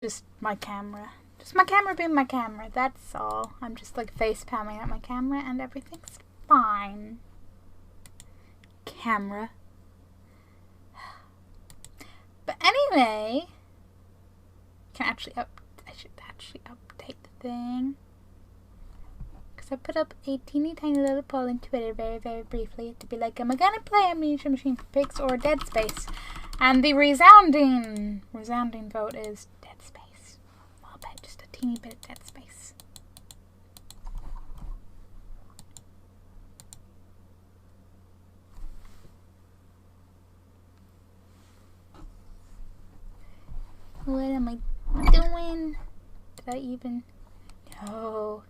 Just my camera. Just my camera being my camera, that's all. I'm just like face palming at my camera and everything's fine. Camera. But anyway, I should actually update the thing. Because I put up a teeny tiny little poll on Twitter very, very briefly to be like, am I gonna play Amnesia Machine for Pigs or Dead Space? And the resounding vote is Dead Space. I'll bet just a teeny bit of Dead Space. What am I doing? Did I even? No.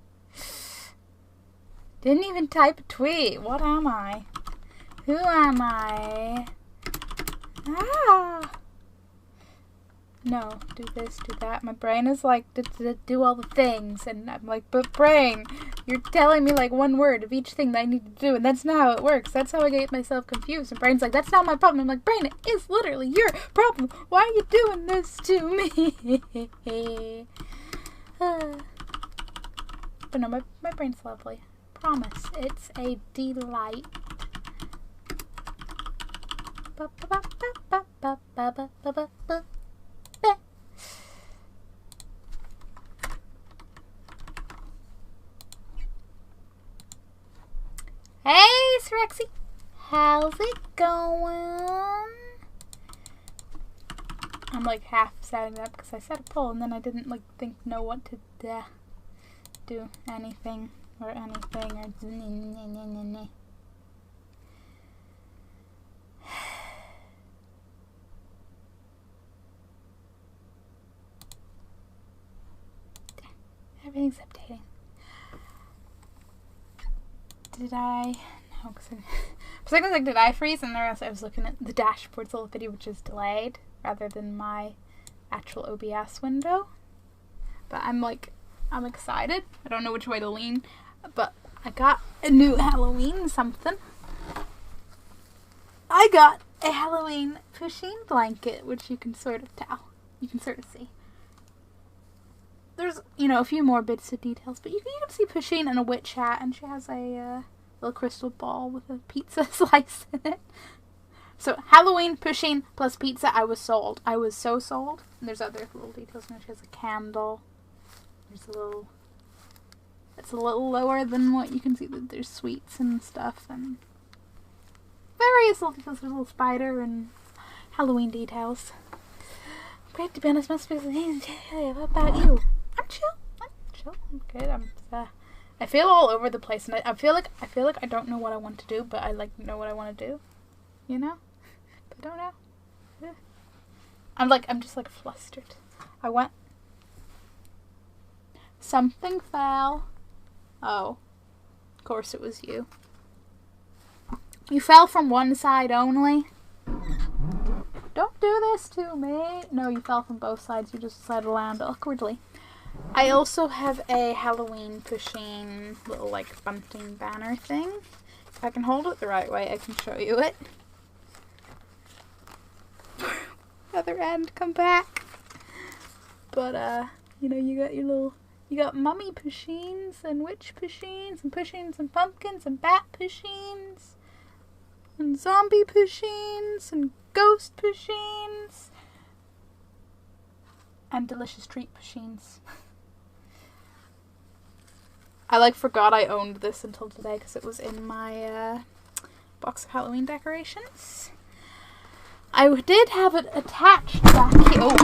Didn't even type a tweet. What am I? Who am I? Ah! No, do this, do that. My brain is like, do all the things. And I'm like, but brain, you're telling me like one word of each thing that I need to do. And that's not how it works. That's how I get myself confused. And brain's like, that's not my problem. I'm like, brain, it is literally your problem. Why are you doing this to me? But no, my brain's lovely. Promise. It's a delight. Hey, Srexy. How's it going? I'm like half setting up because I set a poll and then I didn't like know what to do anything or everything's updating. Did I? No, because for a second I was like, did I freeze? And then I was looking at the dashboard full video, which is delayed rather than my actual OBS window. But I'm excited. I don't know which way to lean, but I got a new Halloween something. I got a Halloween Pusheen blanket, which you can sort of tell. You can sort of see. There's, a few more bits of details, but you can see Pusheen in a witch hat, and she has a little crystal ball with a pizza slice in it. So, Halloween, Pusheen, plus pizza, I was sold. I was so sold. And there's other little details. She has a candle. There's it's a little lower than what you can see. That there's sweets and stuff, and various little details. There's a little spider and Halloween details. Great, to be honest, most people. What about you? I'm chill. I'm good. I feel all over the place, and I feel like I don't know what I want to do, but I know what I want to do. But I don't know. I'm just flustered. Something fell. Oh, of course it was you. You fell from one side only. Don't do this to me. No, you fell from both sides. You just decided to land awkwardly. I also have a Halloween Pusheen little bunting banner thing. If I can hold it the right way, I can show you it. Other end, come back. But you got mummy Pusheens and witch Pusheens and pumpkins and bat Pusheens and zombie Pusheens and ghost Pusheens and delicious treat Pusheens. I forgot I owned this until today because it was in my box of Halloween decorations. I did have it attached back here. Oh.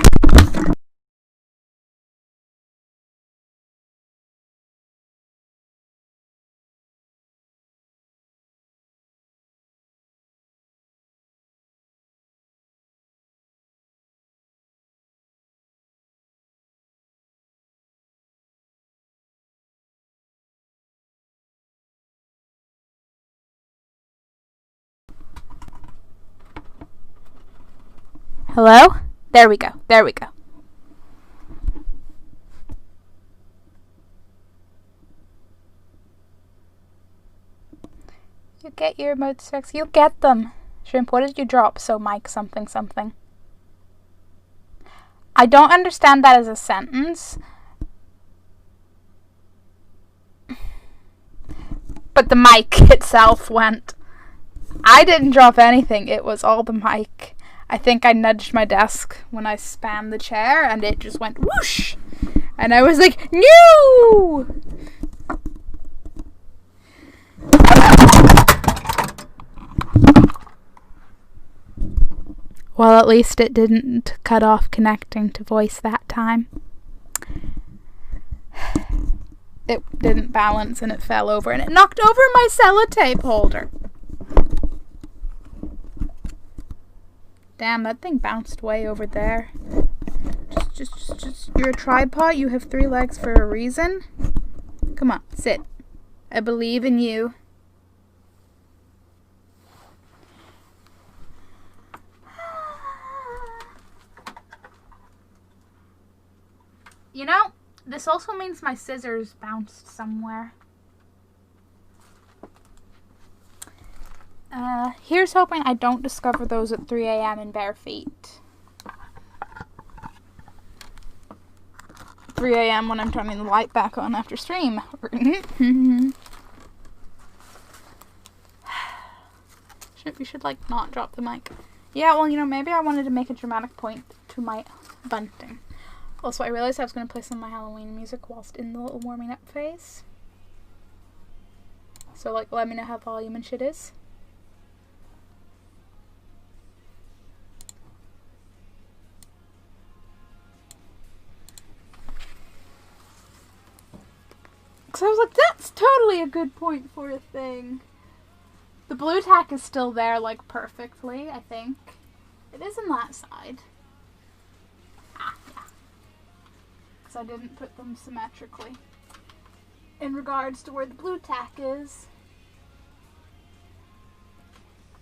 Hello? There we go. You get your emotes, Rex. You'll get them. Shrimp, what did you drop? So Mike something. I don't understand that as a sentence. But the mic itself went. I didn't drop anything. It was all the mic. I think I nudged my desk when I spammed the chair and it just went whoosh. And I was like, no! Well, at least it didn't cut off connecting to voice that time. It didn't balance and it fell over and it knocked over my sellotape holder. Damn, that thing bounced way over there. Just, you're a tripod. You have 3 legs for a reason. Come on, sit. I believe in you. You know, this also means my scissors bounced somewhere. Here's hoping I don't discover those at 3 a.m. in bare feet. 3 a.m. when I'm turning the light back on after stream. We should, like, not drop the mic. Yeah, well, you know, maybe I wanted to make a dramatic point to my bunting. Also, I realized I was going to play some of my Halloween music whilst in the little warming up phase. So, like, let me know how volume and shit is. Because I was like, that's totally a good point for a thing. The blue tack is still there, like, perfectly, I think. It is on that side. Ah, yeah. Because I didn't put them symmetrically. In regards to where the blue tack is.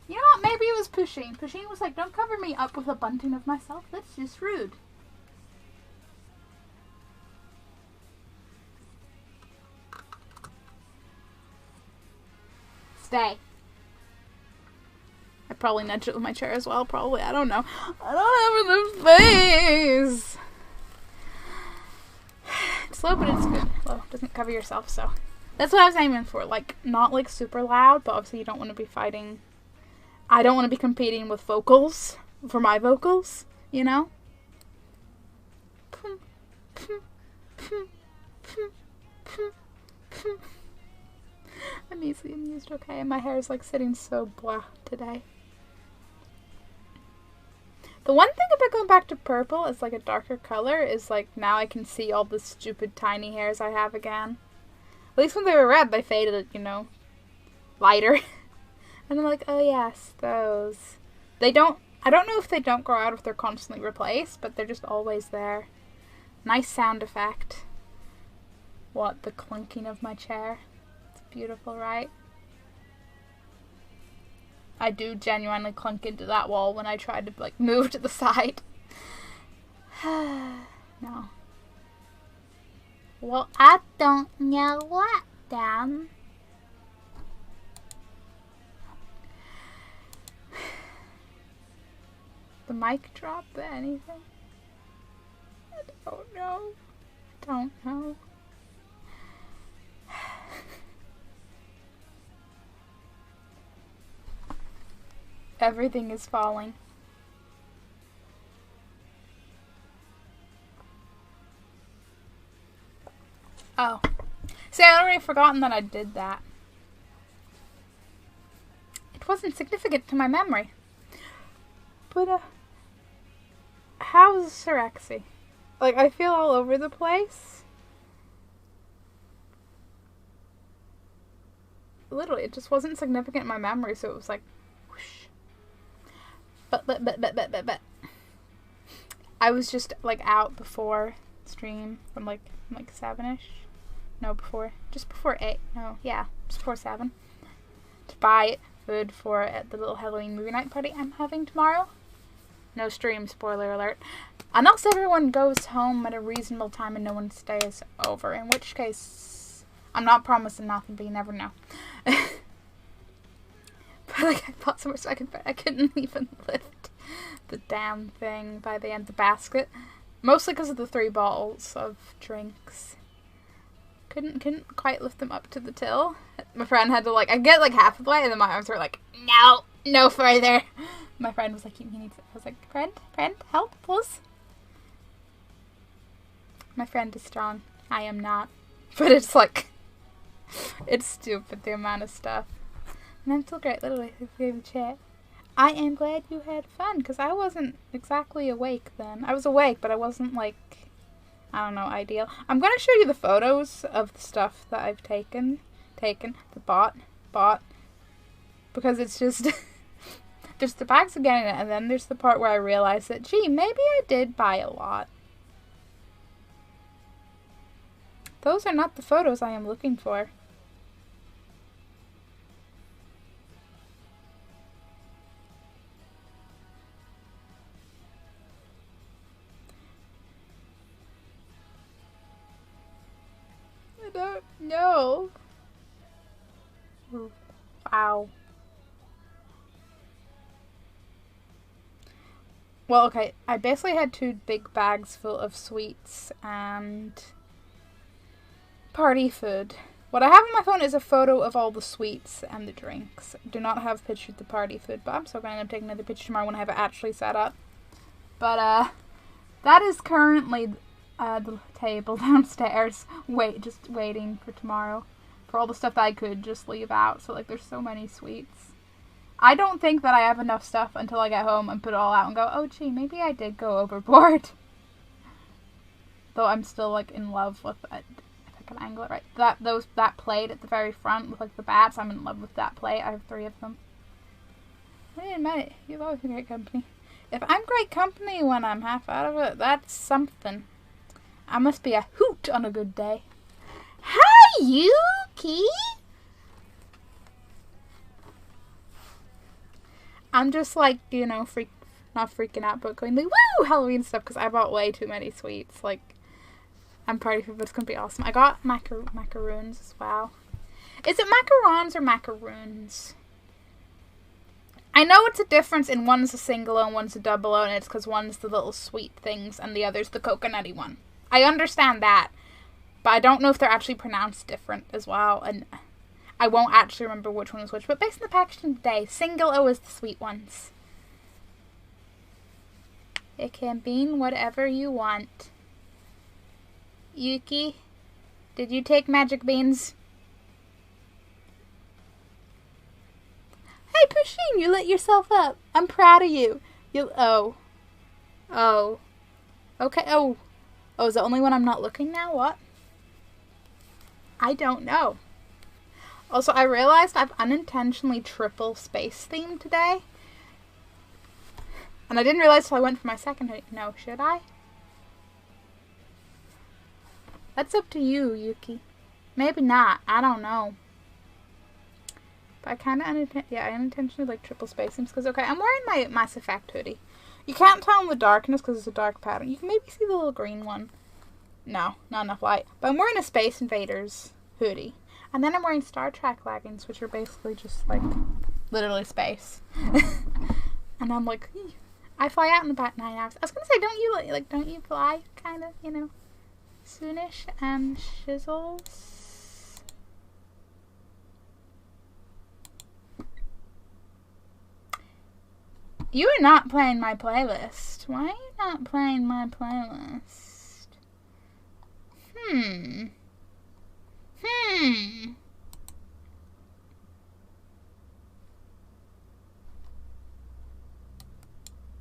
You know what? Maybe it was Pusheen. Pusheen was like, don't cover me up with a bunting of myself. That's just rude. Stay. I probably nudged it with my chair as well. Probably. I don't know. I don't have enough space. It's low, but it's good. Low. Doesn't cover yourself, so. That's what I was aiming for. Like, not like super loud, but obviously you don't want to be fighting. I don't want to be competing with vocals. For my vocals. You know? I'm easily amused, okay? My hair is like sitting so blah today. The one thing about going back to purple as like a darker color is like now I can see all the stupid tiny hairs I have again. At least when they were red, they faded, you know, lighter. And I'm like, oh yes, those. They don't, I don't know if they don't grow out if they're constantly replaced, but they're just always there. Nice sound effect. What, the clunking of my chair? Beautiful, right? I do genuinely clunk into that wall when I try to, like, move to the side. No. Well, I don't know what, Dan. The mic drop or anything? I don't know. I don't know. Everything is falling. Oh. See, I'd already forgotten that I did that. It wasn't significant to my memory. But, how's Sirexy? Like, I feel all over the place. Literally, it just wasn't significant in my memory, so it was like, whoosh. But. I was just, like, out before stream from, like 7-ish. No, just before 8. No, yeah, just before 7. To buy food for at the little Halloween movie night party I'm having tomorrow. No stream, spoiler alert. Unless everyone goes home at a reasonable time and no one stays over. In which case, I'm not promising nothing, but you never know. But, like, I bought so much I couldn't even lift the damn thing by the end of the basket. Mostly because of the 3 bottles of drinks. Couldn't quite lift them up to the till. My friend had to I get half of the way, and then my arms were no further. My friend was like, he needs it. I was like, friend, help, please. My friend is strong. I am not. But it's it's stupid, the amount of stuff. And I'm still great, literally, if we have a chat. I am glad you had fun, because I wasn't exactly awake then. I was awake, but I wasn't, I don't know, ideal. I'm going to show you the photos of the stuff that I've taken, bought, because it's just, there's the bags of getting it, and then there's the part where I realized that, gee, maybe I did buy a lot. Those are not the photos I am looking for. I don't know. Wow. Well, okay, I basically had 2 big bags full of sweets and party food. What I have on my phone is a photo of all the sweets and the drinks. I do not have a picture of the party food, but I'm still going to end up taking another picture tomorrow when I have it actually set up. But, that is currently the table downstairs. Just waiting for tomorrow. For all the stuff that I could just leave out. So, there's so many sweets. I don't think that I have enough stuff until I get home and put it all out and go, oh, gee, maybe I did go overboard. Though I'm still, in love with it. If I can angle it right. That plate at the very front with, the bats, I'm in love with that plate. I have 3 of them. Wait a minute. You've always been great company. If I'm great company when I'm half out of it, that's something. I must be a hoot on a good day. Hi, Yuki! I'm just not freaking out, but going woo, Halloween stuff, because I bought way too many sweets. I'm party food, but it's going to be awesome. I got macaroons as well. Is it macarons or macaroons? I know it's a difference in one's a single O and one's a double O, and it's because one's the little sweet things and the other's the coconutty one. I understand that, but I don't know if they're actually pronounced different as well, and I won't actually remember which one was which, but based on the packaging today, single O is the sweet ones. It can be whatever you want. Yuki, did you take magic beans? Hey, Pusheen, you lit yourself up. I'm proud of you. Oh. Okay, oh, is it only when I'm not looking now? What? I don't know. Also, I realized I've unintentionally triple space themed today. And I didn't realize till I went for my second hoodie. No, should I? That's up to you, Yuki. Maybe not. I don't know. But I kind of unintentionally triple space themes. Because, okay, I'm wearing my Mass Effect hoodie. You can't tell in the darkness because it's a dark pattern. You can maybe see the little green one. No, not enough light. But I'm wearing a Space Invaders hoodie. And then I'm wearing Star Trek leggings, which are basically just, literally space. And I'm like, I fly out in about 9 hours. I was going to say, don't you fly, kind of, soonish and shizzles? You are not playing my playlist. Why are you not playing my playlist?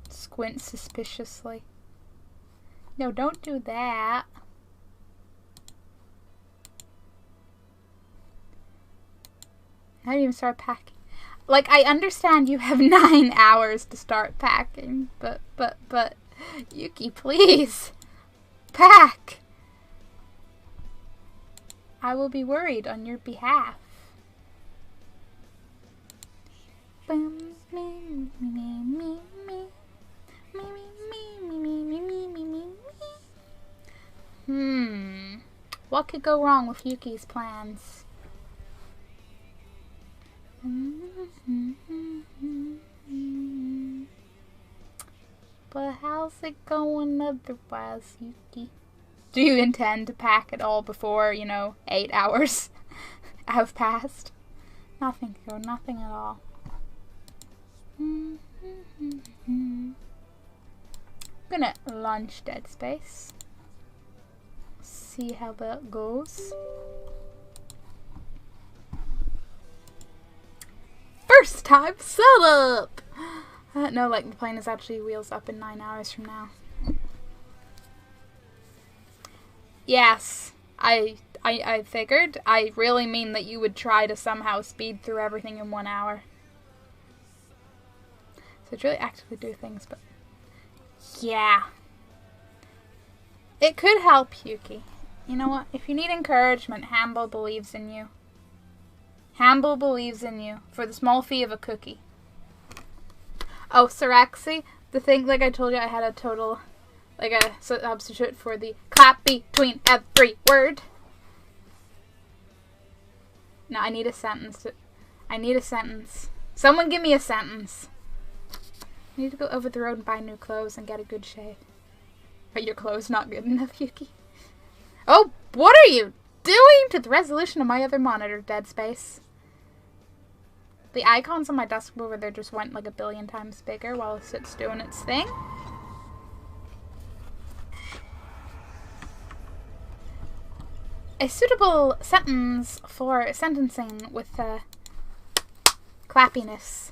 Squint suspiciously. No, don't do that. I didn't even start packing. I understand you have 9 hours to start packing, but, Yuki, please, pack. I will be worried on your behalf. What could go wrong with Yuki's plans? But how's it going otherwise, Yuki? Do you intend to pack it all before, 8 hours have passed? Nothing, girl, nothing at all. I'm gonna launch Dead Space. See how that goes. First time setup! No, like the plane is actually wheels up in 9 hours from now. Yes, I figured. I really mean that you would try to somehow speed through everything in 1 hour. So it's really actively do things, but yeah. It could help, Yuki. You know what? If you need encouragement, Hambo believes in you. Hambo believes in you for the small fee of a cookie. Oh, Saraxi, the thing, like I told you, I had a total, like a substitute for the clap between every word. No, I need a sentence. I need a sentence. Someone give me a sentence. I need to go over the road and buy new clothes and get a good shave. Are your clothes not good enough, Yuki? Oh, what are you doing to the resolution of my other monitor, Dead Space? The icons on my desk over there just went like 1 billion times bigger while it's doing its thing. A suitable sentence for sentencing with clappiness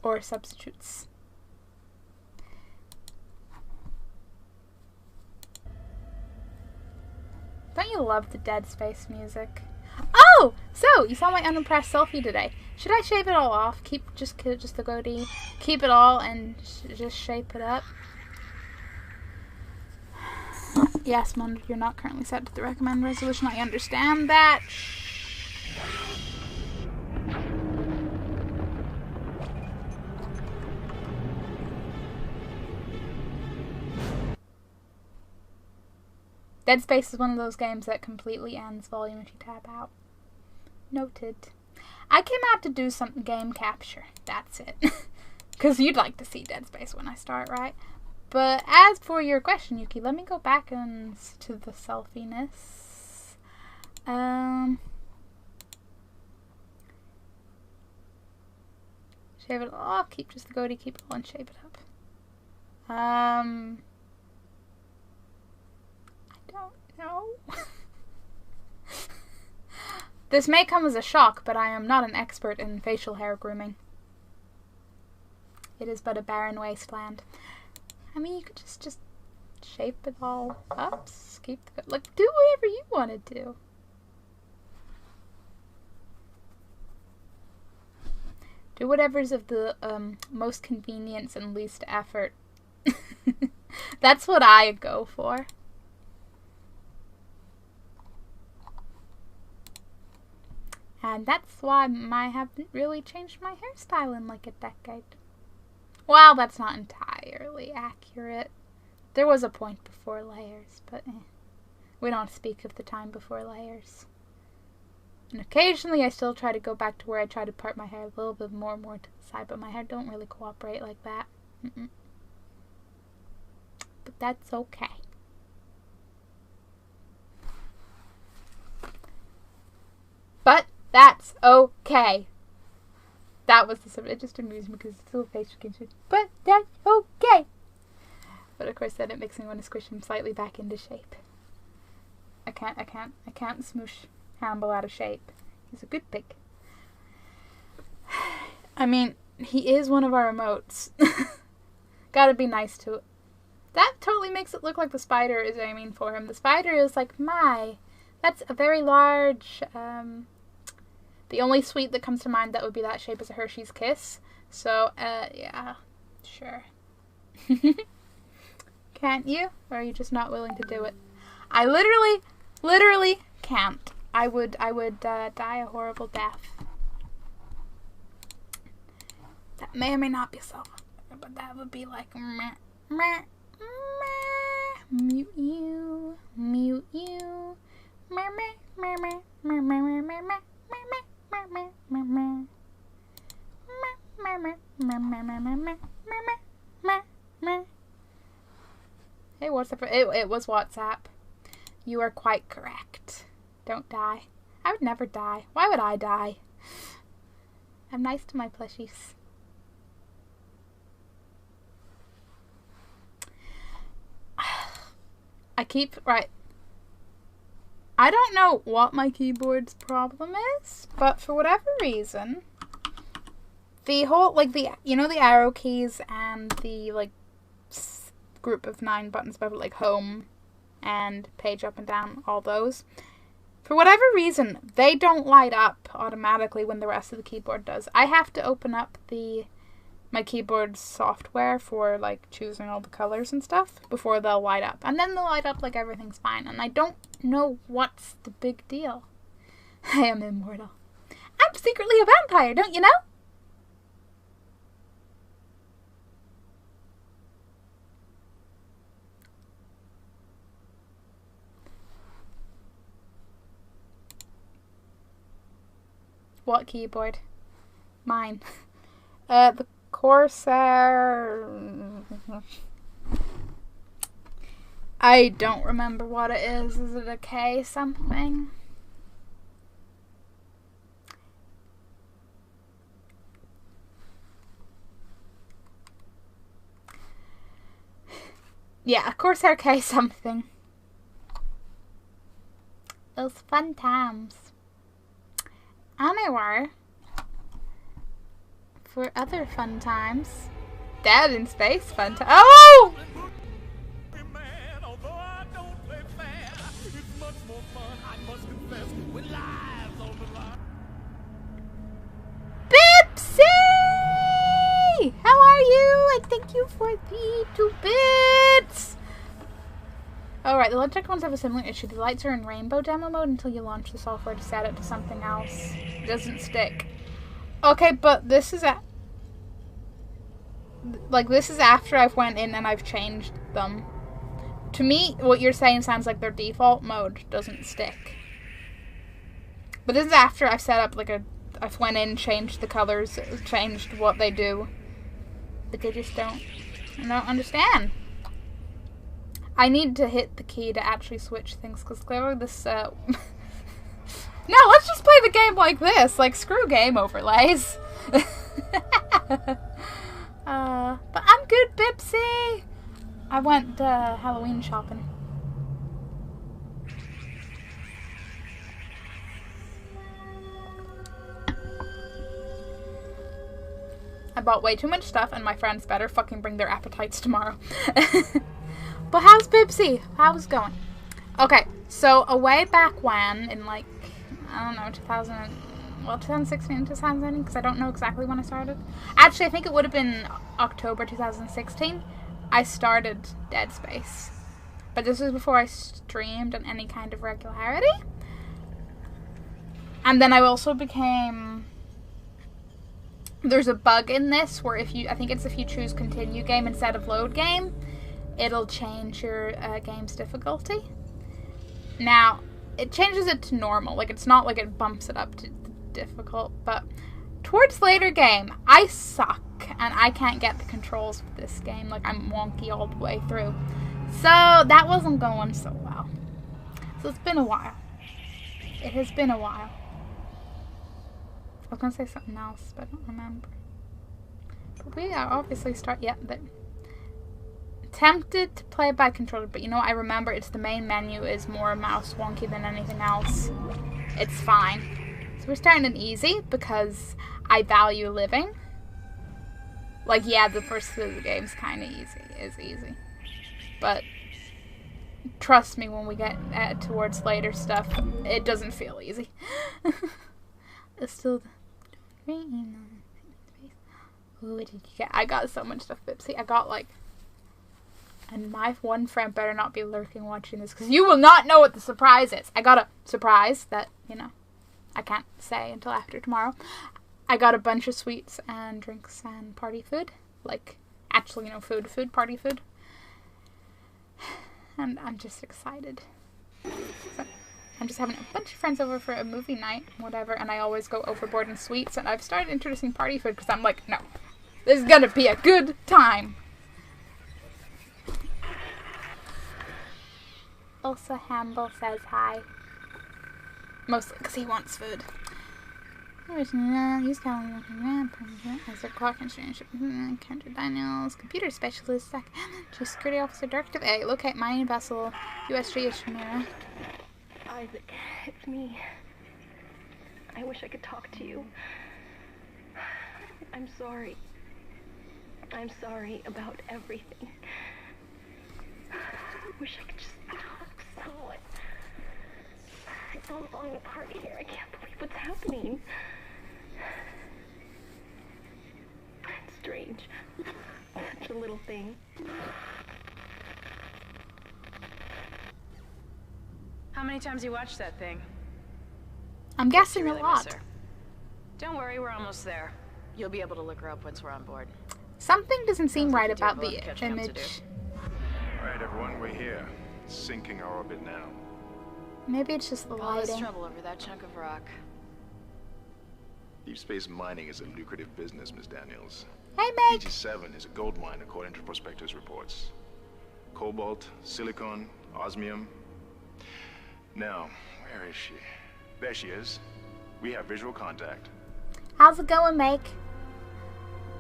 or substitutes. Don't you love the Dead Space music? Oh! So, you saw my unimpressed selfie today. Should I shave it all off? Keep just the goatee? Keep it all and just shape it up? Yes, Monitor, you're not currently set to the recommended resolution. I understand that. Dead Space is one of those games that completely ends volume if you tap out. Noted. I came out to do some game capture. That's it. Because you'd like to see Dead Space when I start, right? But as for your question, Yuki, let me go back and to the selfiness. Shave it off. Keep just the goatee. Keep it all and shape it up. I don't know. This may come as a shock, but I am not an expert in facial hair grooming. It is but a barren wasteland. I mean, you could just shape it all up. Keep the, like, do whatever you want to do. Do whatever's of the most convenience and least effort. That's what I go for. And that's why I haven't really changed my hairstyle in like a decade. Well, that's not entirely accurate. There was a point before layers, but we don't speak of the time before layers. And occasionally I still try to go back to where I try to part my hair a little bit more to the side, but my hair don't really cooperate like that. But that's okay. But that's okay. That was the it just amused me because it's still a facial game. But that's okay. But of course then it makes me want to squish him slightly back into shape. I can't smoosh Hambo out of shape. He's a good pig. I mean, he is one of our emotes. Gotta be nice to it. That totally makes it look like the spider is aiming for him. The spider is like, that's a very large, the only sweet that comes to mind that would be that shape is a Hershey's Kiss. So, yeah, sure. Can't you? Or are you just not willing to do it? I literally can't. I would die a horrible death. That may or may not be self, but that would be like, meh, meh, meh, mute you, mute you, meh, meh, meh, meh, meh, meh, meh, meh, meh. it was WhatsApp. You are quite correct. Don't die. I would never die. Why would I die? I'm nice to my plushies. Right. I don't know what my keyboard's problem is, but for whatever reason, the whole, like, the arrow keys and the, like, group of 9 buttons above it, like home and page up and down, all those, for whatever reason, they don't light up automatically when the rest of the keyboard does. I have to open up my keyboard software for, like, choosing all the colors and stuff before they'll light up. And then they'll light up like everything's fine. And I don't know what's the big deal. I am immortal. I'm secretly a vampire, don't you know? What keyboard? Mine. The Corsair. I don't remember what it is. Is it a K something? Yeah, Corsair K something. Those fun times. Anyway, for other fun times, Dead in Space fun time. Oh! Bipsy! How are you? And thank you for the 2 bits! Alright, the Logitech ones have a similar issue. The lights are in rainbow demo mode until you launch the software to set it to something else. It doesn't stick. Okay, but this is this is after I've went in and I've changed them. To me, what you're saying sounds like their default mode doesn't stick. But this is after I've set up I've went in, changed the colors, changed what they do. But they just don't understand. I need to hit the key to actually switch things, because clearly this, No, let's just play the game like this. Like, screw game overlays. But I'm good, Bipsy. I went Halloween shopping. I bought way too much stuff, and my friends better fucking bring their appetites tomorrow. But how's Bipsy? How's it going? Okay, so a way back when, in like, I don't know, 2016, 2017, because I don't know exactly when I started. Actually, I think it would have been October 2016. I started Dead Space. But this was before I streamed in any kind of regularity. And then I also became... There's a bug in this where if you you choose continue game instead of load game, it'll change your game's difficulty. Now, it changes it to normal. Like, it's not like it bumps it up to difficult, but towards later game, I suck, and I can't get the controls with this game. Like, I'm wonky all the way through. So, that wasn't going so well. So, it's been a while. It has been a while. I was going to say something else, but I don't remember. But we are obviously tempted to play by controller, but you know, I remember it's the main menu is more mouse wonky than anything else. It's fine. So we're starting it easy because I value living. Like, yeah, the first few of the game's kind of easy. But trust me, when we get towards later stuff, it doesn't feel easy. It's still... What did you get? I got so much stuff, Bipsy. I got, like... And my one friend better not be lurking watching this, because you will not know what the surprise is. I got a surprise that, you know, I can't say until after tomorrow. I got a bunch of sweets and drinks and party food. Like, actually, you know, food, party food. And I'm just excited. So, I'm just having a bunch of friends over for a movie night, whatever, and I always go overboard in sweets, and I've started introducing party food, because I'm like, no, this is gonna be a good time. Also, Hamble says hi. Mostly because he wants food. He's calling as a clock instrument. Counter Daniels, computer specialist, Chief Security Officer, Directive A. Locate mining vessel, USG Ishimura. Isaac, it's me. I wish I could talk to you. I'm sorry. I'm sorry about everything. I wish I could just talk to someone. I'm falling apart here. I can't believe what's happening. It's strange. Such a little thing. How many times you watched that thing? I'm guessing Really a lot. miss her. Don't worry, we're almost there. You'll be able to look her up once we're on board. Something doesn't seem Sounds like right you do about have a lot the of catching up to image. Alright, everyone, we're here. Sinking our orbit now. Maybe it's just the All this lighting. trouble over that chunk of rock. Deep space mining is a lucrative business, Miss Daniels. Hey, Meg! EG-7 is a gold mine according to prospectors' reports. Cobalt, silicon, osmium. Now, where is she? There she is. We have visual contact. How's it going, Meg?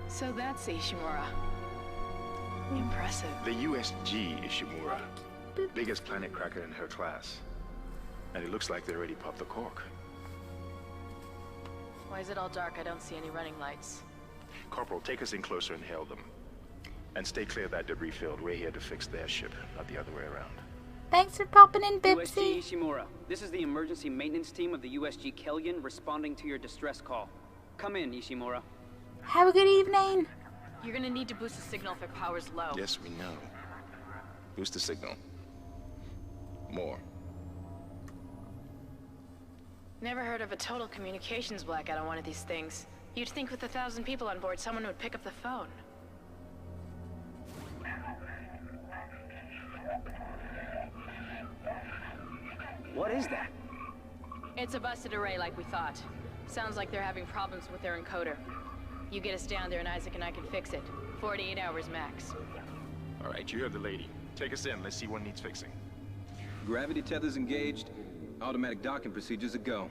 So that's Ishimura. Impressive. The USG Ishimura. Biggest planet cracker in her class. And it looks like they already popped the cork. Why is it all dark? I don't see any running lights. Corporal, take us in closer and hail them. And stay clear of that debris field. We're here to fix their ship, not the other way around. Thanks for popping in, USG Bipsy. Ishimura, this is the emergency maintenance team of the USG Kellion responding to your distress call. Come in, Ishimura. Have a good evening. You're gonna need to boost the signal if it power's low. Yes, we know. Boost the signal. More. Never heard of a total communications blackout on one of these things. You'd think with 1,000 people on board, someone would pick up the phone. What is that? It's a busted array like we thought. Sounds like they're having problems with their encoder. You get us down there and Isaac and I can fix it. 48 hours max. All right, you heard the lady. Take us in. Let's see what needs fixing. Gravity tethers engaged. Automatic docking procedures a go.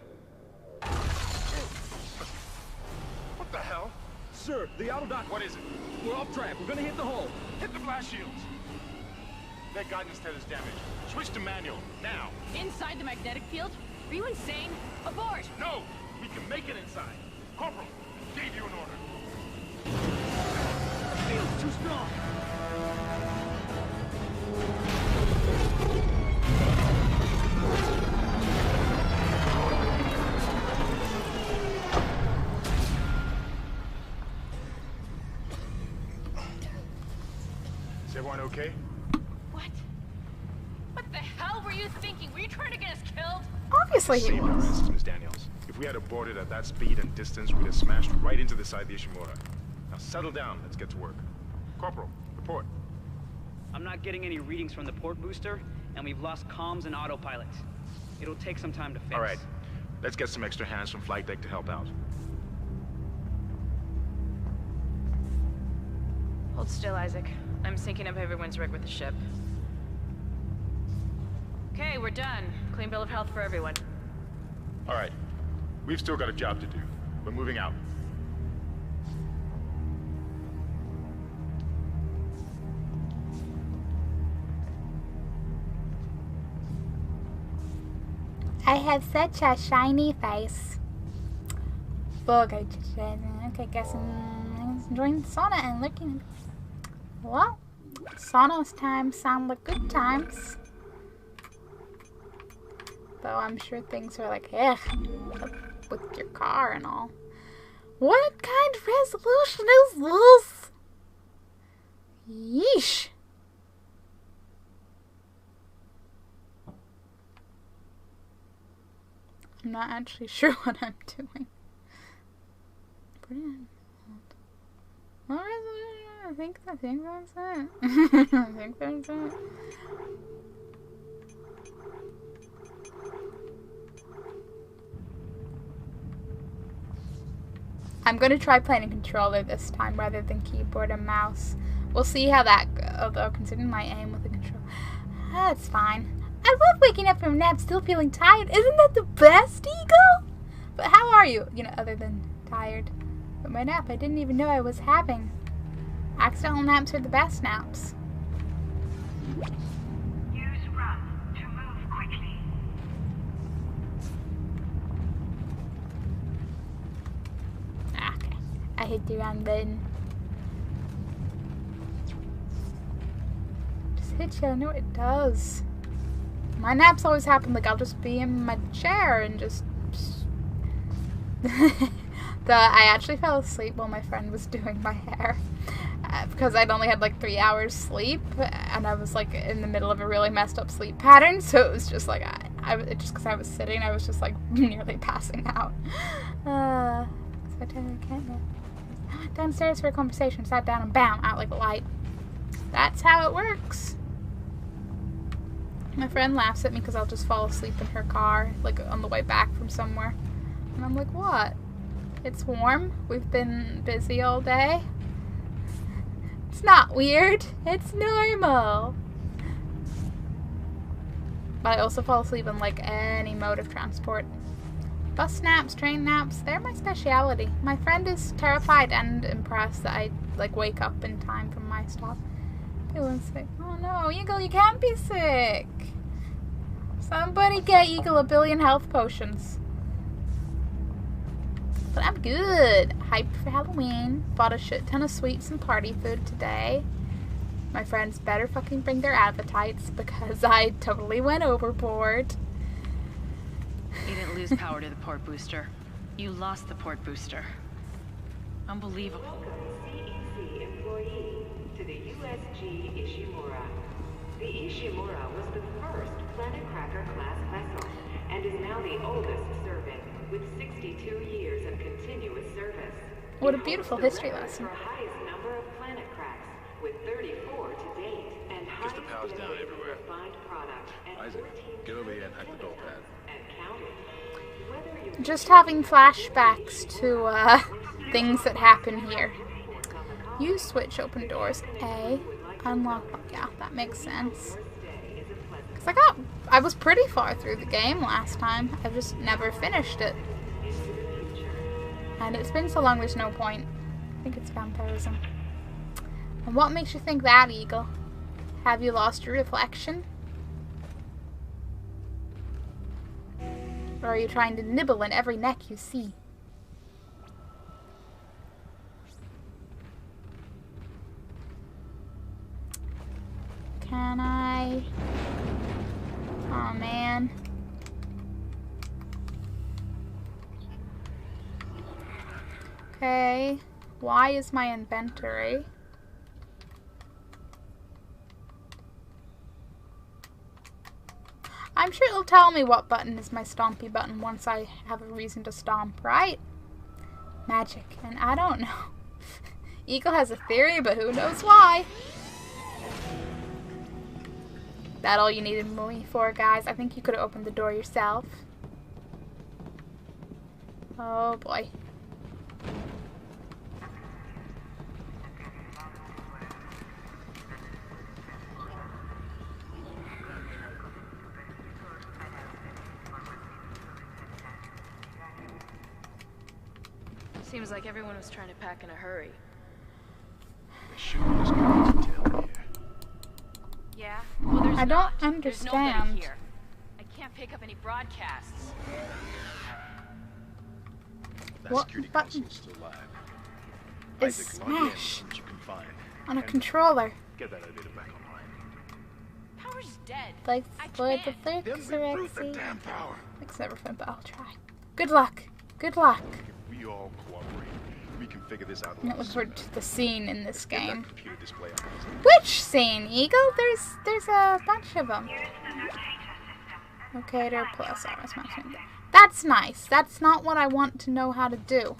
What the hell? Sir, the auto dock. What is it? We're off track. We're gonna hit the hull. Hit the blast shields. Their guidance tether's damaged. Switch to manual, now. Inside the magnetic field? Are you insane? Abort! No! We can make it inside. Corporal, gave you an order. Field's too strong. Is everyone okay? What? What the hell were you thinking? Were you trying to get us killed? Obviously he Saved our was. asses, Miss Daniels. If we had aborted at that speed and distance, we'd have smashed right into the side of the Ishimura. Now settle down. Let's get to work. Corporal, report. I'm not getting any readings from the port booster, and we've lost comms and autopilot. It'll take some time to fix. All right. Let's get some extra hands from flight deck to help out. Hold still, Isaac. I'm syncing up everyone's rig with the ship. Okay, we're done. Clean bill of health for everyone. All right. We've still got a job to do. We're moving out. I have such a shiny face. Okay, guess I'm enjoying the sauna and looking. Well, sauna's times sound like good times. Though I'm sure things are like, ugh, with your car and all. What kind of resolution is this? Yeesh. I'm not actually sure what I'm doing. What resolution? I think that's it. I think that's it. I'm gonna try playing a controller this time rather than keyboard and mouse. We'll see how that goes, although considering my aim with the controller, that's fine. I love waking up from a nap still feeling tired. Isn't that the best, Eagle? But how are you? You know, other than tired. But my nap, I didn't even know I was having. Accidental naps are the best naps. Use run to move quickly. Okay. I hit the run button. Just hit you, I know it does. My naps always happen like I'll just be in my chair and just I actually fell asleep while my friend was doing my hair because I'd only had like 3 hours sleep and I was like in the middle of a really messed up sleep pattern, so it was just like just because I was sitting, I was just like nearly passing out. So I can't downstairs for a conversation, sat down and bam, out like a light. That's how it works. My friend laughs at me because I'll just fall asleep in her car, like on the way back from somewhere. And I'm like, what? It's warm. We've been busy all day. It's not weird. It's normal. But I also fall asleep in like any mode of transport. Bus naps, train naps, they're my speciality. My friend is terrified and impressed that I like wake up in time from my stop. Eagle's sick. Oh no, Eagle, you can't be sick. Somebody get Eagle a billion health potions. But I'm good. Hyped for Halloween. Bought a shit ton of sweets and party food today. My friends better fucking bring their appetites because I totally went overboard. You didn't lose power to the port booster. You lost the port booster. Unbelievable. CEC employee to the USG Ishimura. The Ishimura was the first Planet Cracker class vessel and is now the oldest serving with 62 years of continuous service. What a beautiful history lesson. For highest number of Planet Cracks with 34 to date and Guess the power's down everywhere. refined product and Isaac, get over here and hack the door pad. and counting. Whether you Just having flashbacks to things that happen here. Use switch open doors. A. Unlock. Yeah, that makes sense. Because I was pretty far through the game last time. I just never finished it. And it's been so long there's no point. I think it's vampirism. And what makes you think that, Eagle? Have you lost your reflection? Or are you trying to nibble in every neck you see? Can I? Oh man. Okay. Why is my inventory? I'm sure it'll tell me what button is my stompy button once I have a reason to stomp, right? Magic. And I don't know. Eagle has a theory, but who knows why? That all you needed me for, guys? I think you could have opened the door yourself. Oh boy. Seems like everyone was trying to pack in a hurry. They shoot this guy detail here. Yeah? Well, there's I don't not. There's understand. nobody here. I can't pick up any broadcasts. That What security button? console's still live. Is Isaac, log in and smash see what you can find. on a And controller. get that elevator back online. Power's dead. Like I for the can't. Then flicks reboot the Rexy. damn power. Fix everything, but I'll try. Good luck. Good luck. If we all cooperate, we can figure this out a I'm not little looking forward sooner. to the scene in this Get that game. computer display up on this. Which scene, Eagle? There's a bunch of them. Locator plus RS management. That's nice. That's not what I want to know how to do.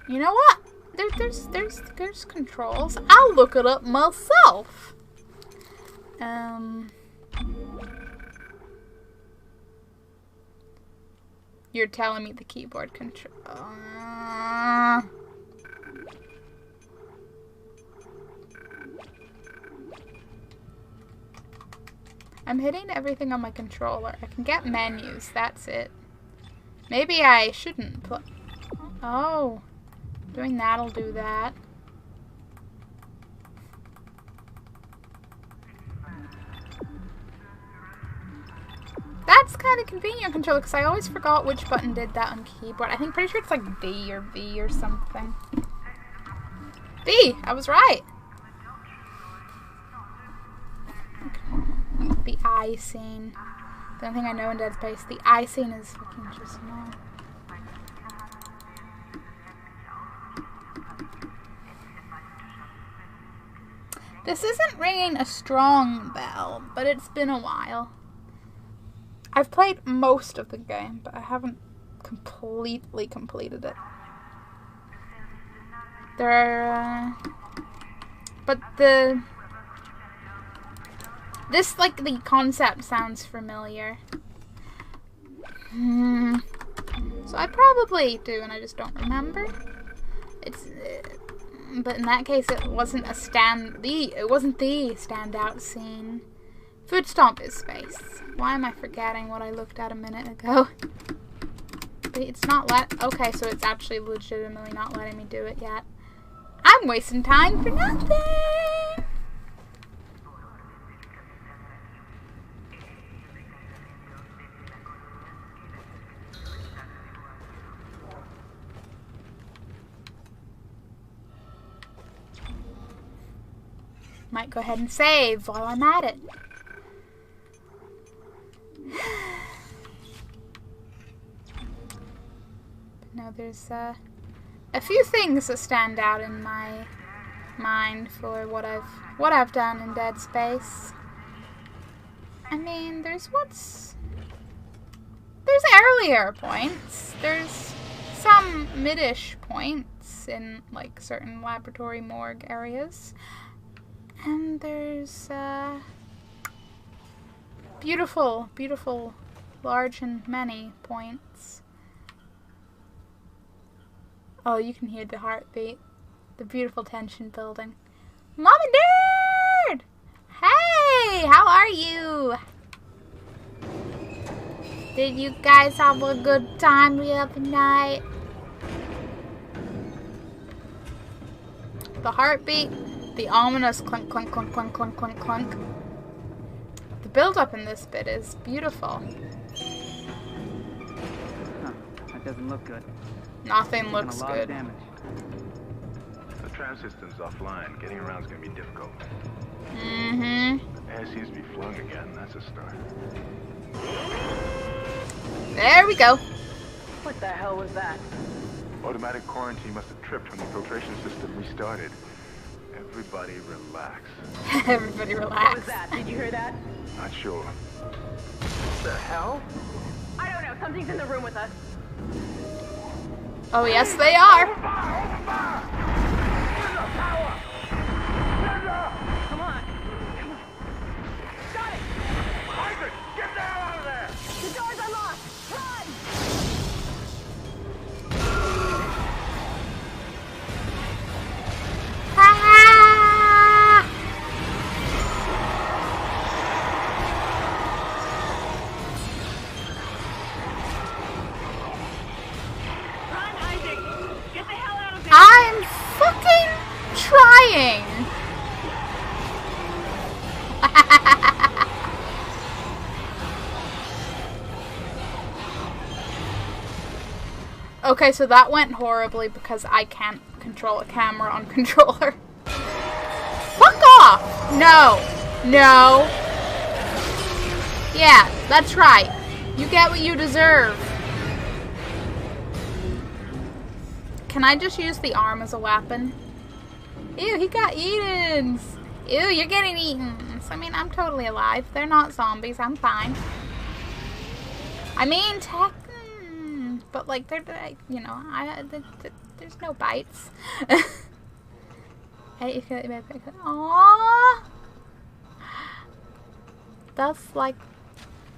You know what? There's controls. I'll look it up myself. You're telling me the keyboard control. I'm hitting everything on my controller. I can get menus, that's it. Maybe I shouldn't put... Oh. Doing that'll do that. That's kind of convenient on controller because I always forgot which button did that on keyboard. I think pretty sure it's like D or V or something. B! I was right! Okay. The eye scene. The only thing I know in Dead Space, the eye scene is fucking just annoying. This isn't ringing a strong bell, but it's been a while. I've played most of the game, but I haven't completely completed it. There are, but this, like, the concept sounds familiar. So I probably do, and I just don't remember. It's, but in that case, it wasn't the standout scene. Food Stomp is space. Why am I forgetting what I looked at a minute ago? But it's not okay, so it's actually legitimately not letting me do it yet. I'm wasting time for nothing! Might go ahead and save while I'm at it. Now there's a few things that stand out in my mind for what I've done in Dead Space. I mean, there's earlier points. There's some mid-ish points in like certain laboratory morgue areas. And there's beautiful, beautiful, large and many points. Oh, you can hear the heartbeat. The beautiful tension building. Mom and Dad! Hey! How are you? Did you guys have a good time the other night? The heartbeat, the ominous clunk, clunk, clunk, clunk, clunk, clunk, clunk. The build-up in this bit is beautiful. Huh, that doesn't look good. Nothing looks a lot good. Of damage. The tram system's offline. Getting around's gonna be difficult. Mm-hmm. Air seems to be flowing again. That's a start. There we go. What the hell was that? Automatic quarantine must have tripped when the filtration system restarted. Everybody relax. Everybody What relax. was that? Did you hear that? Not sure. What the hell? I don't know. Something's in the room with us. Oh, yes, they are. Come on. Got it. Isaac, get the hell out of there! The door's unlocked. Run! Ah! Run, Isaac! Get the hell out of there! I'm fucking trying. Okay, so that went horribly because I can't control a camera on controller. Fuck off! No. No. Yeah, that's right. You get what you deserve. Can I just use the arm as a weapon? Ew, he got eaten. Ew, you're getting eaten. I mean, I'm totally alive. They're not zombies. I'm fine. I mean, but like, they're, you know, there's no bites. Aww. That's like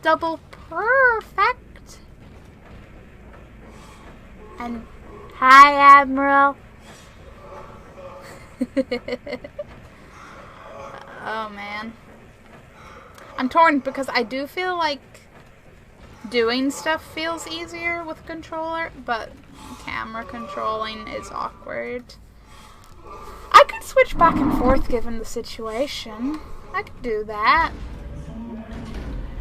double perfect. And hi, Admiral. Oh man. I'm torn because I do feel like doing stuff feels easier with a controller, but camera controlling is awkward. I could switch back and forth given the situation. I could do that.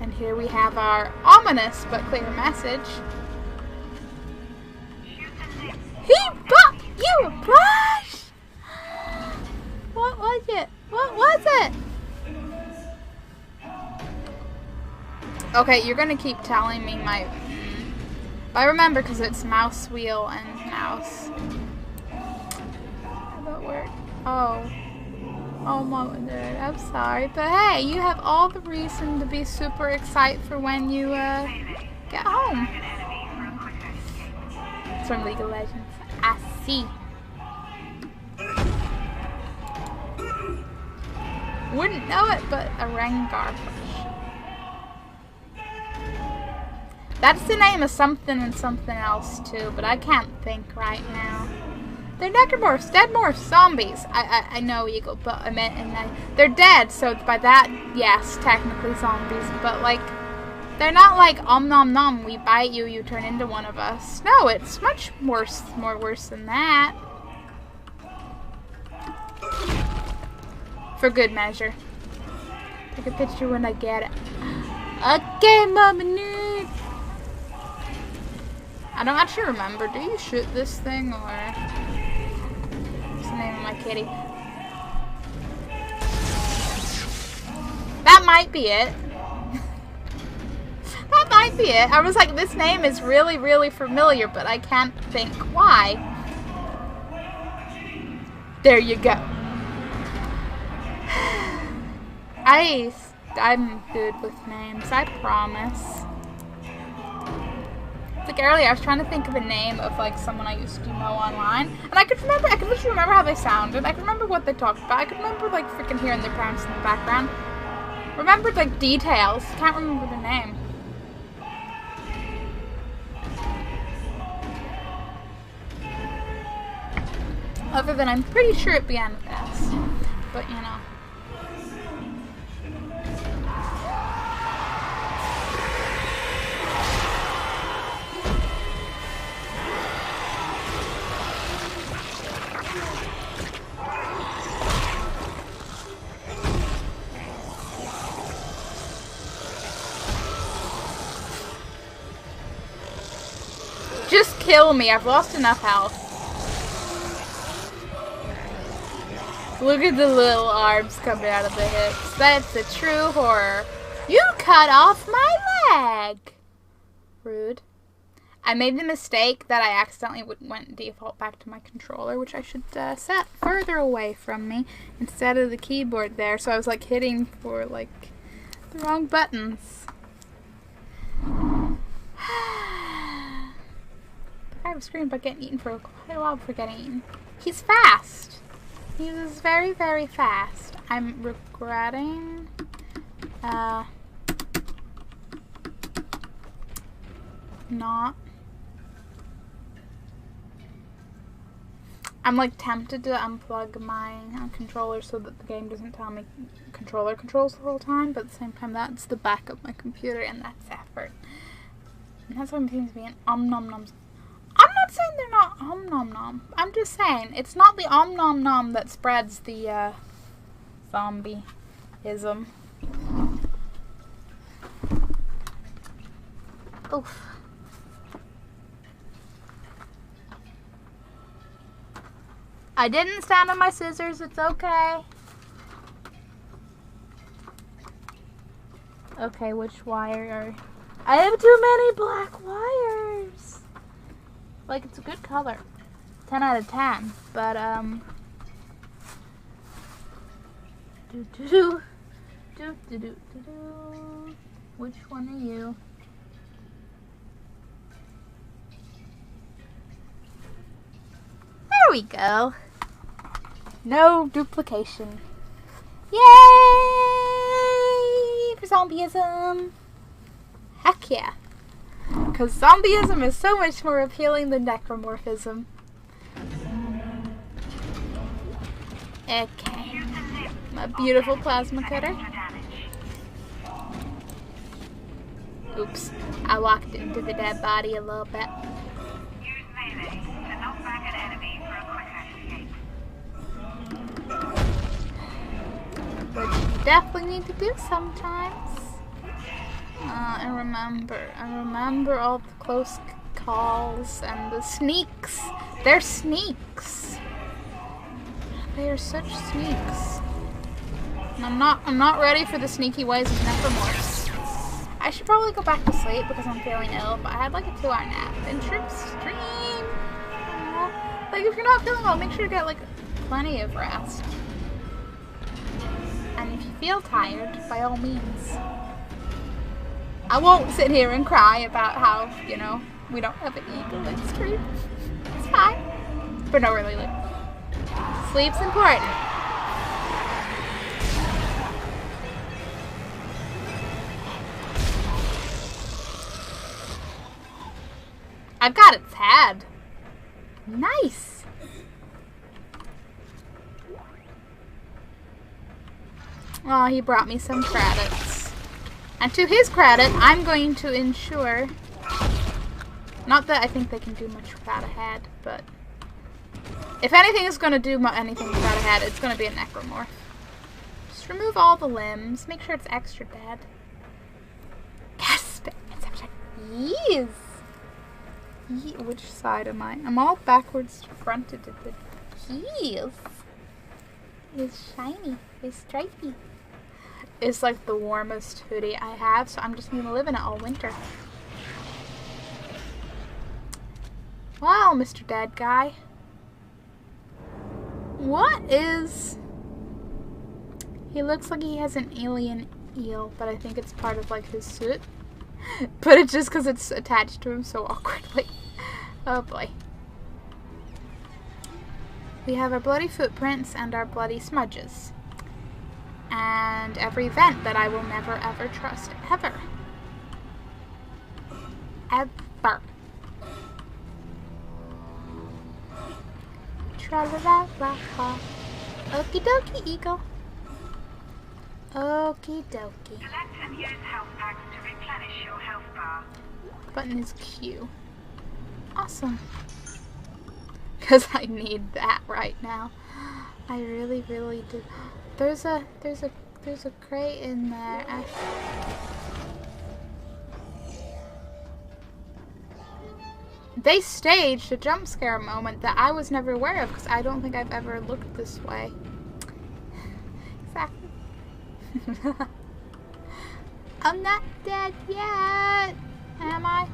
And here we have our ominous but clear message. He bought you a brush! What was it? What was it? Okay, you're gonna keep telling me my... I remember because it's mouse, wheel, and mouse. How that work? Oh. Oh my god, I'm sorry. But hey, you have all the reason to be super excited for when you get home. It's from League of Legends. I see. Wouldn't know it, but a Rengar brush. That's the name of something and something else too, but I can't think right now. They're necromorphs, dead morphs, zombies. I know, Eagle, but I meant they're dead, so by that, yes, technically zombies, but like, they're not like nom nom, we bite you, you turn into one of us. No, it's much worse, more worse than that. For good measure. Take a picture when I get it. Okay, mama nude. I don't actually remember. Do you shoot this thing or what's the name of my kitty? That might be it. That might be it. I was like, this name is really, really familiar, but I can't think why. There you go. I'm good with names, I promise. Like earlier, I was trying to think of a name of like someone I used to know online, and I could just remember how they sounded. I could remember what they talked about. I could remember like freaking hearing their parents in the background. Remembered like details. Can't remember the name. Other than I'm pretty sure it began with S, but you know. Just kill me, I've lost enough health. Look at the little arms coming out of the hips. That's a true horror. You cut off my leg! Rude. I made the mistake that I accidentally went default back to my controller, which I should set further away from me instead of the keyboard there. So I was like hitting for like the wrong buttons. I have screamed about getting eaten for quite a while before getting eaten. He's fast. He is very, very fast. I'm regretting. Not. I'm like tempted to unplug my controller so that the game doesn't tell me controller controls the whole time, but at the same time that's the back of my computer and that's effort. And that's what I'm thinking being nom noms. I'm not saying they're not nom nom. I'm just saying it's not the nom nom that spreads the zombie-ism. Oof. I didn't stand on my scissors, it's okay. Okay, which wire are... I have too many black wires. Like, it's a good color. 10 out of 10. But, Which one are you? There we go. No duplication. Yay! For zombieism. Heck yeah. Because zombieism is so much more appealing than necromorphism. Okay. My beautiful plasma cutter. Oops. I walked into the dead body a little bit. Use melee to knock back an enemy for a quicker escape. Which you definitely need to do sometimes. And remember all the close calls and the sneaks. They're sneaks. They are such sneaks. And I'm not ready for the sneaky ways of necromorphs. I should probably go back to sleep because I'm feeling ill, but I had like a 2-hour nap. And trip stream. Like if you're not feeling well, make sure to get like plenty of rest. And if you feel tired, by all means. I won't sit here and cry about how, you know, we don't have an eagle in stream. It's fine. But no, really, like, sleep's important. I've got its head. Nice. Oh, he brought me some credits. And to his credit, I'm going to ensure... Not that I think they can do much without a head, but... If anything is going to do anything without a head, it's going to be a necromorph. Just remove all the limbs. Make sure it's extra dead. Yes! Yes! Which side am I? I'm all backwards fronted at the keys. It's shiny. It's stripy. It's like the warmest hoodie I have, so I'm just going to live in it all winter. Wow, Mr. Dead Guy. What is... He looks like he has an alien eel, but I think it's part of like his suit. But it's just because it's attached to him so awkwardly. Oh boy. We have our bloody footprints and our bloody smudges. And every vent that I will never ever trust. Ever. Ever. Tra-la-la-la-la. Okie dokie, eagle. Okie dokie. Select and use health packs to replenish your health bar. Button is Q. Awesome. Because I need that right now. I really, really do. There's a crate in there. They staged a jump scare moment that I was never aware of because I don't think I've ever looked this way. Exactly. I'm not dead yet. Am I?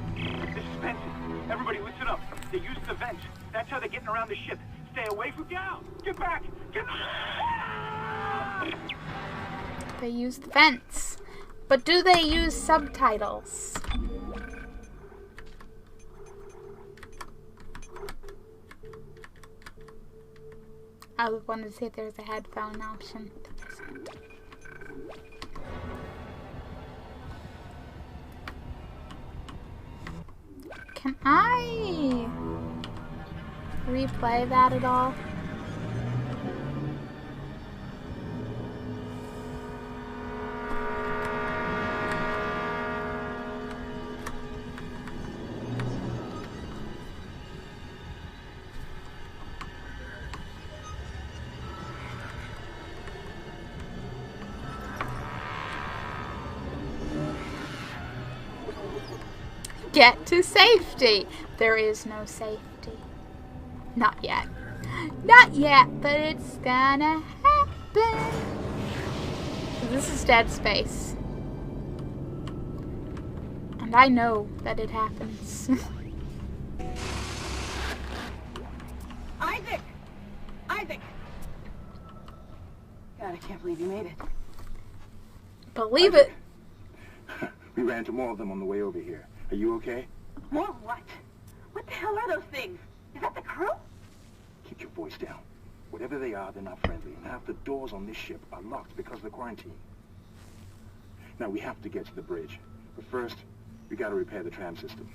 This is Benson. Everybody listen up. They used the vents. That's how they're getting around the ship. Stay away from down. Get back. Get back. They use the vents. But do they use subtitles? I wanted to see if there's a headphone option. Can I replay that at all? Get to safety. There is no safety. Not yet. Not yet, but it's gonna happen. This is Dead Space. And I know that it happens. Isaac! Isaac! God, I can't believe you made it. Believe it. We ran into more of them on the way over here. Are you okay? More what? What the hell are those things? Is that the crew? Keep your voice down. Whatever they are, they're not friendly. And half the doors on this ship are locked because of the quarantine. Now, we have to get to the bridge. But first, we gotta repair the tram system.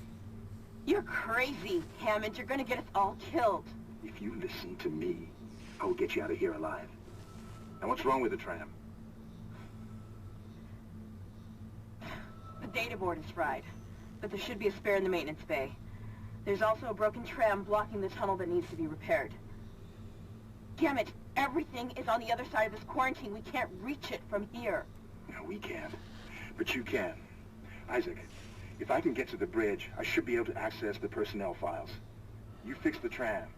You're crazy, Hammond. You're gonna get us all killed. If you listen to me, I will get you out of here alive. Now, what's wrong with the tram? The data board is fried, but there should be a spare in the maintenance bay. There's also a broken tram blocking the tunnel that needs to be repaired. Damn it! Everything is on the other side of this quarantine. We can't reach it from here. No, we can't. But you can. Isaac, if I can get to the bridge, I should be able to access the personnel files. You fix the tram,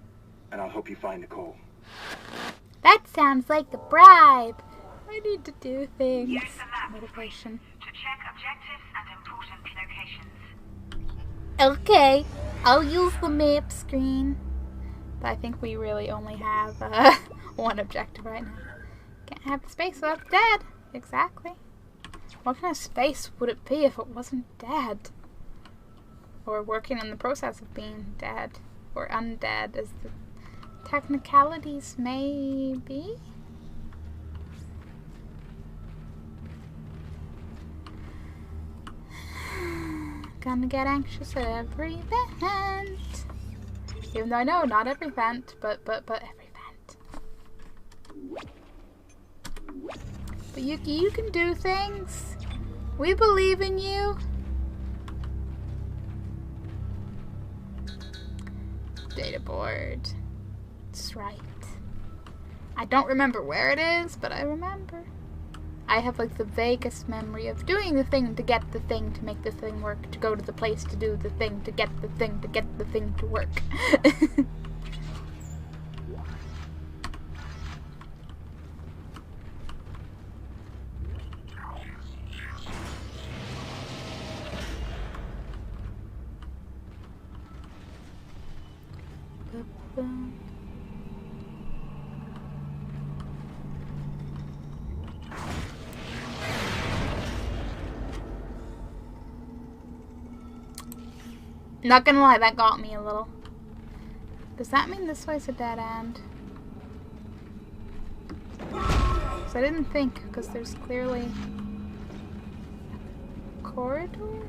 and I'll help you find Nicole. That sounds like a bribe. I need to do things. Use the map Motivation. to check objectives and important locations. Okay, I'll use the map screen. But I think we really only have one objective right now. Can't have the space without dead. Exactly. What kind of space would it be if it wasn't dead? Or working in the process of being dead. Or undead, as the technicalities may be? Gonna get anxious at every event. Even though I know not every vent, but every vent. But Yuki, you can do things. We believe in you. Data board. That's right. I don't remember where it is, but I remember. I have like the vaguest memory of doing the thing to get the thing to make the thing work, to go to the place to do the thing, to get the thing to work. Not gonna lie, that got me a little. Does that mean this way's a dead end? Because I didn't think, because there's clearly a corridor?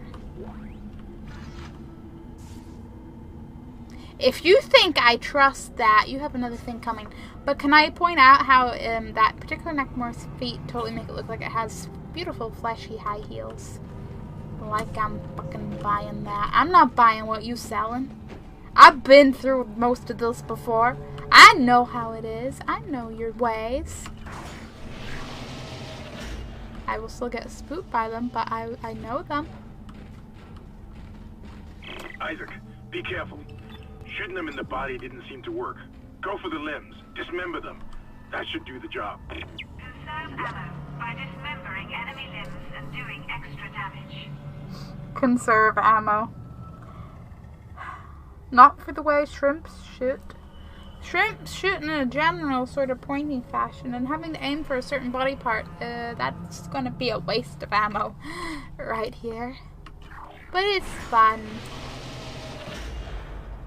If you think I trust that, you have another thing coming. But can I point out how that particular Necromorph's feet totally make it look like it has beautiful fleshy high heels? Like I'm fucking buying that. I'm not buying what you selling. I've been through most of this before. I know how it is. I know your ways. I will still get spooked by them, but I know them. Isaac, be careful. Shooting them in the body didn't seem to work. Go for the limbs. Dismember them. That should do the job. Conserve ammo by dismembering enemy limbs and doing extra damage. Conserve ammo. Not for the way shrimps shoot. Shrimps shoot in a general sort of pointy fashion, and having to aim for a certain body part, that's gonna be a waste of ammo right here. But it's fun.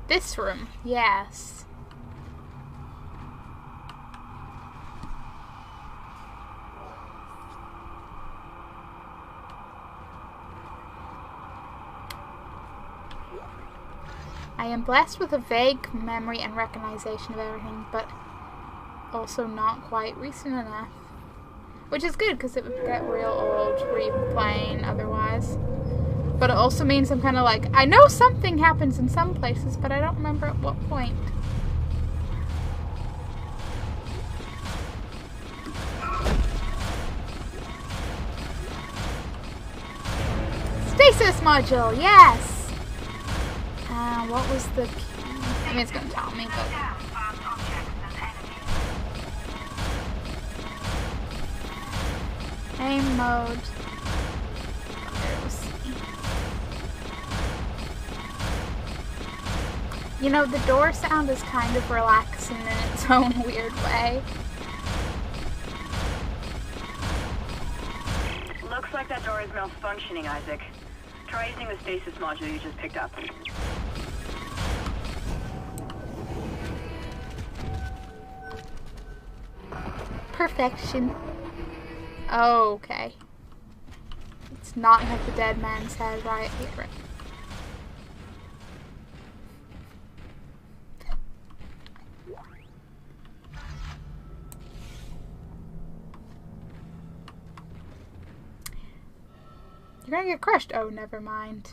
This room, yes. I am blessed with a vague memory and recognition of everything, but also not quite recent enough. Which is good, because it would get real old replaying otherwise. But it also means I'm kind of like, I know something happens in some places, but I don't remember at what point. Stasis module, yes! What was the key? I mean, it's gonna tell me, but... Aim mode. You know, the door sound is kind of relaxing in its own weird way. Looks like that door is malfunctioning, Isaac. Try using the stasis module you just picked up. Perfection. Oh, okay. It's not like the dead man said right here. Right. You're gonna get crushed. Oh, never mind.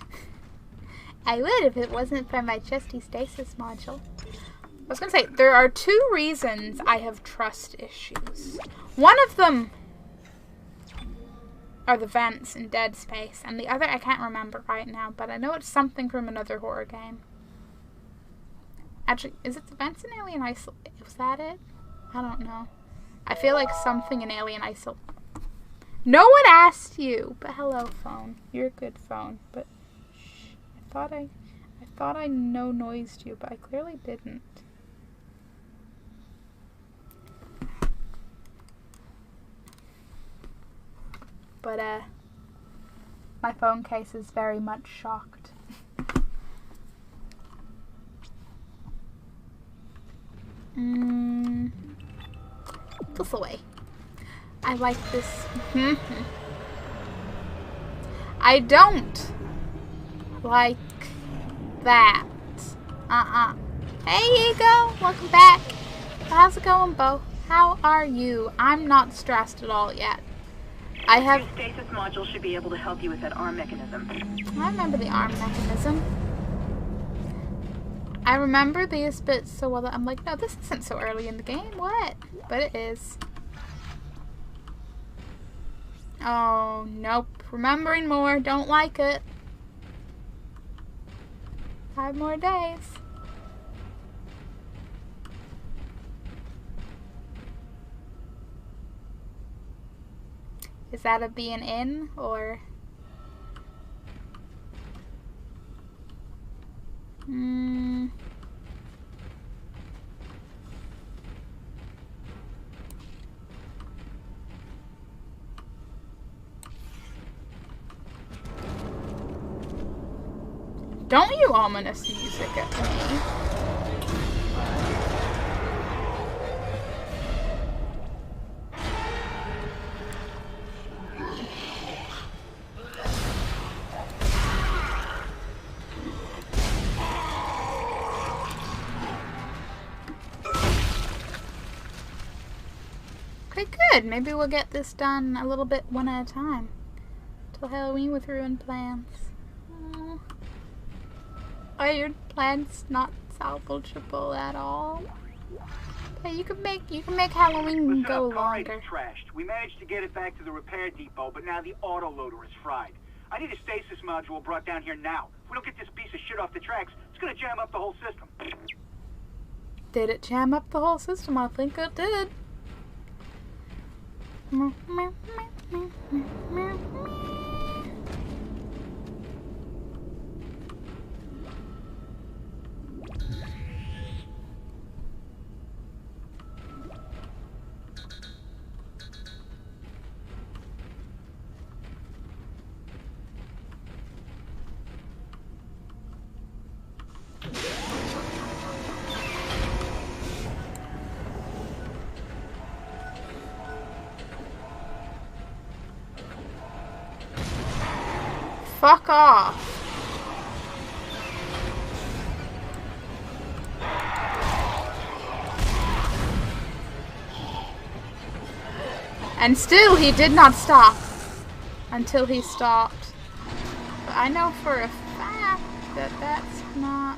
I would if it wasn't for my trusty stasis module. I was gonna say, there are 2 reasons I have trust issues. One of them are the vents in Dead Space, and the other I can't remember right now, but I know it's something from another horror game. Actually, is it the vents in Alien Isolation? Was that it? I don't know. I feel like something in Alien Isolation. No one asked you, but hello, phone. You're a good phone, but shh. I thought I no-noised you, but I clearly didn't. But, my phone case is very much shocked. This away. I like this. I don't like that. Hey, Ego! Welcome back. How's it going, Bo? How are you? I'm not stressed at all yet. I have... Your stasis module should be able to help you with that arm mechanism. I remember the arm mechanism. I remember these bits so well that I'm like, no, this isn't so early in the game. What? But it is. Oh, nope. Remembering more. Don't like it. 5 more days. Is that a being in, or... Don't you ominous music at me. Okay, good. Maybe we'll get this done a little bit one at a time. Till Halloween with ruined plans. Oh. Are your plans not salvageable at all? Yeah, you can make Halloween go longer. Trashed. We managed to get it back to the repair depot, but now the autoloader is fried. I need a stasis module brought down here now. If we don't get this piece of shit off the tracks, it's gonna jam up the whole system. Did it jam up the whole system? I think it did. Fuck off. And still he did not stop until he stopped. But I know for a fact that that's not...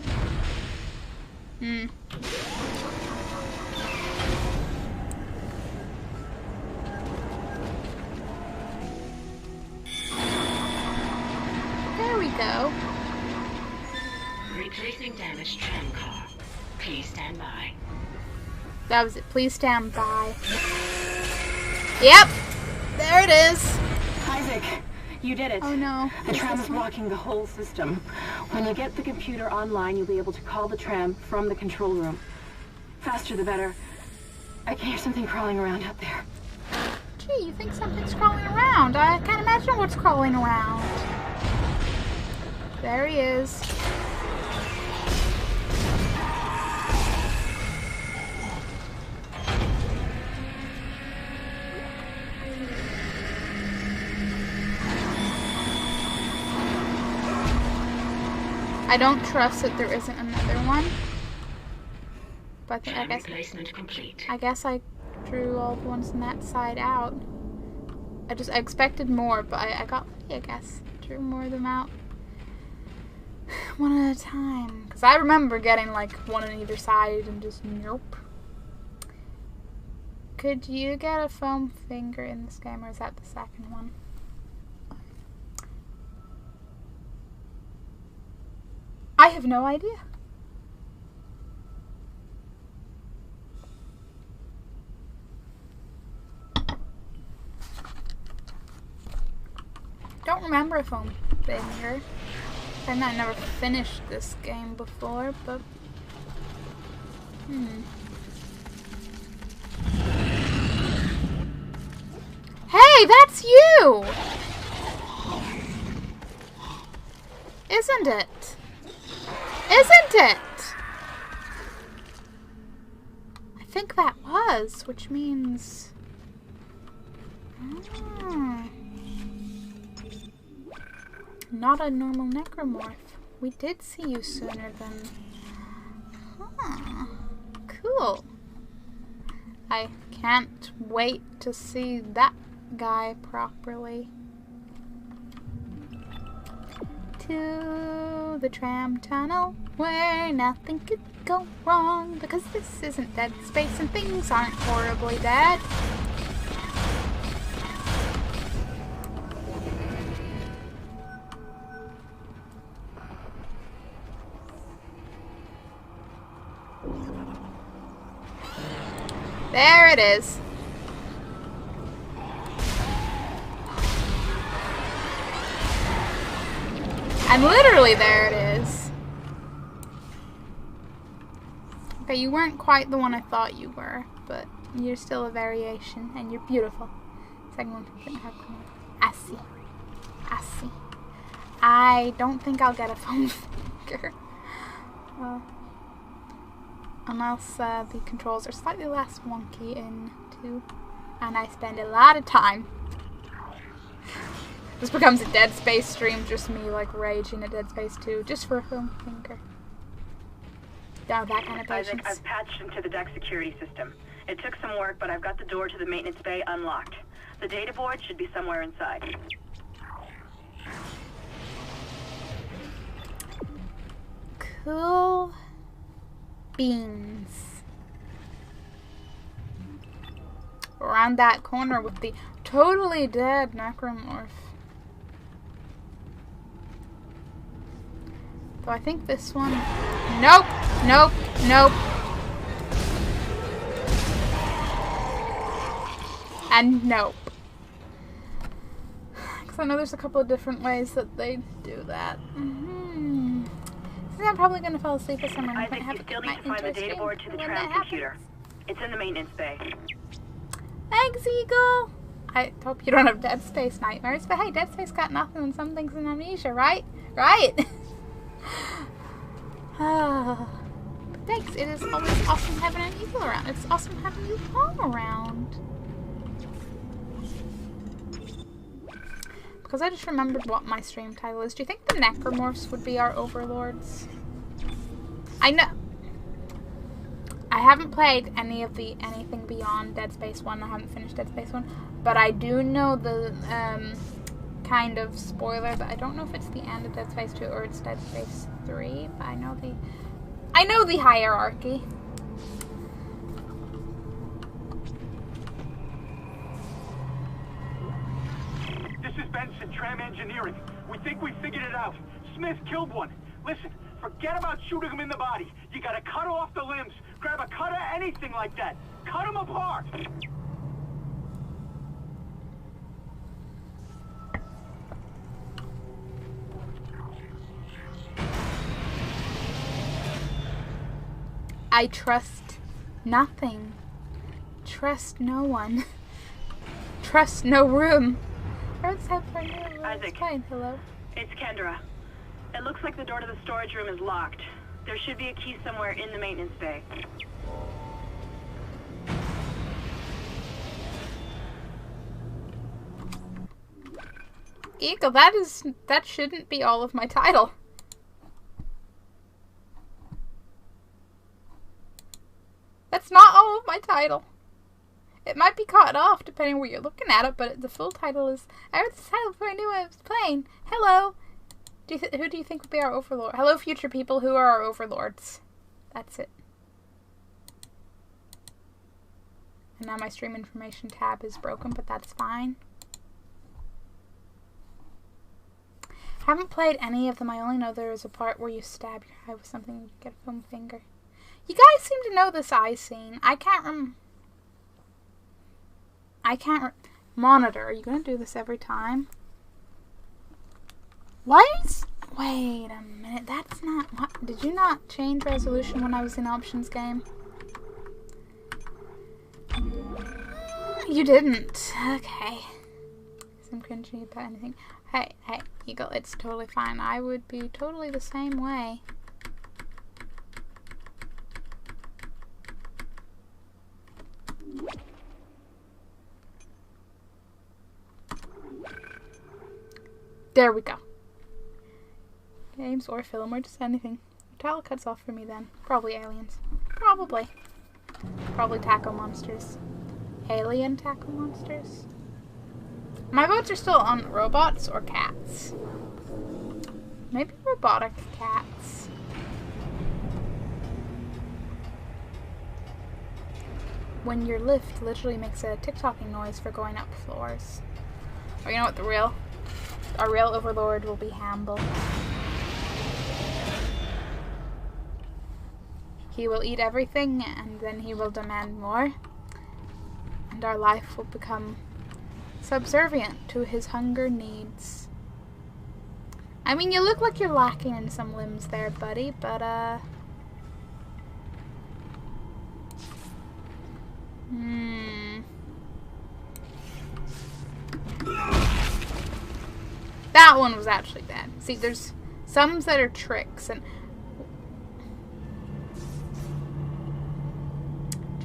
There we go. Replacing damaged tram car. Please stand by. That was it. Please stand by. Yep! There it is! Isaac, you did it. Oh no. The tram is blocking the whole system. When you get the computer online, you'll be able to call the tram from the control room. Faster the better. I can hear something crawling around out there. Gee, you think something's crawling around? I can't imagine what's crawling around. There he is. I don't trust that there isn't another one. But I guess I drew all the ones on that side out. I expected more, but I got lucky, I guess. drew more of them out one at a time. Because I remember getting like one on either side and just nope. Could you get a foam finger in this game, or is that the second one? I have no idea. Don't remember a foam finger. I might never finished this game before, but Hey, that's you! Isn't it? Isn't it? I think that was, which means... Not a normal necromorph. We did see you sooner than... Cool. I can't wait to see that guy properly. To the tram tunnel where nothing could go wrong, because this isn't Dead Space and things aren't horribly bad. There it is. And literally there it is. Okay, you weren't quite the one I thought you were, but you're still a variation, and you're beautiful. Second one didn't have cool. I see. I see. I don't think I'll get a foam finger. Well, unless the controls are slightly less wonky in 2, and I spend a lot of time. This becomes a Dead Space stream, just me like raging at Dead Space 2, just for a foam finger. Don't have that kind of patience. Isaac, I've patched into the deck security system. It took some work, but I've got the door to the maintenance bay unlocked. The data board should be somewhere inside. Cool beans. Around that corner with the totally dead necromorph. So I think this one... Nope! Nope! Nope! And nope. Because I know there's a couple of different ways that they do that. I'm probably going to fall asleep or something. Isaac, you still need to find the data board to the tram computer. It's in the maintenance bay. Thanks, Eagle! I hope you don't have Dead Space nightmares, but hey, Dead Space got nothing and some things in Amnesia, right? Right? But thanks, it is always awesome having an Eagle around. It's awesome having you all around. Because I just remembered what my stream title is. Do you think the necromorphs would be our overlords? I know. I haven't played any of the anything beyond Dead Space 1. I haven't finished Dead Space 1. But I do know the kind of spoiler, but I don't know if it's the end of Dead Space 2 or it's Dead Space 3. But I know the hierarchy. This is Benson, Tram Engineering. We think we figured it out. Smith killed one. Listen, forget about shooting him in the body. You gotta cut off the limbs. Grab a cutter, anything like that. Cut him apart. I trust nothing. Trust no one. Trust no room. Isaac, hello. It's Kendra. It looks like the door to the storage room is locked. There should be a key somewhere in the maintenance bay. Eagle, that shouldn't be all of my title. That's not all of my title. It might be cut off depending where you're looking at it, but the full title is, I read the title before I knew I was playing. Hello! Who do you think would be our overlord? Hello, future people, who are our overlords? That's it. And now my stream information tab is broken, but that's fine. Haven't played any of them. I only know there is a part where you stab your eye with something and you get a foam finger. You guys seem to know this eye scene. I can't monitor. Are you gonna do this every time? What? Wait a minute. That's not... What? Did you not change resolution when I was in options game? You didn't. Okay. I'm cringing about anything. Hey, Eagle, it's totally fine. I would be totally the same way. There we go. Games or film or just anything. Tile cuts off for me then. Probably aliens. Probably taco monsters. Alien taco monsters. My votes are still on robots or cats. Maybe robotic cats. When your lift literally makes a tick-tocking noise for going up floors. Or you know what, our real overlord will be Hamble. He will eat everything and then he will demand more. And our life will become subservient to his hunger needs. I mean, you look like you're lacking in some limbs there, buddy, but, That one was actually bad. See, there's some that are tricks, and...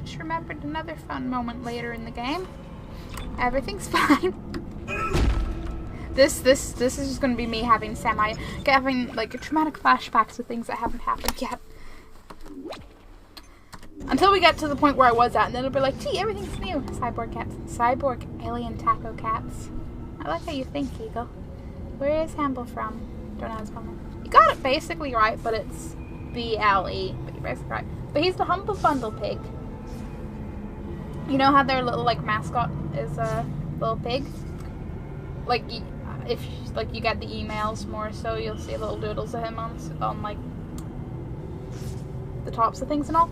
Just remembered another fun moment later in the game. Everything's fine. This is just gonna be me having like traumatic flashbacks to things that haven't happened yet. Until we get to the point where I was at, and then it'll be like, gee, everything's new. Cyborg cats. Cyborg alien taco cats. I like how you think, Eagle. Where is Hamble from? Don't know his name. You got it basically right, but it's B-L-E. But you're basically right. But he's the Humble Bundle pig. You know how their little, like, mascot is a little pig? Like, if you get the emails more so, you'll see little doodles of him on like, the tops of things and all.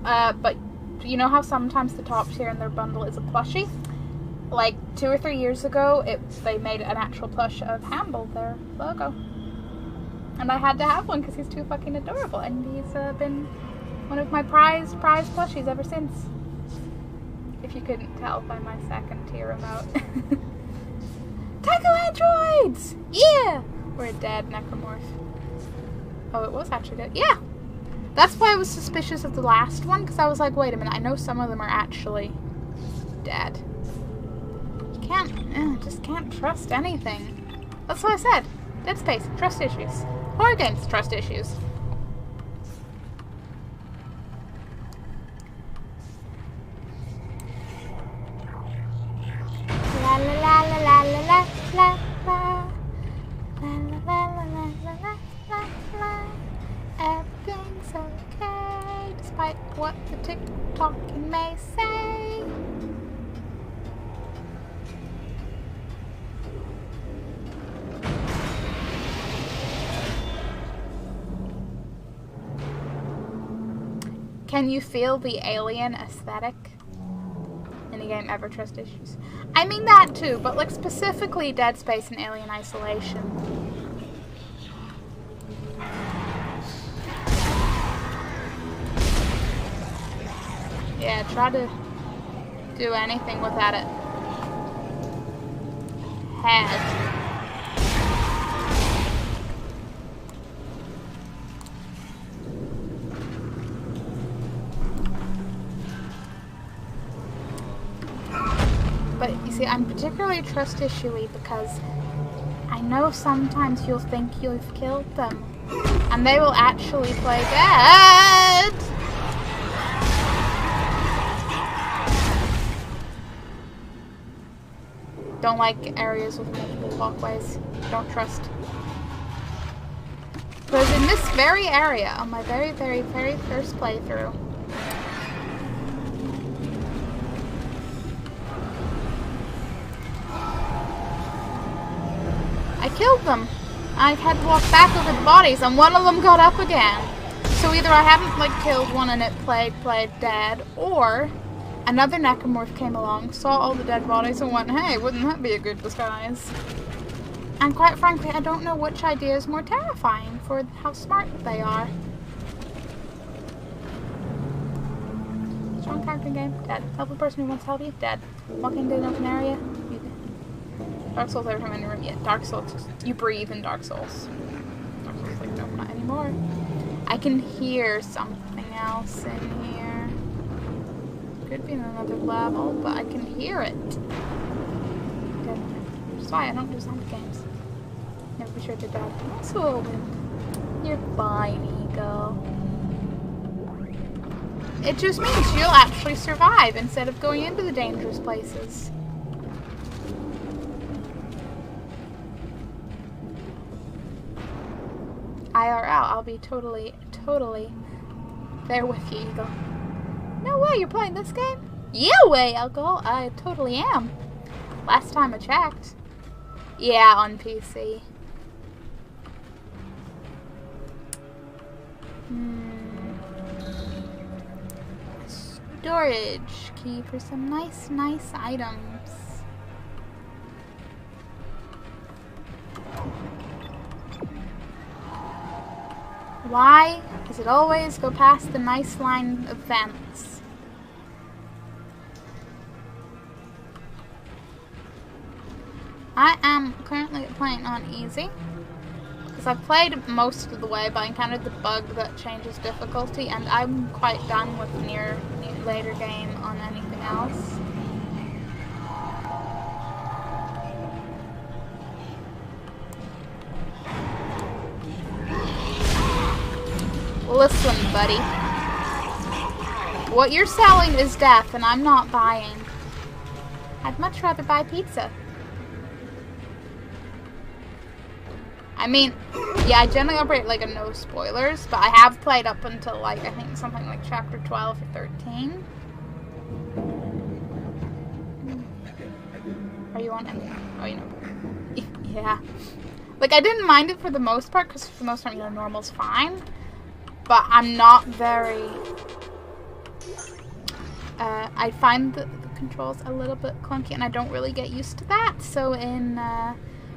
But you know how sometimes the tops here in their bundle is a plushie? Like 2 or 3 years ago, they made an actual plush of Hamble, their logo. And I had to have one because he's too fucking adorable, and he's been one of my prized plushies ever since. If you couldn't tell by my second tier remote. Taco androids! Yeah! We're a dead necromorph. Oh, it was actually dead. Yeah! That's why I was suspicious of the last one, because I was like, wait a minute, I know some of them are actually dead. You just can't trust anything. That's what I said. Dead Space, trust issues. Horror games, trust issues. La la la la la la la la la la la la la la. Everything's okay, despite what the tick-tocking may say. Can you feel the alien aesthetic in the game Ever Trust Issues? I mean that too, but like specifically Dead Space and Alien Isolation. Yeah, try to do anything without it. Head. But you see, I'm particularly trust issue-y because I know sometimes you'll think you've killed them, and they will actually play dead. don't like areas with multiple walkways. Don't trust. Because in this very area, on my very, very, very first playthrough, I killed them. I had to walk back over the bodies, and one of them got up again. So either I hadn't like killed one and it played dead, or another necromorph came along, saw all the dead bodies, and went, "Hey, wouldn't that be a good disguise?" And quite frankly, I don't know which idea is more terrifying for how smart they are. Strong character game, dead. Help a person who wants to help you, dead. Walking into an open area, you dead. Dark Souls every time in the room, yeah. Dark Souls, you breathe in Dark Souls. Dark Souls, like, no, not anymore. I can hear something else in here. Could be in another level, but I can hear it. Dead. Which is why I don't do zombie games. Never be sure to die. Also a wind. You're fine, Eagle. It just means you'll actually survive instead of going into the dangerous places. IRL, I'll be totally there with you, Eagle. No way, you're playing this game? Yeah way, Alcohol. I totally am. Last time I checked. Yeah, on PC. Storage key for some nice items. Why does it always go past the nice line of vents? I am currently playing on easy, because I've played most of the way, but I encountered the bug that changes difficulty, and I'm quite done with near later game on anything else. Listen, buddy. What you're selling is death, and I'm not buying. I'd much rather buy pizza. I mean, yeah, I generally operate like a no spoilers, but I have played up until like, I think something like chapter 12 or 13. Are you on any? Oh, you know. Yeah. Like, I didn't mind it for the most part, because for the most part, you know, normal's fine. But I'm not very... I find the controls a little bit clunky, and I don't really get used to that. So in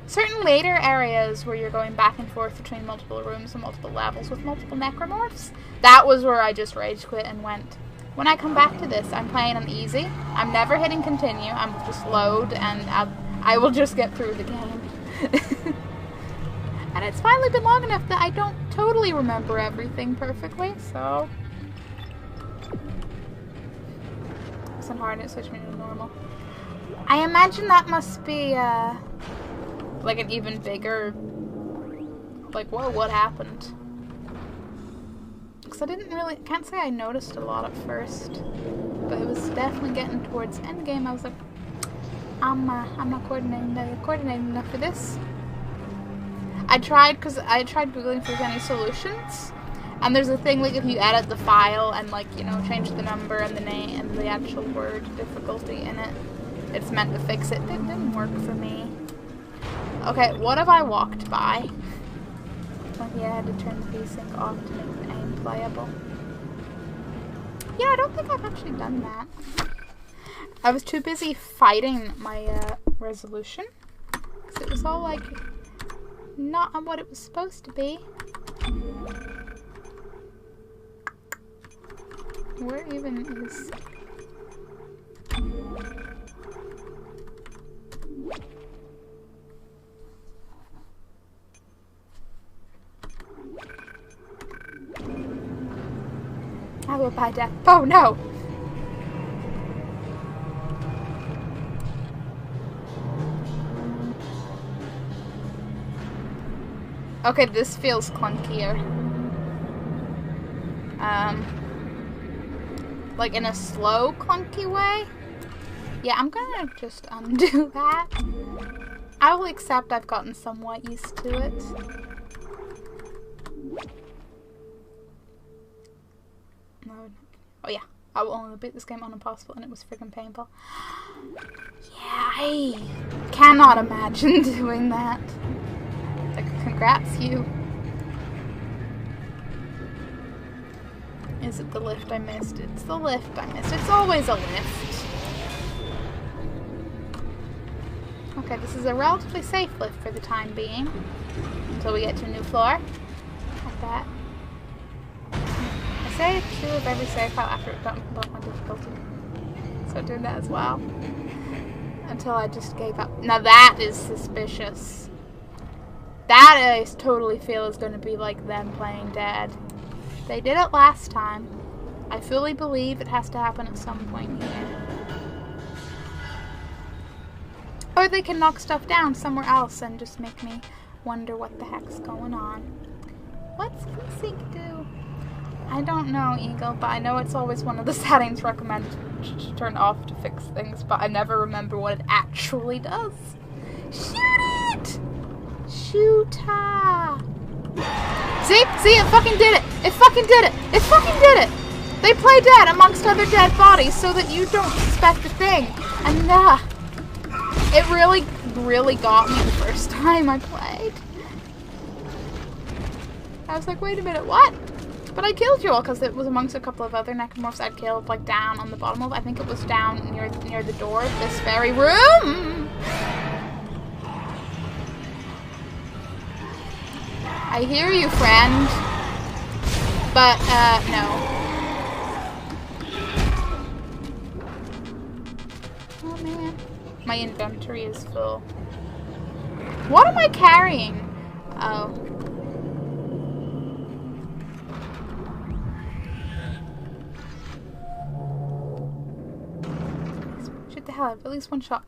certain later areas where you're going back and forth between multiple rooms and multiple levels with multiple necromorphs, that was where I just rage quit and went, when I come back to this, I'm playing on easy. I'm never hitting continue. I'm just load, and I will just get through the game. And it's finally been long enough that I don't totally remember everything perfectly, so... It's hard, it switched me to normal. I imagine that must be, like an even bigger... Like, whoa, what happened? Because I didn't really... Can't say I noticed a lot at first. But it was definitely getting towards endgame. I was like, I'm not coordinating enough for this. I tried Googling if there's any solutions, and there's a thing like if you edit the file and like, you know, change the number and the name and the actual word difficulty in it, it's meant to fix it. It didn't work for me. Okay, what have I walked by? Oh yeah, I had to turn the VSync off to make the aim playable. Yeah, I don't think I've actually done that. I was too busy fighting my resolution, because it was all like... not on what it was supposed to be. Where even is... I will buy death. Oh no! Okay, this feels clunkier. Like in a slow, clunky way. Yeah, I'm gonna just undo that. I will accept I've gotten somewhat used to it. No. Oh yeah, I will only beat this game on Impossible and it was freaking painful. Yeah, I cannot imagine doing that. Like, congrats you. Is it the lift I missed? It's the lift I missed. It's always a lift. Okay, this is a relatively safe lift for the time being. Until we get to a new floor. Like that. I say 2 of every save file after it dumped above my difficulty. So doing that as well. Until I just gave up. Now that is suspicious. That I totally feel is going to be like them playing dead. They did it last time. I fully believe it has to happen at some point here. Or they can knock stuff down somewhere else and just make me wonder what the heck's going on. What's FreeSync do? I don't know, Eagle, but I know it's always one of the settings recommended to turn off to fix things, but I never remember what it actually does. Shoot it! Shoot her! See? See? It fucking did it! It fucking did it! It fucking did it! They play dead amongst other dead bodies so that you don't suspect a thing. And, it really, really got me the first time I played. I was like, wait a minute, what? But I killed you all because it was amongst a couple of other necromorphs I'd killed, like, down on the bottom of, I think it was down near the door of this very room. I hear you, friend. But, no. Oh, man. My inventory is full. What am I carrying? Oh. Shoot the hell out of at least one shot.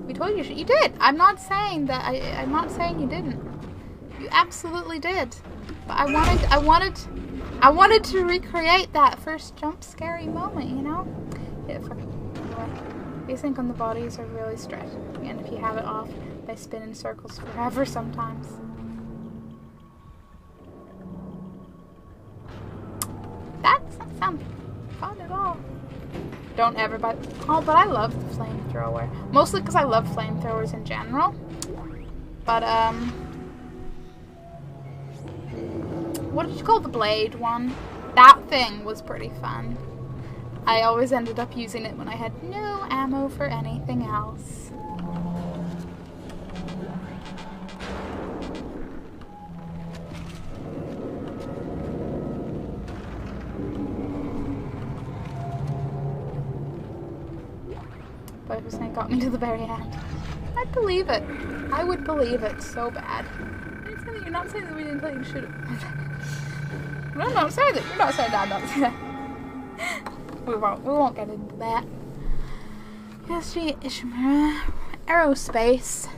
We told you you did. I'm not saying that I'm not saying you didn't. You absolutely did. But I wanted to recreate that first jump scary moment, you know? Yeah, fucking FreeSync on the bodies are really stressful, and if you have it off, they spin in circles forever sometimes. That doesn't sound fun at all. Don't ever buy. Oh, but I love the flamethrower. Mostly because I love flamethrowers in general. But, what did you call the blade one? That thing was pretty fun. I always ended up using it when I had no ammo for anything else. But FreeSync got me to the very end. I'd believe it. I would believe it so bad. You're not saying that we didn't let you shoot it. No, I'm not saying that. You're not saying that. I'm not saying that. We won't get into that. USG Ishimura Aerospace.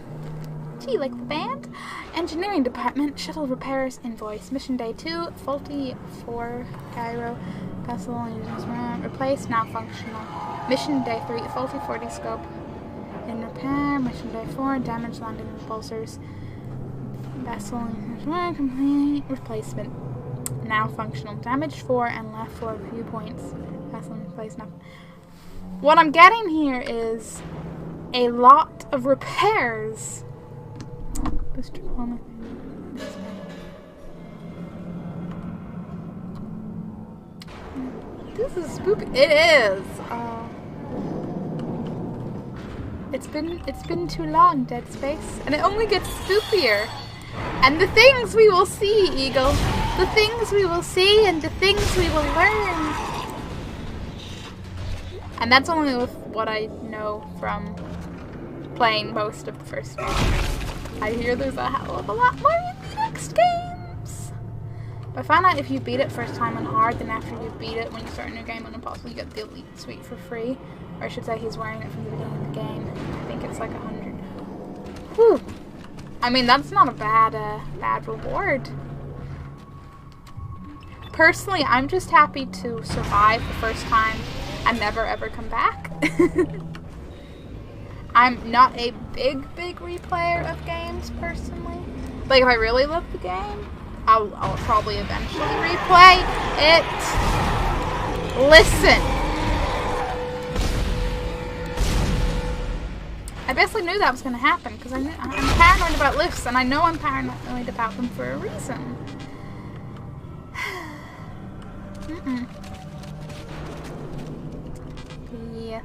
Gee, like the band? Engineering Department. Shuttle repairs invoice. Mission Day 2. Faulty 4. Gyro. Gasoline. Replace. Now functional. Mission Day 3. Faulty 40 scope. In repair. Mission Day 4. Damaged landing repulsors. Gasoline. Complete. Replacement. Now functional. Damage 4 and left 4 viewpoints. Gasoline replaced now. What I'm getting here is a lot of repairs. Booster deployment. This is spooky. It is. It's been too long, Dead Space, and it only gets spookier. And the things we will see, Eagle, the things we will see and the things we will learn. And that's only with what I know from playing most of the first game. I hear there's a hell of a lot more in the next games. But I found out if you beat it first time on hard, then after you beat it, when you start a new game on Impossible, you get the Elite Suite for free. Or I should say he's wearing it from the beginning of the game. I think it's like 100. Whew. I mean, that's not a bad reward. Personally, I'm just happy to survive the first time and never ever come back. I'm not a big replayer of games, personally. Like, if I really love the game, I'll probably eventually replay it. Listen! I basically knew that was going to happen, because I'm paranoid about lifts, and I know I'm paranoid about them for a reason. Yeah.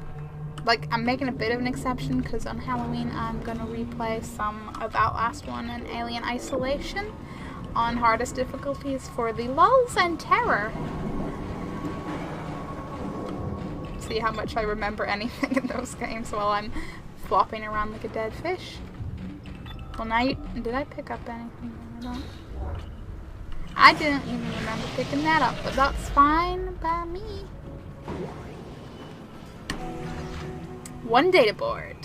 Like, I'm making a bit of an exception, because on Halloween I'm going to replay some of Outlast 1 and Alien Isolation on hardest difficulties for the lulls and terror. See how much I remember anything in those games while I'm flopping around like a dead fish. Well, now did I pick up anything? I didn't even remember picking that up, but that's fine by me. One data board.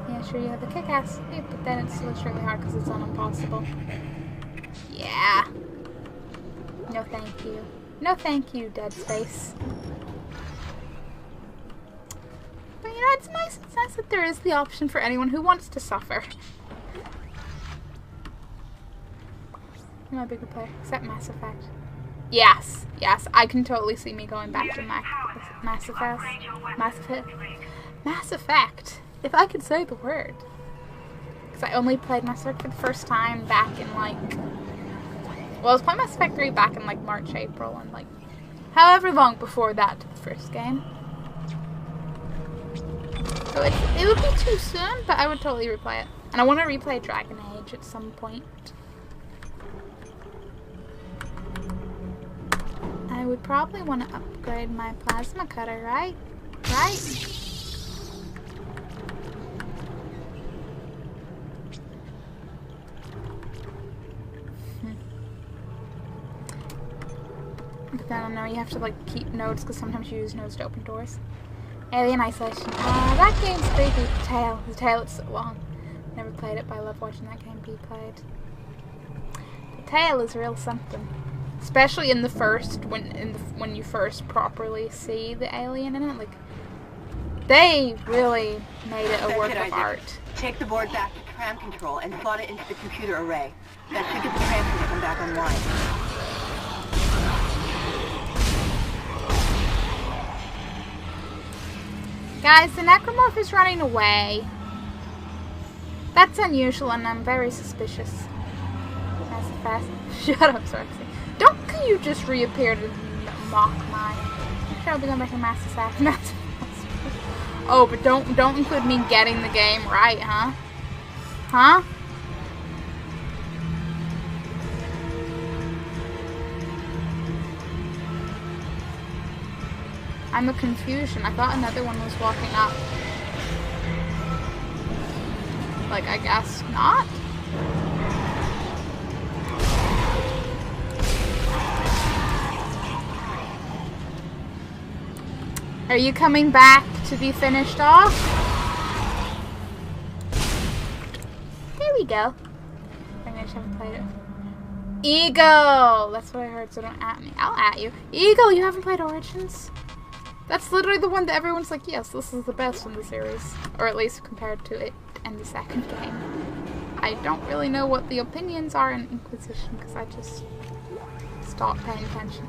Yeah, sure you have a kick-ass, but then it's still extremely hard because it's on impossible. Yeah. No thank you. No thank you, Dead Space. But you know, it's nice that there is the option for anyone who wants to suffer. I'm not a bigger player, except Mass Effect. Yes, I can totally see me going back to Mass Effect. If I could say the word. Because I only played Mass Effect for the first time back in like... Well, I was playing Mass Effect 3 back in like March, April, and like however long before that the first game. So it would be too soon, but I would totally replay it. And I want to replay Dragon Age at some point. I would probably want to upgrade my plasma cutter, right? But then I don't know, you have to like keep nodes because sometimes you use nodes to open doors. Alien Isolation. That game's creepy. The Tale, it's so long. Never played it, but I love watching that game be played. The Tale is real something. Especially in the first, when you first properly see the alien in it, like, they really made it a work of art. Take the board back to tram control and slot it into the computer array. That should get the transfer to come back online. Guys, the necromorph is running away. That's unusual, and I'm very suspicious. That's fast. Shut up, Sorcy. Don't you just reappear to mock mine? I'm sure I'll be going back to Mass Effect. Oh, but don't include me getting the game right, huh? Huh? I'm a confusion. I thought another one was walking up. Like, I guess not? Are you coming back to be finished off? There we go. I just haven't played it. Eagle! That's what I heard, so don't at me. I'll at you. Eagle, you haven't played Origins? That's literally the one that everyone's like, yes, this is the best in the series. Or at least compared to it and the second game. I don't really know what the opinions are in Inquisition, because I just stopped paying attention.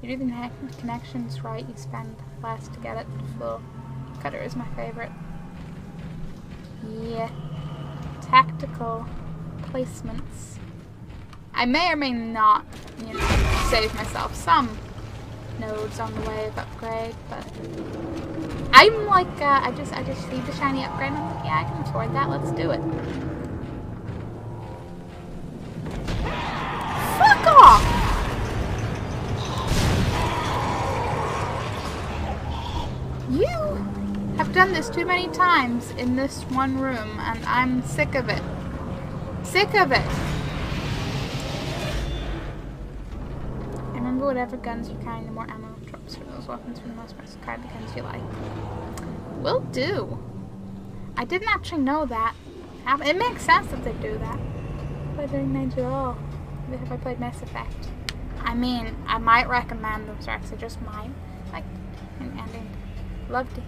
You do the connections right, you spend less to get it full. Cutter is my favorite. Yeah. Tactical placements. I may or may not, you know, save myself some nodes on the way of upgrade, but I'm like, I just see the shiny upgrade and I'm like, yeah, I can afford that, let's do it. Fuck off! You have done this too many times in this one room, and I'm sick of it. Sick of it! Remember, whatever guns you carry, the more ammo drops for those weapons for the most part, so carry the guns you like. Will do. I didn't actually know that. It makes sense that they do that. But I didn't know at all. Have I played Mass Effect? I mean, I might recommend them, Rex. I just might. Like, and loved it.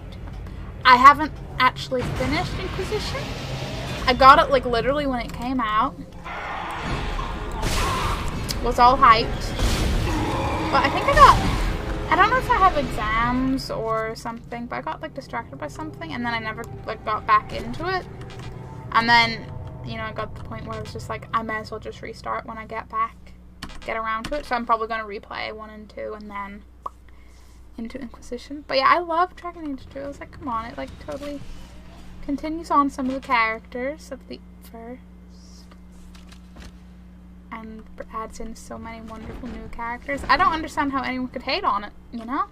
I haven't actually finished Inquisition. I got it, like, literally when it came out. Was all hyped. But I think I don't know if I have exams or something, but I got, like, distracted by something, and then I never, like, got back into it. And then, you know, I got to the point where I was just like, I may as well just restart when I get around to it. So I'm probably going to replay 1 and 2 and then into Inquisition. But yeah, I love Dragon Age 2. I was like, come on, it, like, totally continues on some of the characters of the first. And adds in so many wonderful new characters. I don't understand how anyone could hate on it, you know?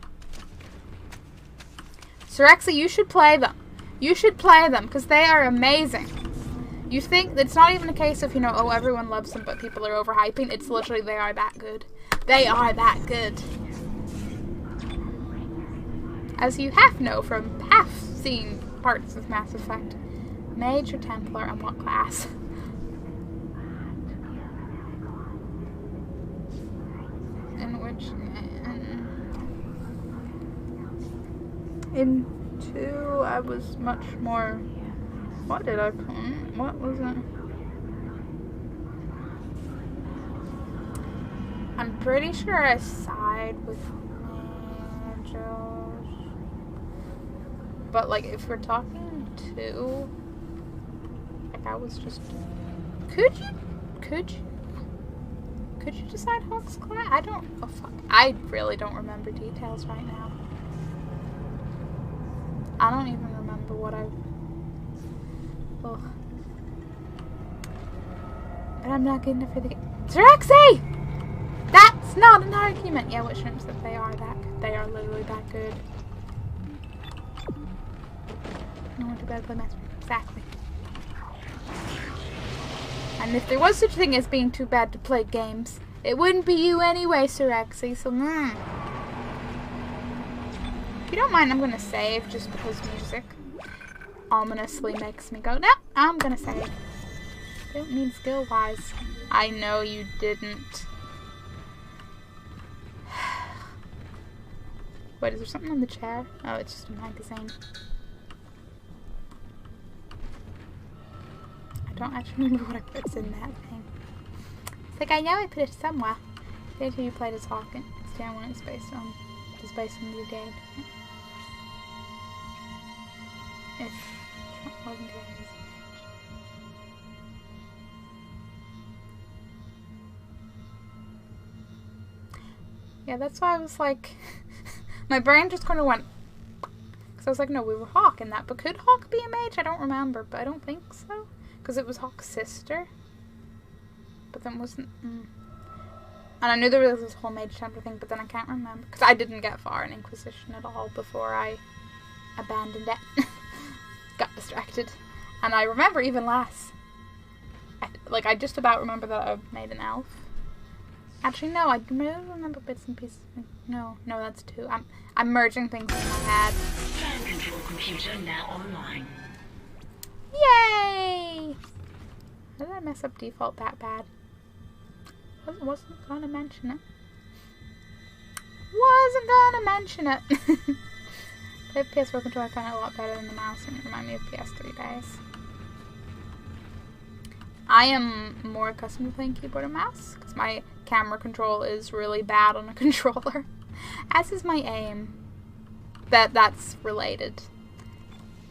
Sirexia, you should play them. You should play them, because they are amazing. You think, it's not even a case of, you know, oh, everyone loves them, but people are overhyping. It's literally, they are that good. They are that good. As you know from seen parts of Mass Effect. Mage or Templar, and what class? In 2, I was much more... What did I put? What was it? I'm pretty sure I side with Majors. But, like, if we're talking 2, like, I was just... Could you decide Hawk's class? I don't... Oh, fuck. I really don't remember details right now. I don't even remember what I... Ugh. But I'm not good enough for the game. Sirexia! That's not an argument! Yeah, which means that they are literally that good. No one to better play Mass Effect. Exactly. And if there was such a thing as being too bad to play games, it wouldn't be you anyway, Sirexia, so If you don't mind, I'm gonna save just because music ominously makes me go, no, I'm gonna save. Don't mean skill-wise. I know you didn't. Wait, is there something on the chair? Oh, it's just a magazine. I don't actually remember what I put in that thing. It's like, I know I put it somewhere. The you played as Hawkins. It's the only one it's based on the game. If wasn't yeah, that's why I was like, my brain just kind of went, because I was like, no, we were Hawk in that, but could Hawk be a mage? I don't remember, but I don't think so, because it was Hawk's sister, but then wasn't, and I knew there was this whole Mage Templar thing, but then I can't remember, because I didn't get far in Inquisition at all before I abandoned it. Got distracted. And I remember even less. I just about remember that I made an elf. Actually, no, I remember bits and pieces. No, that's 2. I'm merging things in my head. Fan control computer now online. Yay! How did I mess up default that bad? Wasn't gonna mention it. Wasn't gonna mention it. Played PS4 controller, I found it a lot better than the mouse, and it reminded me of PS3 days. I am more accustomed to playing keyboard and mouse, because my camera control is really bad on a controller. As is my aim. That's related.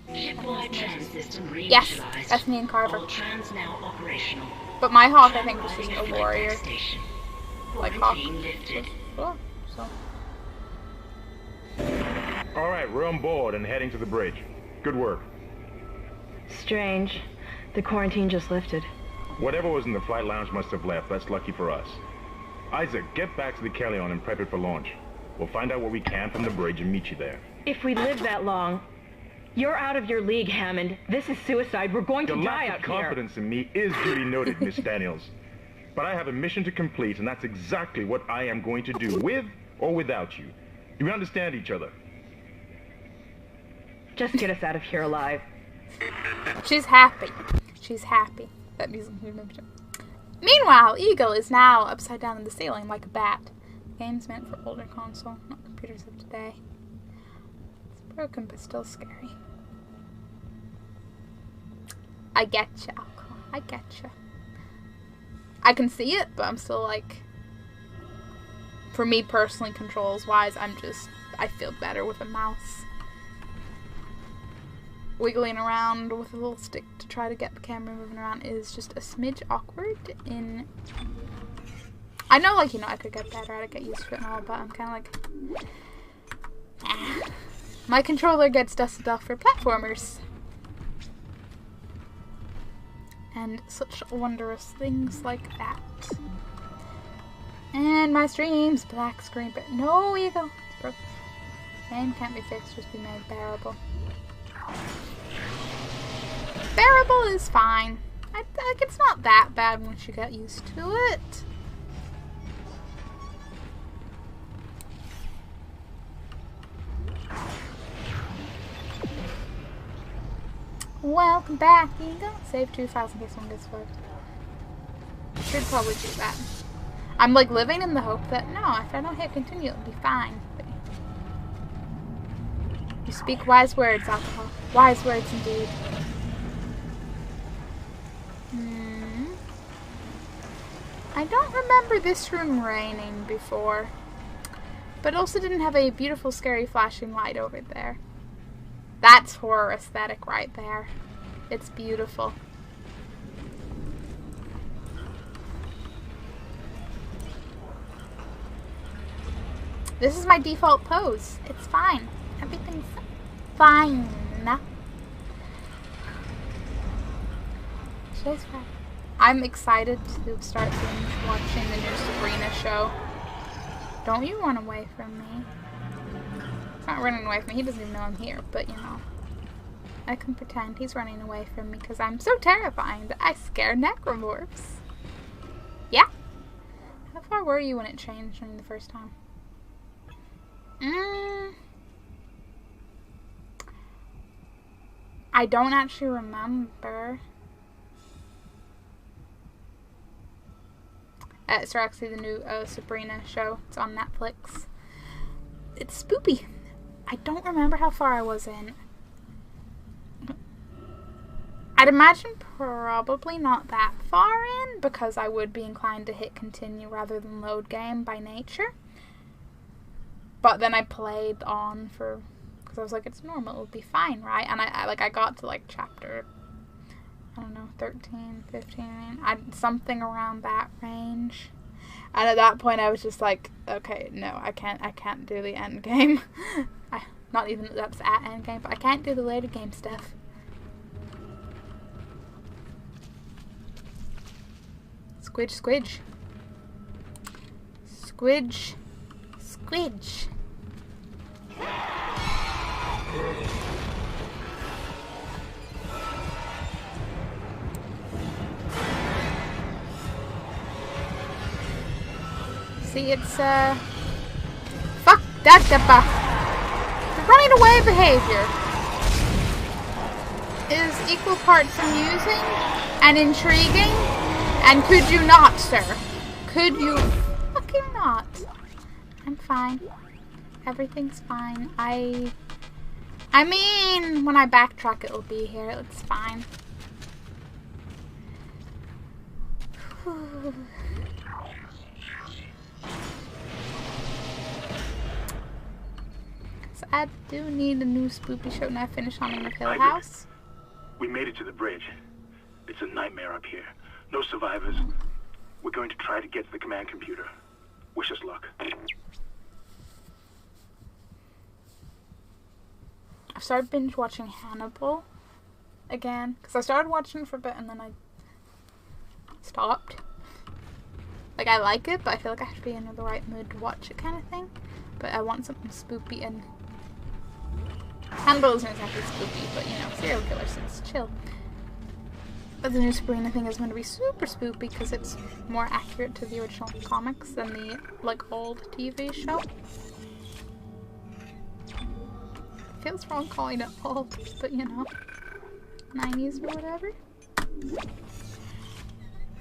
Shipwide trans system yes, that's me and Carver. All trans now operational. But my Hawk, I think, was just a warrior. Like Hawk. Cool, so. Alright, we're on board and heading to the bridge. Good work. Strange. The quarantine just lifted. Whatever was in the flight lounge must have left. That's lucky for us. Isaac, get back to the Kellion and prep it for launch. We'll find out what we can from the bridge and meet you there. If we live that long... You're out of your league, Hammond. This is suicide. We're going to die out here. Your lack of confidence in me is duly noted, Miss Daniels. But I have a mission to complete, and that's exactly what I am going to do, with or without you. Do we understand each other? Just get us out of here alive. She's happy. She's happy. That music. Meanwhile, Eagle is now upside down in the ceiling like a bat. Games meant for older console, not computers of today. It's broken, but still scary. I getcha, Alcohol. I getcha. I can see it, but I'm still like... For me personally, controls-wise, I feel better with a mouse. Wiggling around with a little stick to try to get the camera moving around is just a smidge awkward in... I know, like, you know, I could get better at it, get used to it and all, but I'm kind of like... My controller gets dusted off for platformers. And such wondrous things like that. And my stream's black screen, but no, you go. It's broken. Game can't be fixed, just be made bearable. Bearable is fine. Like, it's not that bad once you get used to it. Welcome back, Eagle. Save 2 files in case one gets fucked. Should probably do that. I'm like living in the hope that no, if I don't hit continue, it'll be fine. But you speak wise words, Alcohol. Wise words indeed. I don't remember this room raining before, but it also didn't have a beautiful, scary flashing light over there. That's horror aesthetic right there. It's beautiful. This is my default pose. It's fine. Everything's fine. Today's fine. I'm excited to start binge watching the new Sabrina show. Don't you run away from me. He's not running away from me. He doesn't even know I'm here, but you know. I can pretend he's running away from me because I'm so terrifying that I scare necromorphs. Yeah? How far were you when it changed during the first time? I don't actually remember. It's actually the new Sabrina show. It's on Netflix. It's spoopy. I don't remember how far I was in. I'd imagine probably not that far in because I would be inclined to hit continue rather than load game by nature. But then I played on for, because I was like, it's normal, it'll be fine, right? And I got to like chapter, I don't know, 13, 15, something around that range. And at that point I was just like, okay, no, I can't do the end game. Not even that's at end game, but I can't do the later game stuff. Squidge, squidge. Squidge. Squidge. See, it's, fuck that, the running away behavior is equal parts amusing and intriguing, and could you not, sir? Could you fucking not? I'm fine. Everything's fine. I mean, when I backtrack, it'll be here. It's fine. So I do need a new spoopy show when I finish Haunting of Hill House. We made it to the bridge. It's a nightmare up here. No survivors. We're going to try to get to the command computer. Wish us luck. I've started binge watching Hannibal again because I started watching it for a bit and then I stopped. Like, I like it, but I feel like I have to be in the right mood to watch it, kind of thing. But I want something spoopy, and Hannibal isn't exactly spoopy, but you know, serial killer, so it's chill. But the new Sabrina thing is going to be super spoopy because it's more accurate to the original comics than the like old TV show. Feels wrong calling it old, but you know, 90s or whatever.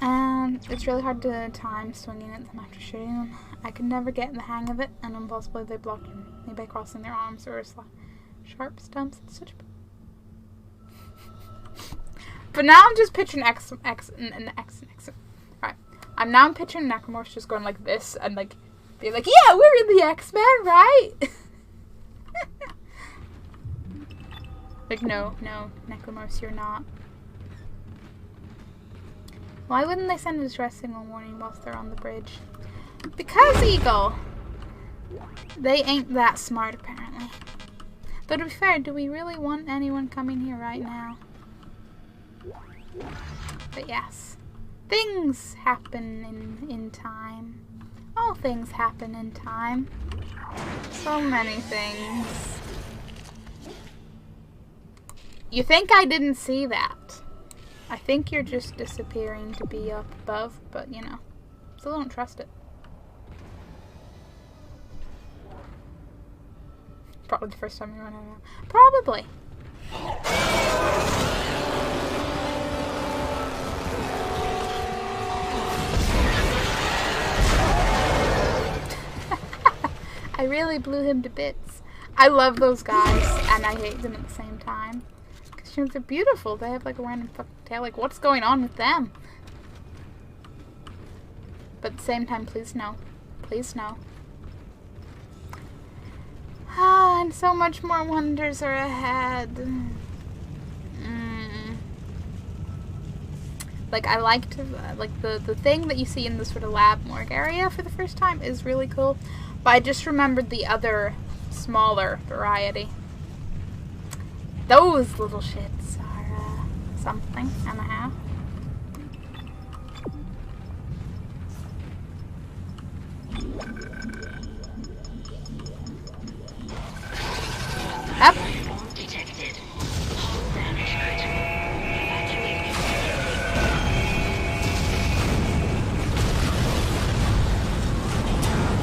And it's really hard to time swinging at them after shooting them. I could never get in the hang of it, and impossibly they blocked me by crossing their arms or sharp stumps. It's such But now I'm just picturing X. Alright. I'm picturing Necromorphs just going like this and like being like, yeah, we're in the X-Men, right? Like, no, Necromorphs, you're not. Why wouldn't they send a distress signal warning whilst they're on the bridge? Because, Eagle! They ain't that smart, apparently. Though, to be fair, do we really want anyone coming here right now? But yes. Things happen in time. All things happen in time. So many things. You think I didn't see that? I think you're just disappearing to be up above, but you know, still don't trust it. Probably the first time you run out. Probably. I really blew him to bits. I love those guys, and I hate them at the same time. Because, you know, they're beautiful. They have, like, a random fucking tail. Like, what's going on with them? But at the same time, please no. Please no. Ah, and so much more wonders are ahead. Like, I like to, like, the thing that you see in the sort of lab morgue area for the first time is really cool. But I just remembered the other smaller variety. Those little shits are something and a half. Up.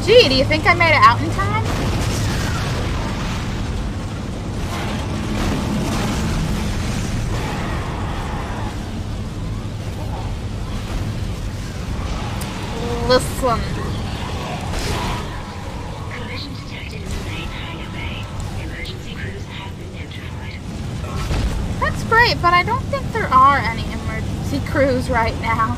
Gee, do you think I made it out in time? Listen. Collision detected in the main hangar bay. Emergency crews have been notified. That's great, but I don't think there are any emergency crews right now.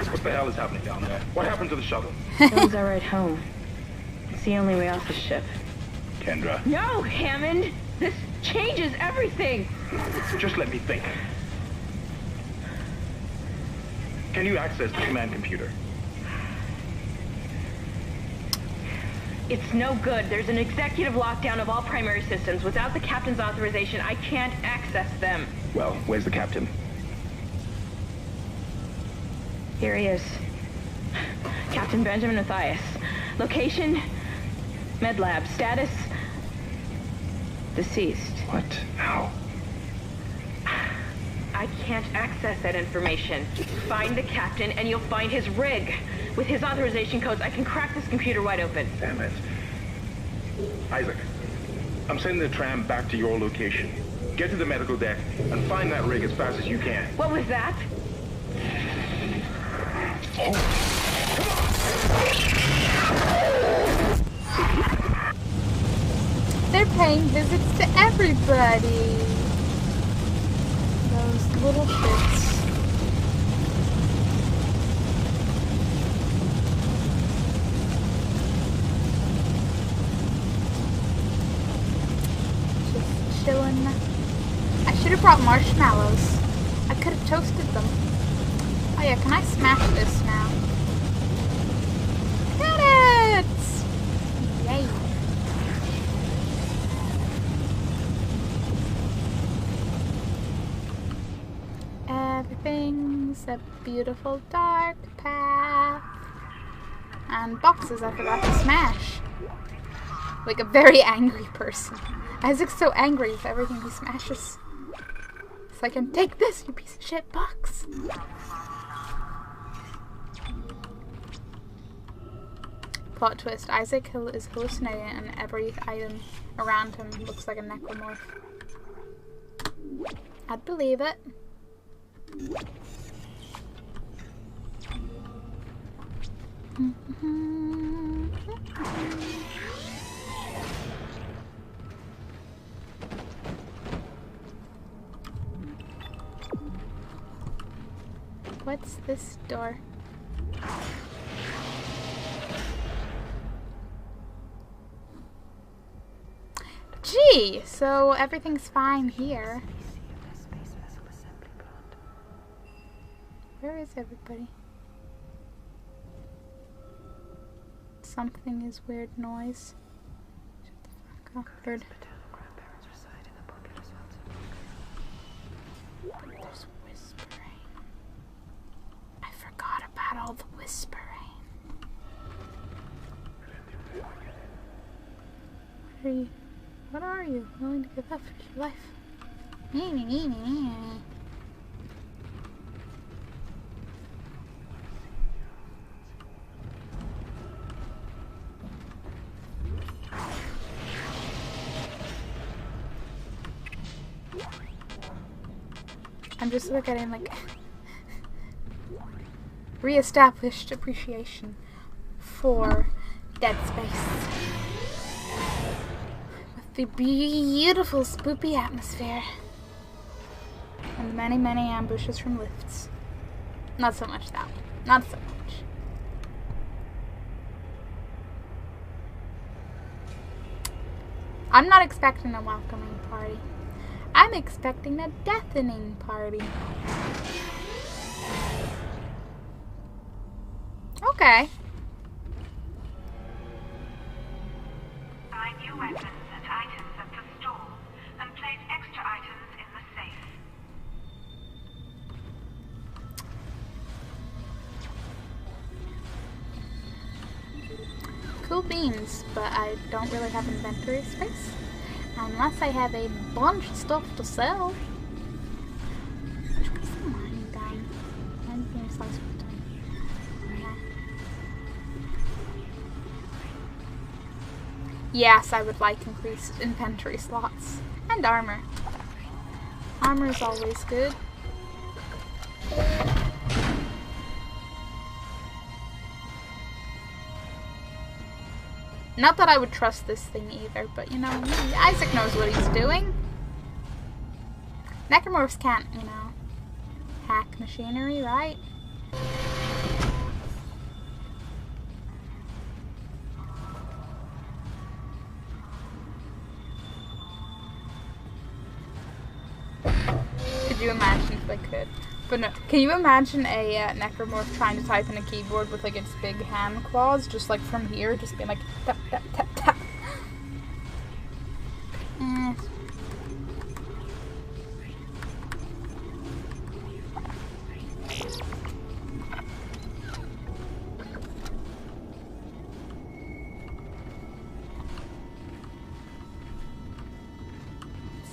What the hell is happening down there? What happened to the shuttle? That was our ride home. It's the only way off the ship. Kendra. No, Hammond! This changes everything! Just let me think. Can you access the command computer? It's no good. There's an executive lockdown of all primary systems. Without the captain's authorization, I can't access them. Well, where's the captain? Here he is. Captain Benjamin Mathias. Location, med lab. Status, deceased. What? How? I can't access that information. Find the captain and you'll find his rig. With his authorization codes, I can crack this computer wide open. Damn it. Isaac, I'm sending the tram back to your location. Get to the medical deck and find that rig as fast as you can. What was that? They're paying visits to everybody. Those little shits. Just chilling. I should have brought marshmallows. I could have toasted them. Oh yeah, can I smash this now? Got it! Yay. Everything's a beautiful dark path. And boxes I forgot to smash. Like a very angry person. Isaac's so angry with everything he smashes. It's like, and take this, you piece of shit box. Plot twist, Isaac is hallucinating and every item around him looks like a necromorph. I'd believe it. What's this door? Gee, so everything's fine here. Where is everybody? Something is weird noise. Shut the fuck up, bird. There's whispering. I forgot about all the whispering. What are you? Willing to give up your life? I'm just getting like re-established appreciation for Dead Space. With the beautiful spoopy atmosphere. And the many, many ambushes from lifts. Not so much that one. Not so much. I'm not expecting a welcoming party. I'm expecting a deafening party. Okay. Buy new weapons and items at the store, and place extra items in the safe. Cool beans, but I don't really have inventory space. Unless I have a bunch of stuff to sell. Which was the mining done? Mining beam slice was done. Yes, I would like increased inventory slots. And armor. Armor is always good. Not that I would trust this thing either, but you know, Isaac knows what he's doing. Necromorphs can't, you know, hack machinery, right? Could you imagine if I could? But no, can you imagine a necromorph trying to type in a keyboard with like its big hand claws, just like from here, just being like tap tap tap tap.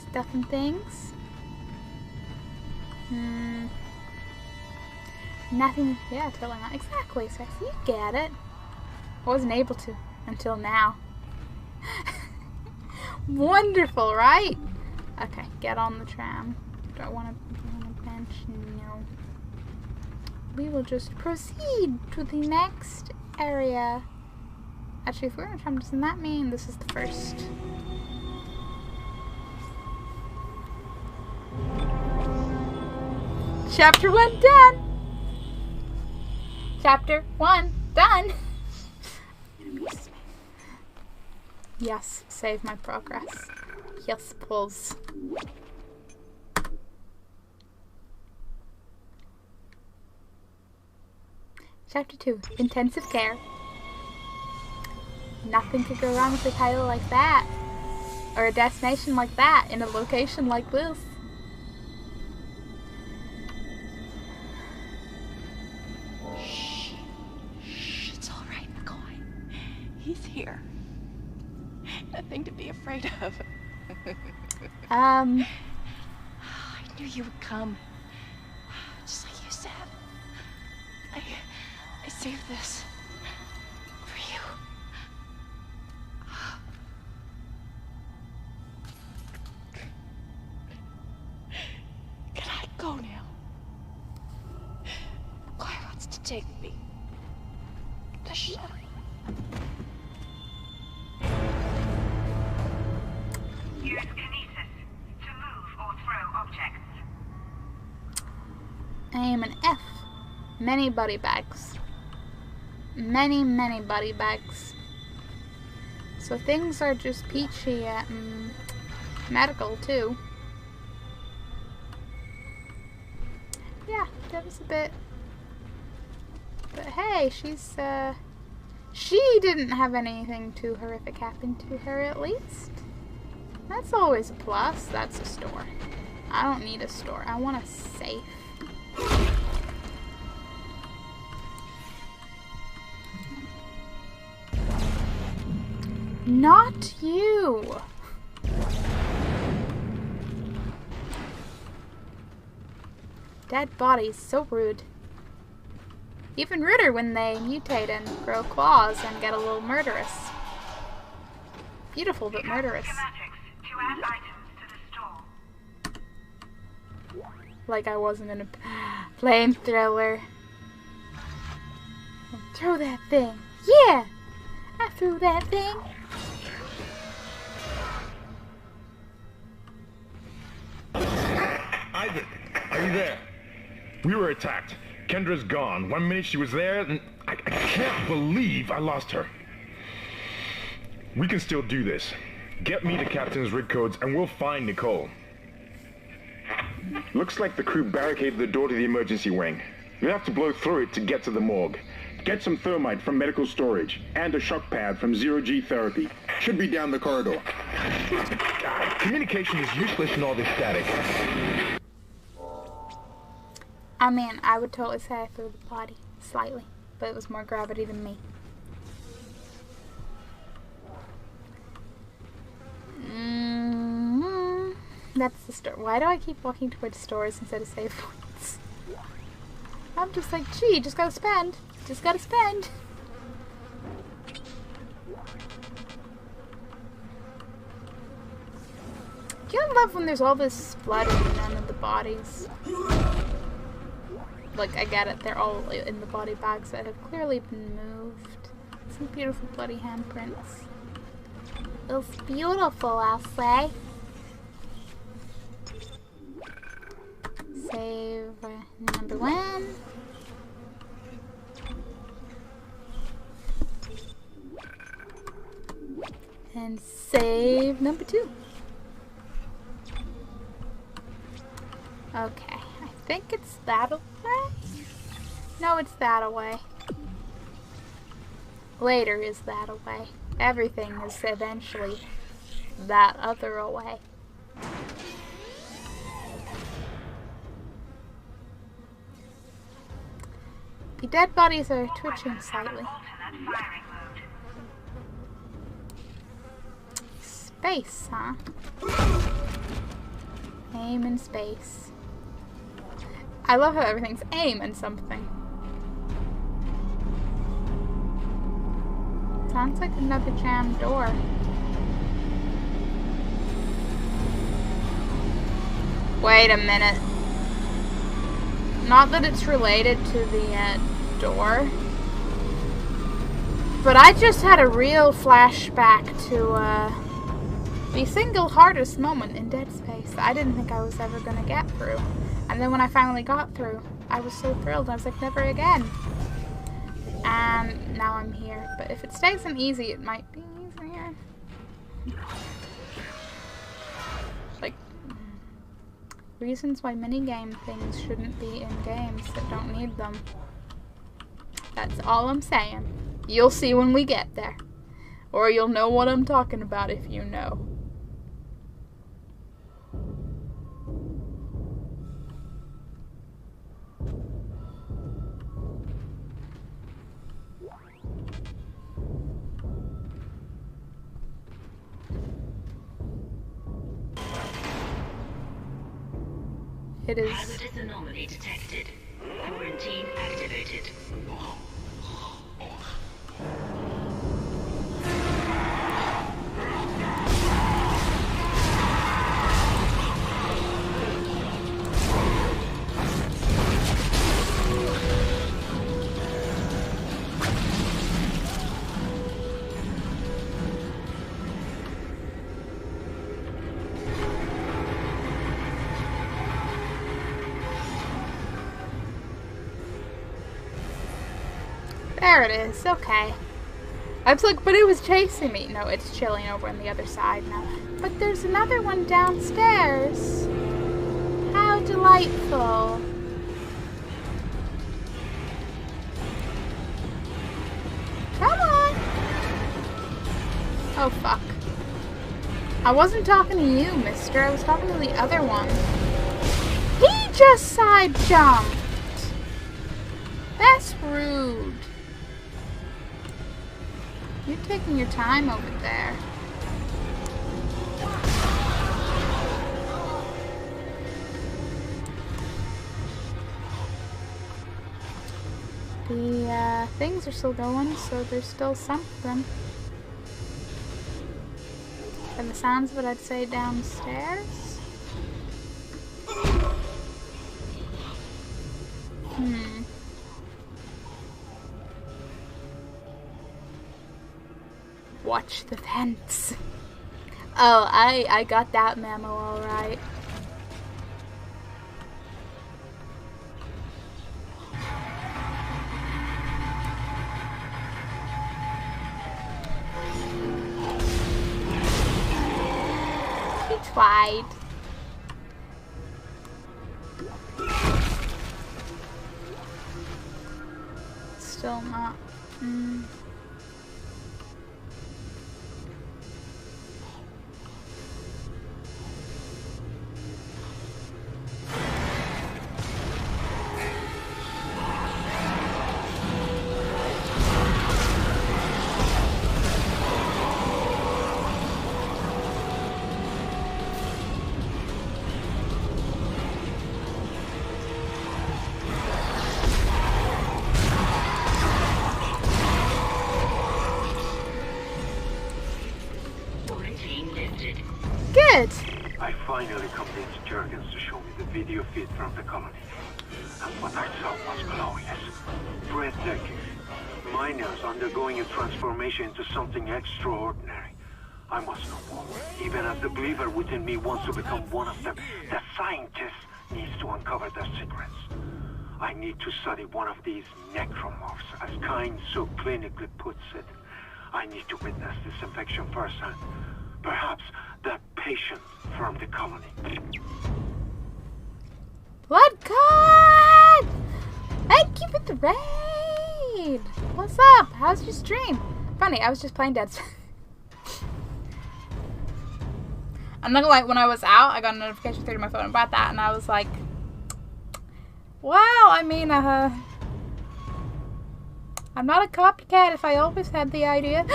Stuff and things. Nothing, yeah, totally not. Exactly, Sexy, you get it. I wasn't able to, until now. Wonderful, right? Okay, get on the tram. Do I want to be on a bench? No. We will just proceed to the next area. Actually, if we're on a tram, doesn't that mean this is the first? Chapter 1 done! Chapter 1 done! Yes, save my progress. Yes, pulls. Chapter 2, Intensive Care. Nothing could go wrong with a title like that. Or a destination like that in a location like this. He's here. Nothing to be afraid of. I knew you would come. Just like you said. I saved this for you. take me. The shuttle. Use kinesis to move or throw objects. Aim an F. Many buddy bags. Many buddy bags. So things are just peachy at medical too. Yeah, that was a bit. But hey, she's she didn't have anything too horrific happen to her, at least. That's always a plus. That's a store. I don't need a store. I want a safe. Not you! Dead bodies, so rude. Even ruder when they mutate and grow claws and get a little murderous. Beautiful, but murderous. Like I wasn't in a flamethrower. Throw that thing. Yeah! I threw that thing. Isaac, are you there? We were attacked. Kendra's gone. 1 minute she was there, and I can't believe I lost her. We can still do this. Get me the captain's rig codes, and we'll find Nicole. Looks like the crew barricaded the door to the emergency wing. You'll have to blow through it to get to the morgue. Get some thermite from medical storage, and a shock pad from Zero-G Therapy. Should be down the corridor. God, communication is useless in all this static. I mean, I would totally say I threw the body. Slightly. But it was more gravity than me. That's the store. Why do I keep walking towards stores instead of save points? I'm just like, gee, just gotta spend. Just gotta spend. Do you love when there's all this blood and none of the bodies? Like, I get it, they're all in the body bags that have clearly been moved. Some beautiful bloody handprints. It's beautiful, I'll say. Save number 1. And save number 2. Okay, I think it's that away. No, it's that away. Later is that away. Everything is eventually that other away. The dead bodies are twitching slightly. Space, huh? Aim in space. I love how everything's aim and something. Sounds like another jammed door. Wait a minute. Not that it's related to the door, but I just had a real flashback to the single hardest moment in Dead Space I didn't think I was ever going to get through. And then when I finally got through, I was so thrilled. I was like, never again. And now I'm here. But if it stays in easy, it might be easier. Like, reasons why minigame things shouldn't be in games that don't need them. That's all I'm saying. You'll see when we get there. Or you'll know what I'm talking about if you know. It is. Hazardous anomaly detected. Quarantine activated. There it is. Okay. I was like, but it was chasing me. No, it's chilling over on the other side now. But there's another one downstairs. How delightful. Come on. Oh, fuck. I wasn't talking to you, mister. I was talking to the other one. He just side jumped. That's rude. You're taking your time over there. The things are still going, so there's still something. From the sounds of it, I'd say downstairs. Watch the fence. Oh, I got that memo alright. He tried. Still not. Good. I finally convinced Jurgens to show me the video feed from the colony. And what I saw was glorious. Breathtaking. Miners undergoing a transformation into something extraordinary. I must know more. Even as the believer within me wants to become one of them, the scientist needs to uncover their secrets. I need to study one of these necromorphs, as Kyne so clinically puts it. I need to witness this infection firsthand. Perhaps that patient from the colony. Blood God! Thank you for the raid! What's up? How's your stream? Funny, I was just playing Dead Space. I'm not gonna lie, when I was out, I got a notification through to my phone about that, and I was like, wow, I mean, I'm not a copycat if I always had the idea.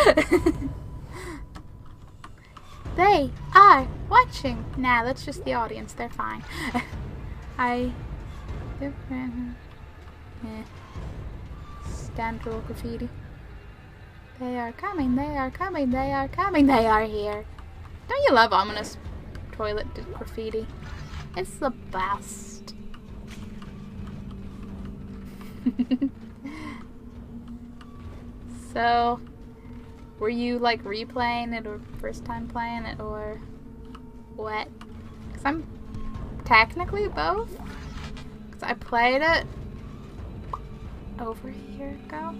They are watching. Nah, that's just the audience. They're fine. Stand roll graffiti. They are coming. They are coming. They are coming. They are here. Don't you love ominous toilet graffiti? It's the best. So, were you like replaying it or first time playing it or what? Because I'm technically both. Because I played it over a year ago.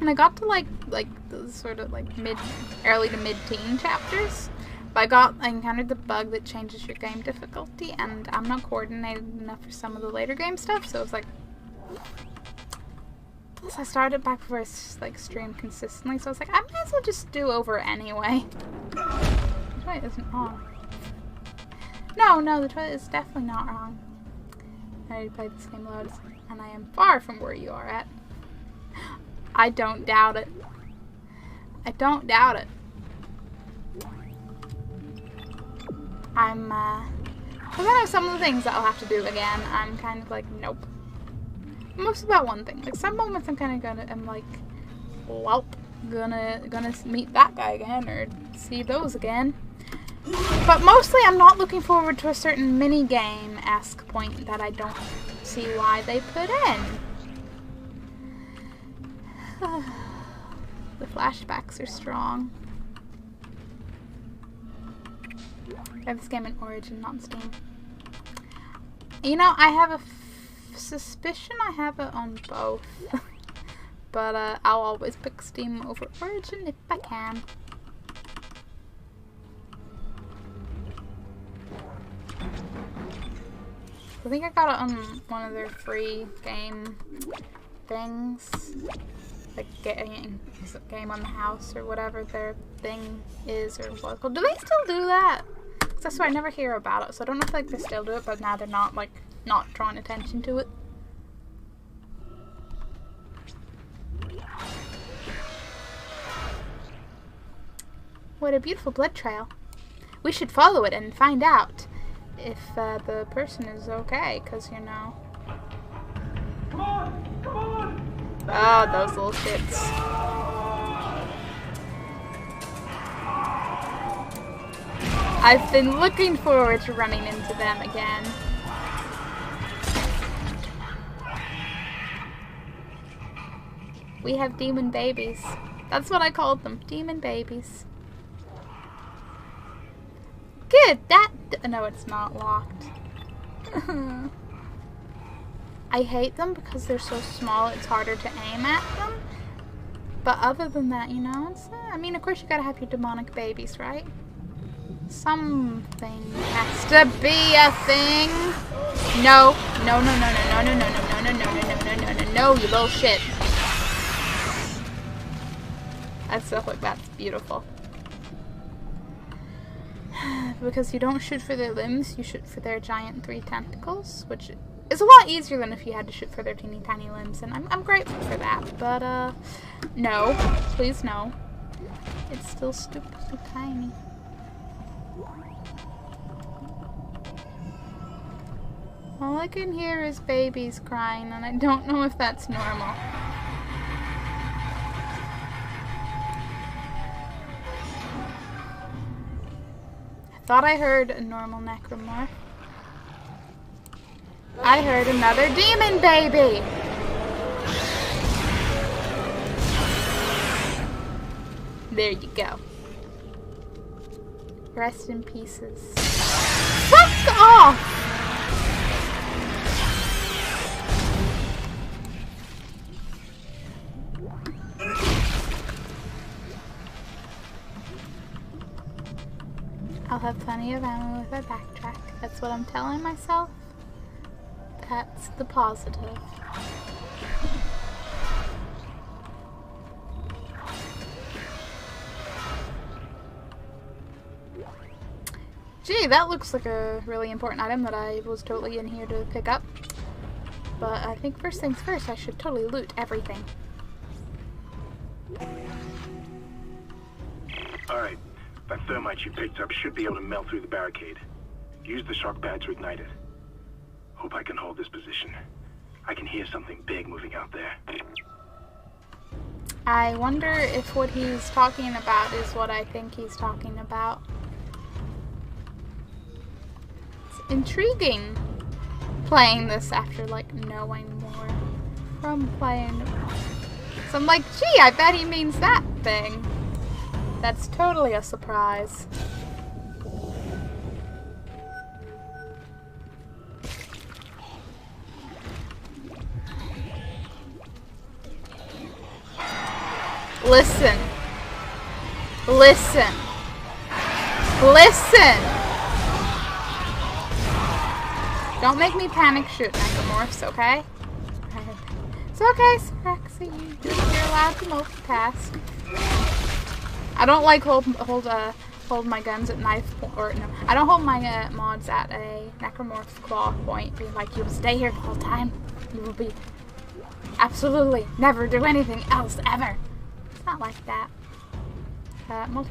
And I got to like the sort of like early to mid-teen chapters. But I encountered the bug that changes your game difficulty, and I'm not coordinated enough for some of the later game stuff, so it was like... Plus, I started back before I like streamed consistently, so I was like, I might as well just do over anyway. The toilet isn't wrong. No, the toilet is definitely not wrong. I already played the same loads, and I am far from where you are at. I don't doubt it. I don't doubt it. Because I know some of the things that I'll have to do again, I'm kind of like, nope. Most about one thing. Like, some moments I'm like, well, gonna meet that guy again, or see those again. But mostly I'm not looking forward to a certain mini-game-esque point that I don't see why they put in. The flashbacks are strong. I have this game in Origin, not Steam. You know, I have a suspicion I have it on both. but I'll always pick Steam over Origin if I can. I think I got it on one of their free game things, like game on the house or whatever their thing is or what's called. Do they still do that? Because I swear I never hear about it, so I don't know if like they still do it, but now they're not like not drawing attention to it. What a beautiful blood trail. We should follow it and find out if the person is okay, because, you know. Come on! Come on! Oh, those little shits. I've been looking forward to running into them again. We have demon babies. That's what I called them. Demon babies. Good, no, it's not locked. I hate them because they're so small, it's harder to aim at them. But other than that, you know, it's, I mean, of course you gotta have your demonic babies, right? Something has to be a thing. No, no, no, no, no, no, no, no, no, no, no, no, no, no, no, no, you little shit. I still think that's beautiful. Because you don't shoot for their limbs, you shoot for their giant 3 tentacles, which is a lot easier than if you had to shoot for their teeny tiny limbs, and I'm grateful for that, but no, please no. It's still stupidly tiny. All I can hear is babies crying, and I don't know if that's normal. Thought I heard a normal necromorph. I heard another demon baby! There you go. Rest in pieces. Fuck off! I'll have plenty of ammo if I backtrack. That's what I'm telling myself. That's the positive. Gee, that looks like a really important item that I was totally in here to pick up. But I think first things first, I should totally loot everything. Alright. That thermite you picked up should be able to melt through the barricade. Use the shock pad to ignite it. Hope I can hold this position. I can hear something big moving out there. I wonder if what he's talking about is what I think he's talking about. It's intriguing playing this after, like, knowing more from playing. So I'm like, gee, I bet he means that thing. That's totally a surprise. Listen. Listen. Listen. Don't make me panic shoot necromorphs, okay? It's okay, Saraxi. You're allowed to multitask. I don't like hold my guns at knife point, or no, I don't hold my mods at a necromorph's claw point. Being like, you will stay here the whole time. You will be absolutely never do anything else ever. It's not like that. Multitask,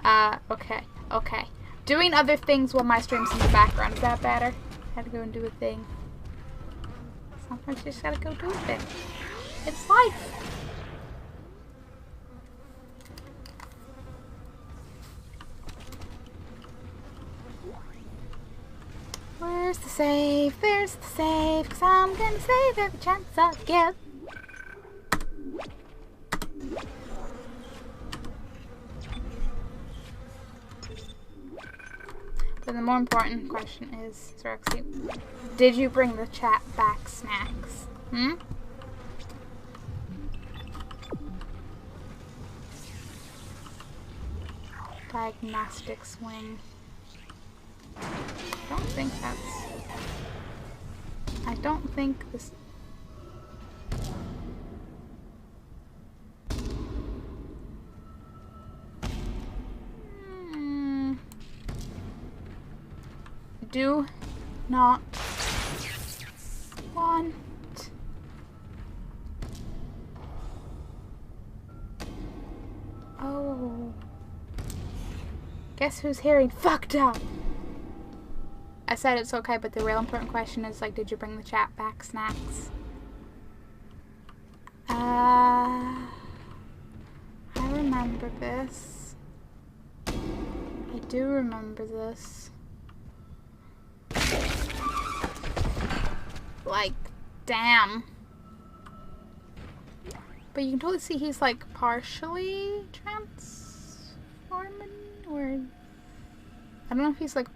yes. Okay. Doing other things while my stream's in the background, is that better? I had to go and do a thing. Sometimes you just gotta go do a thing. It's life. Where's the save? There's the save, 'cause I'm gonna save every chance I get. But the more important question is, Saraxi, did you bring the chat back snacks? Diagnostics wing. I don't think that's... I don't think this... Do not want... Oh. Guess who's hearing fucked up? I said it's okay, but the real important question is, like, did you bring the chat back, Snacks? I remember this. I do remember this. Like, damn. But you can totally see he's, like, partially transforming, or... I don't know if he's, like,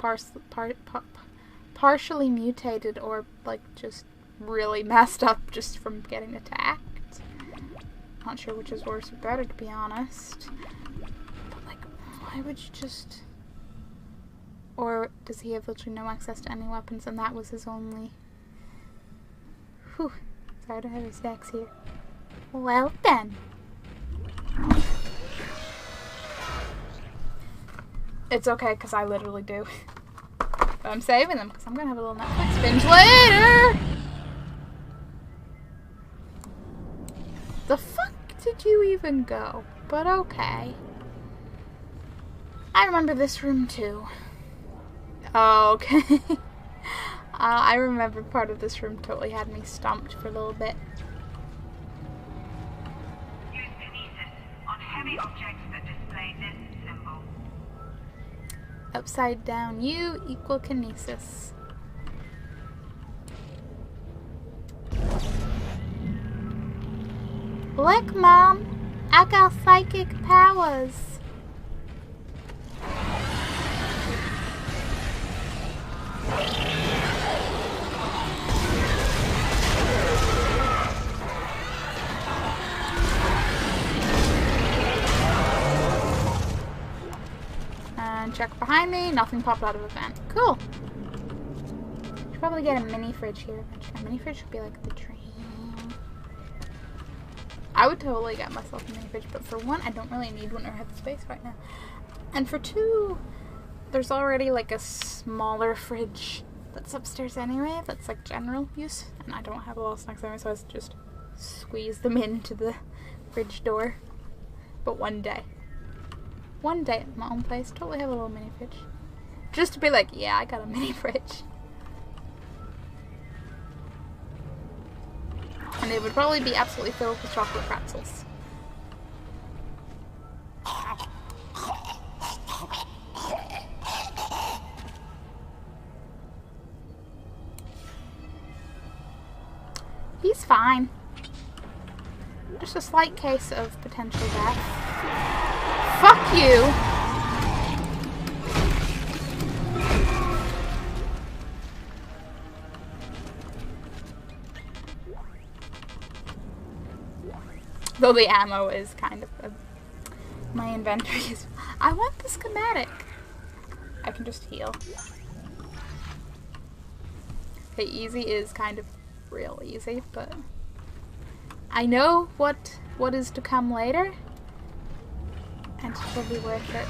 partially mutated, or, like, just really messed up just from getting attacked. Not sure which is worse or better, to be honest. But, like, why would you just... Or does he have literally no access to any weapons, and that was his only... Whew. Sorry, I don't have his stacks here. Well then. It's okay, because I literally do. But I'm saving them, because I'm going to have a little Netflix binge later! The fuck did you even go? But okay. I remember this room too. Oh, okay. I remember part of this room totally had me stumped for a little bit. Use kinesis on heavy objects that display this symbol. Upside down U equal kinesis. Look, Mom! I got psychic powers! And check behind me, nothing popped out of a vent. Cool! Should probably get a mini fridge here eventually. A mini fridge would be like the dream. I would totally get myself a mini fridge, but for one, I don't really need one or have the space right now. And for two, there's already like a smaller fridge that's upstairs anyway, that's like general use, and I don't have a lot of snacks anyway, so I just squeeze them into the fridge door. But one day at my own place, totally have a little mini fridge. Just to be like, yeah, I got a mini fridge. And it would probably be absolutely filled with chocolate pretzels. He's fine. Just a slight case of potential death. Fuck you! Though the ammo is kind of my inventory is... I want the schematic. I can just heal. Okay, easy is kind of real easy, but I know what is to come later, and it's probably worth it.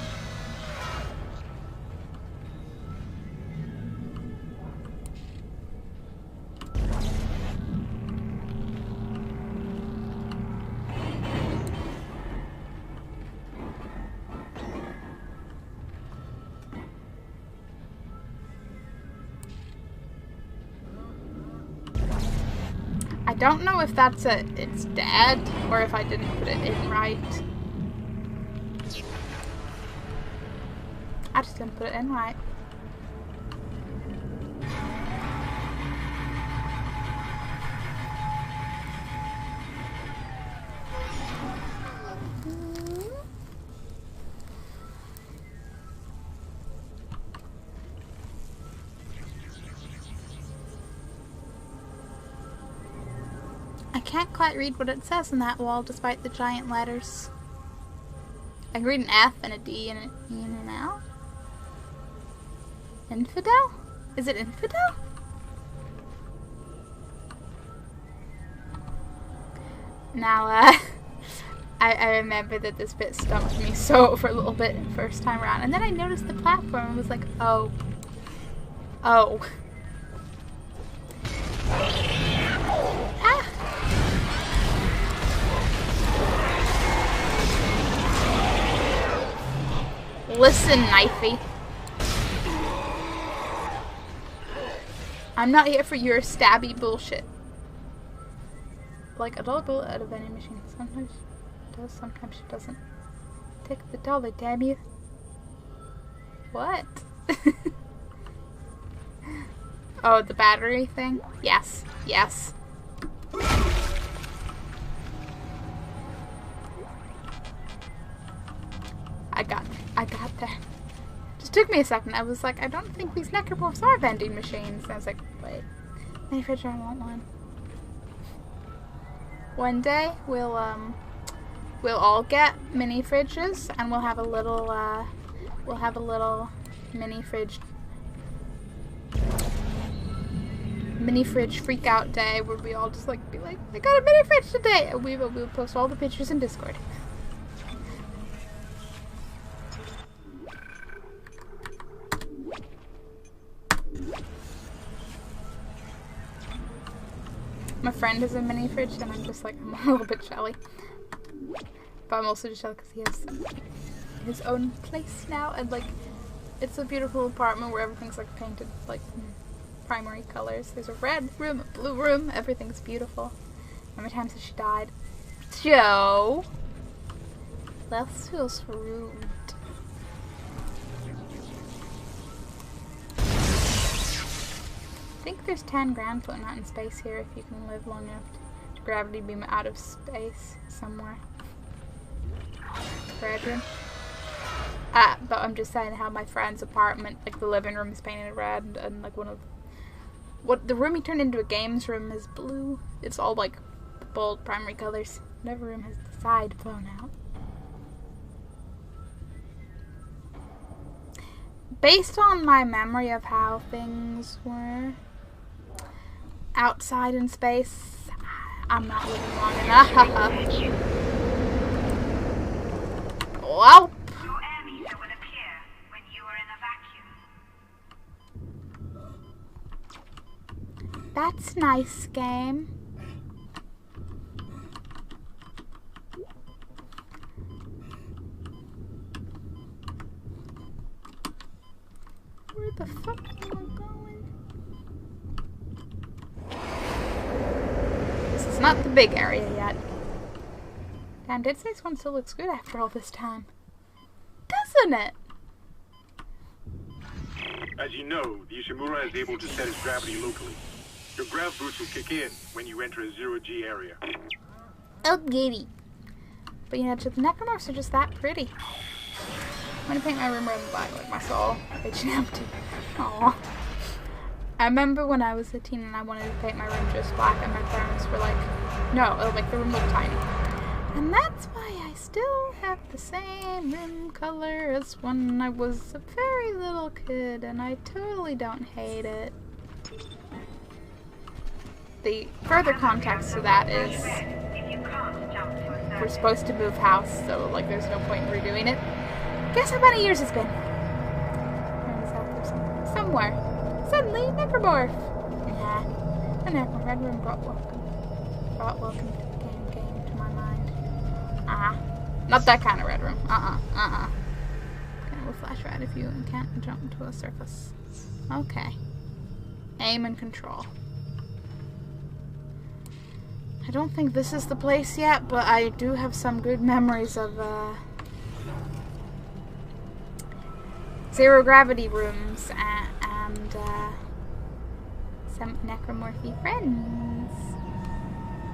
I don't know if that's it's dead, or if I didn't put it in right. I just didn't put it in right. I can't quite read what it says on that wall despite the giant letters. I can read an F and a D and an E and an L. Infidel? Is it infidel? Now, I remember that this bit stumped me so for a little bit the first time around. And then I noticed the platform and was like, oh. Oh. Ah. Listen, Knifey. I'm not here for your stabby bullshit. Like a dollar bullet out of vending machine. Sometimes she does, sometimes she doesn't. Take the dollar, damn you. What? Oh, the battery thing? Yes. Yes. I got there. Just took me a second. I was like, I don't think these necromorphs are vending machines. And I was like, wait. Mini fridge, I want one. One day we'll all get mini fridges and we'll have a little mini fridge freak out day where we all just like be like, I got a mini fridge today, and we'll post all the pictures in Discord. My friend has a mini fridge and I'm just like, I'm a little bit jelly. But I'm also just jelly because he has his own place now, and like, it's a beautiful apartment where everything's like painted like primary colors. There's a red room, a blue room, everything's beautiful. How many times has she died? Joe! This feels rude. I think there's 10 grand floating out in space here if you can live long enough to gravity beam out of space somewhere. Red room. But I'm just saying how my friend's apartment, like the living room is painted red, and like the room he turned into a games room is blue. It's all like bold primary colors. Whatever room has the side blown out. Based on my memory of how things were outside in space, I'm not living long enough. Well. Your air meter will appear when you are in a vacuum. That's nice, game. Where the fuck am I going? This is not the big area yet. Damn, Dead Space 1 still looks good after all this time. Doesn't it? As you know, the Ishimura is able to set its gravity locally. Your grav boots will kick in when you enter a zero-G area. Oh, giddy. But you know, the necromorphs are just that pretty. I'm gonna paint my room red and black like my soul. H&M too. Aww. I remember when I was a teen and I wanted to paint my room just black, and my parents were like, no, it'll make the room look tiny. And that's why I still have the same room color as when I was a very little kid, and I totally don't hate it. The further context to that is we're supposed to move house, so like there's no point in redoing it. Guess how many years it's been? Where is that? Somewhere. Suddenly, necromorph. Nah. A necromorph red room brought welcome to the game to my mind. Not that kind of red room. Okay, we'll flash right if you can't jump to a surface. Okay. Aim and control. I don't think this is the place yet, but I do have some good memories of zero gravity rooms and some necromorphy friends.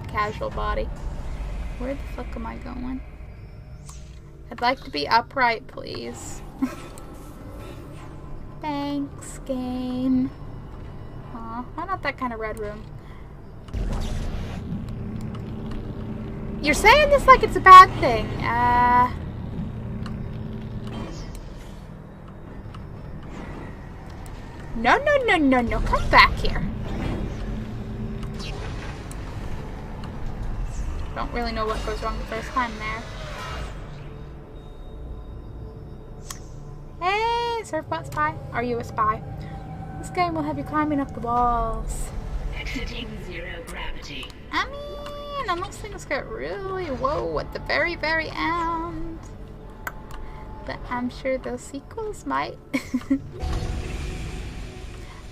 Casual body. Where the fuck am I going? I'd like to be upright, please. Thanks, game. Aw, why not that kind of red room? You're saying this like it's a bad thing. No, no, no, no, no. Come back here. Don't really know what goes wrong the first time there. Hey, Surfbot Spy. Are you a spy? This game will have you climbing up the walls. Exiting zero gravity. I mean, unless things get really whoa at the very, very end. But I'm sure those sequels might.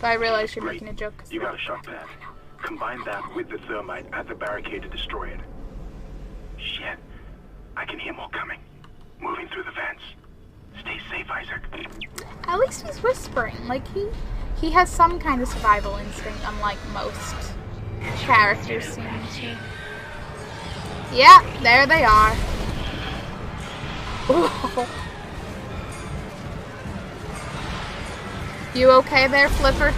But I realize you're making a joke. You got a shock pad. Combine that with the thermite at the barricade to destroy it. Shit. I can hear more coming. Moving through the vents. Stay safe, Isaac. At least he's whispering. Like, he has some kind of survival instinct, unlike most characters seem to. Yeah, there they are. Ooh. You okay there, Flipper?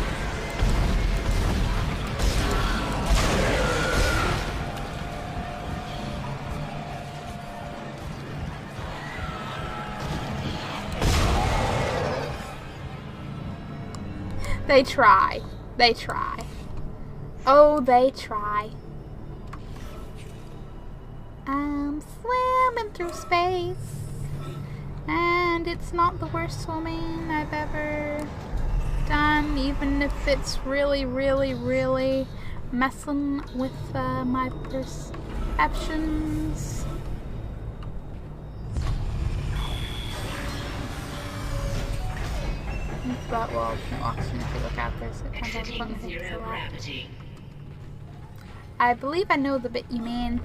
They try. They try. Oh, they try. I'm swimming through space, and it's not the worst swimming I've ever done, even if it's really, really, really messing with my perceptions. But, well, no oxygen if you look out there, so it comes out from the hips a lot. I believe I know the bit you mean.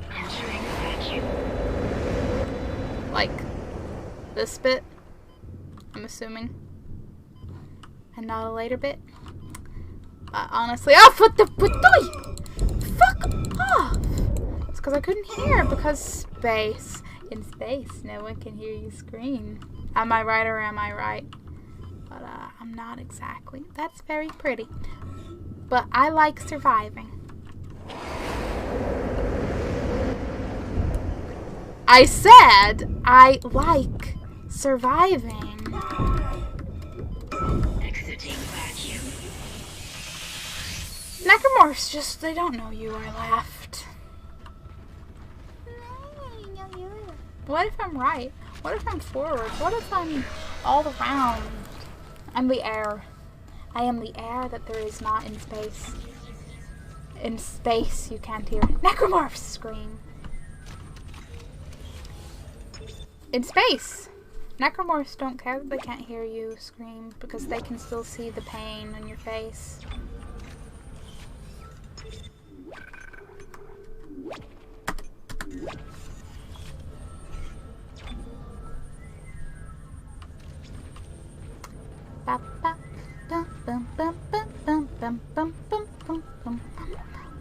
Like, this bit, I'm assuming. And not a later bit. But honestly, oh, fuck off! It's because I couldn't hear, because space. In space, no one can hear you scream. Am I right or am I right? But I'm not exactly. That's very pretty. But I like surviving. I said I like surviving. Exiting vacuum. Necromorphs just, they don't know you. I laughed. What if I'm right? What if I'm forward? What if I'm all around? I'm the air. I am the air that there is not in space. In space, you can't hear Necromorphs scream. In space, Necromorphs don't care that they can't hear you scream because they can still see the pain on your face.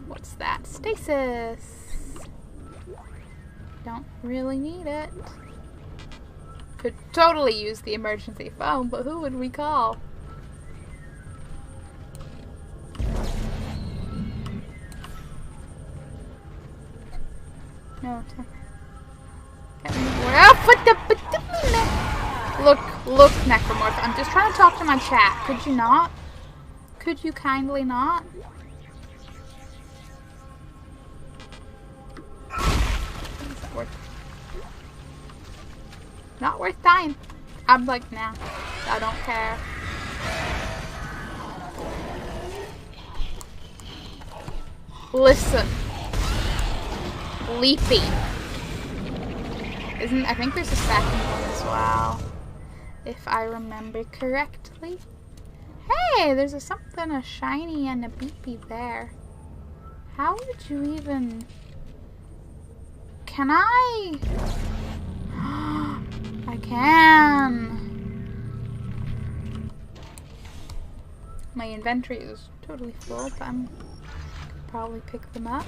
What's that? Stasis. Don't really need it. Could totally use the emergency phone, but who would we call? No. Look, Necromorph. I'm just trying to talk to my chat. Could you not? Could you kindly not? Not worth dying. I'm like, nah. I don't care. Listen. Leafy. I think there's a second one as well. If I remember correctly. Hey, there's a shiny and a beepy there. How would you even... Can I? I can. My inventory is totally full, but I could probably pick them up.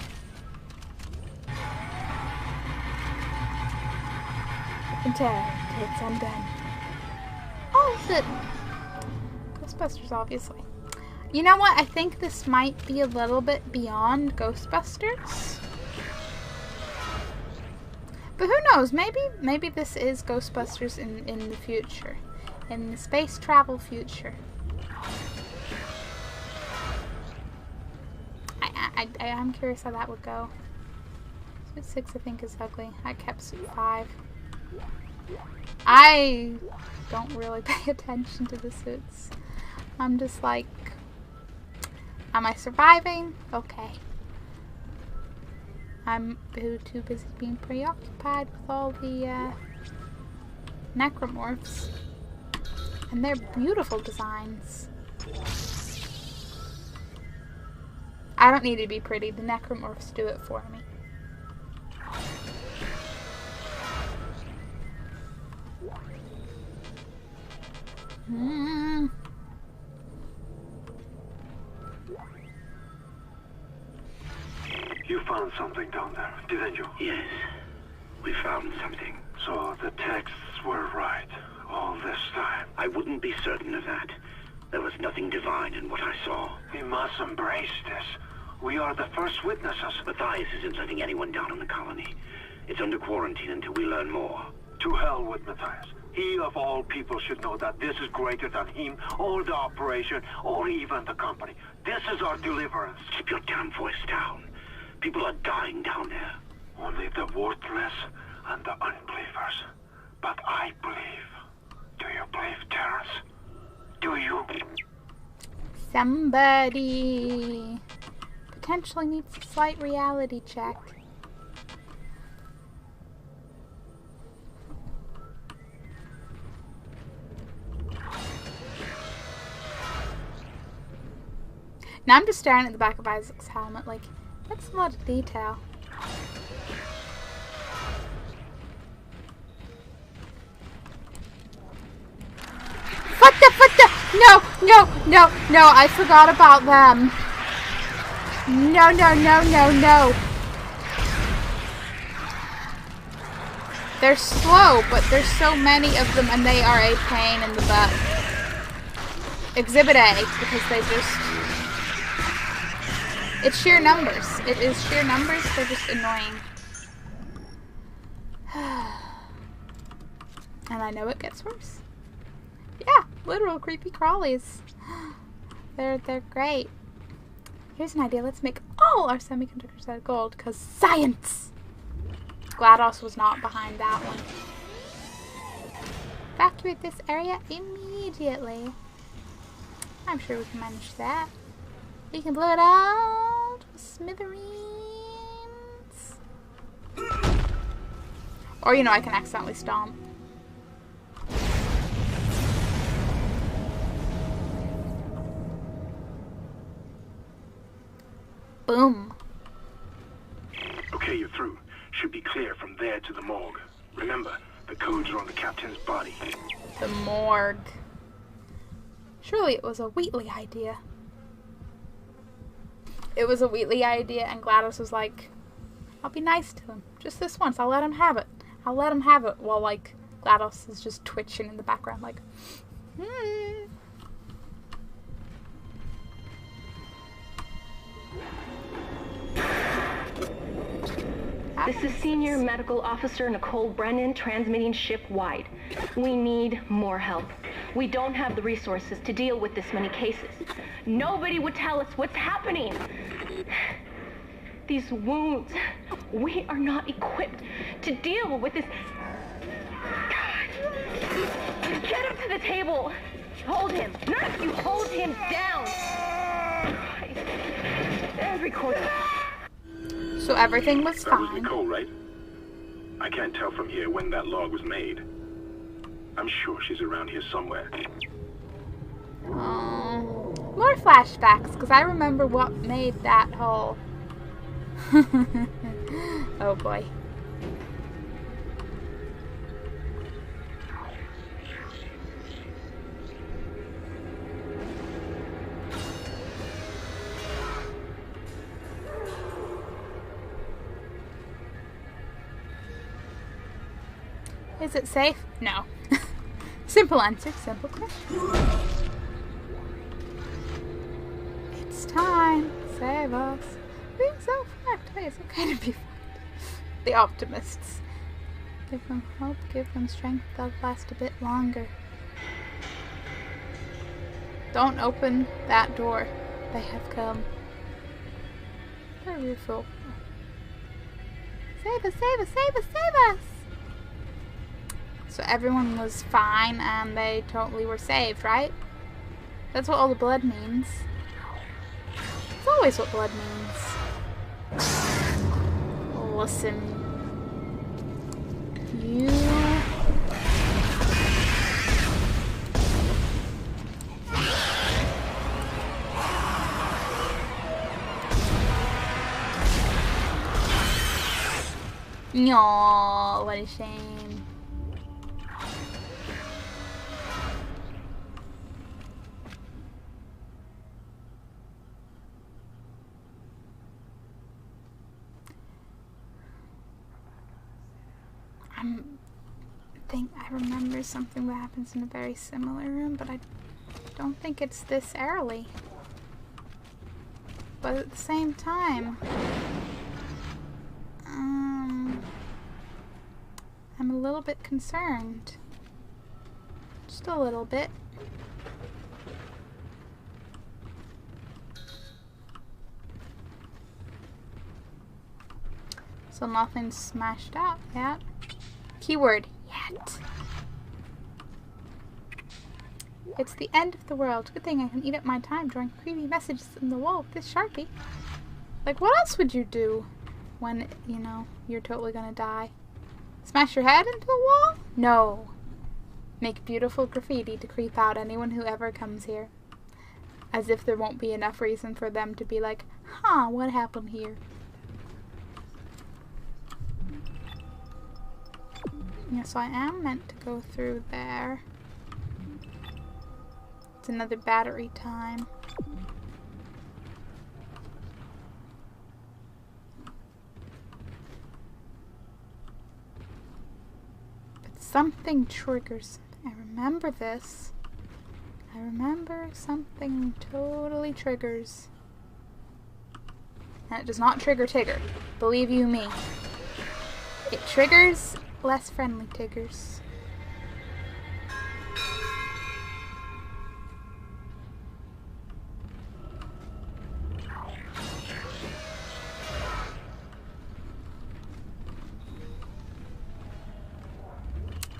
Until it's undone. Oh, is it? Ghostbusters, obviously. You know what? I think this might be a little bit beyond Ghostbusters. But who knows? Maybe this is Ghostbusters in the future. In the space travel future. I'm curious how that would go. Suit 6 I think is ugly. I kept suit 5. I don't really pay attention to the suits. I'm just like, am I surviving? Okay. I'm too busy being preoccupied with all the necromorphs. And their beautiful designs. I don't need to be pretty. The necromorphs do it for me. You found something down there, didn't you? Yes, we found something. So the texts were right all this time. I wouldn't be certain of that. There was nothing divine in what I saw. We must embrace this. We are the first witnesses. Matthias isn't letting anyone down in the colony. It's under quarantine until we learn more. To hell with Matthias. He of all people should know that this is greater than him, or the operation, or even the company. This is our deliverance. Keep your damn voice down. People are dying down there. Only the worthless and the unbelievers. But I believe. Do you believe, Terrence? Do you? Somebody potentially needs a slight reality check. Now I'm just staring at the back of Isaac's helmet, like, that's a lot of detail. No, I forgot about them. No. They're slow, but there's so many of them and they are a pain in the butt. Exhibit A, because they just... It's sheer numbers. It is sheer numbers, they're just annoying. And I know it gets worse. Yeah, literal creepy crawlies. They're great. Here's an idea. Let's make all our semiconductors out of gold, because science! GLaDOS was not behind that one. Evacuate this area immediately. I'm sure we can manage that. We can blow it all to smithereens. Or, you know, I can accidentally stomp. Boom. Okay, you're through. Should be clear from there to the morgue. Remember, the codes are on the captain's body. The morgue. Surely it was a Wheatley idea. It was a Wheatley idea, and GLaDOS was like, I'll be nice to him. Just this once. I'll let him have it. I'll let him have it. While, like, GLaDOS is just twitching in the background, like, This is Senior Medical Officer Nicole Brennan transmitting ship-wide. We need more help. We don't have the resources to deal with this many cases. Nobody would tell us what's happening. These wounds, we are not equipped to deal with this. Get him to the table. Hold him. Nurse, you hold him down. And record him. So everything was fine. That was Nicole, right? I can't tell from here when that log was made. I'm sure she's around here somewhere. More flashbacks, because I remember what made that whole... Oh boy. Is it safe? No. Simple answer, simple question. It's time. Save us. Being so fucked. Hey, it's okay to be fucked. The optimists. Give them hope, give them strength, they'll last a bit longer. Don't open that door. They have come. Beautiful. Save us, save us, save us, save us! So everyone was fine and they totally were saved, right? That's what all the blood means. It's always what blood means. Listen. You... No, what a shame. I remember something that happens in a very similar room, but I don't think it's this early. But at the same time, I'm a little bit concerned. Just a little bit. So nothing's smashed out yet. Keyword, yet. It's the end of the world. Good thing I can eat up my time drawing creepy messages in the wall with this Sharpie. Like, what else would you do when, you know, you're totally gonna die? Smash your head into the wall? No. Make beautiful graffiti to creep out anyone who ever comes here. As if there won't be enough reason for them to be like, huh, what happened here? Yeah, so I am meant to go through there. It's another battery time. But something triggers. I remember this. I remember something totally triggers. And it does not trigger Tigger. Believe you me. It triggers less friendly Tiggers.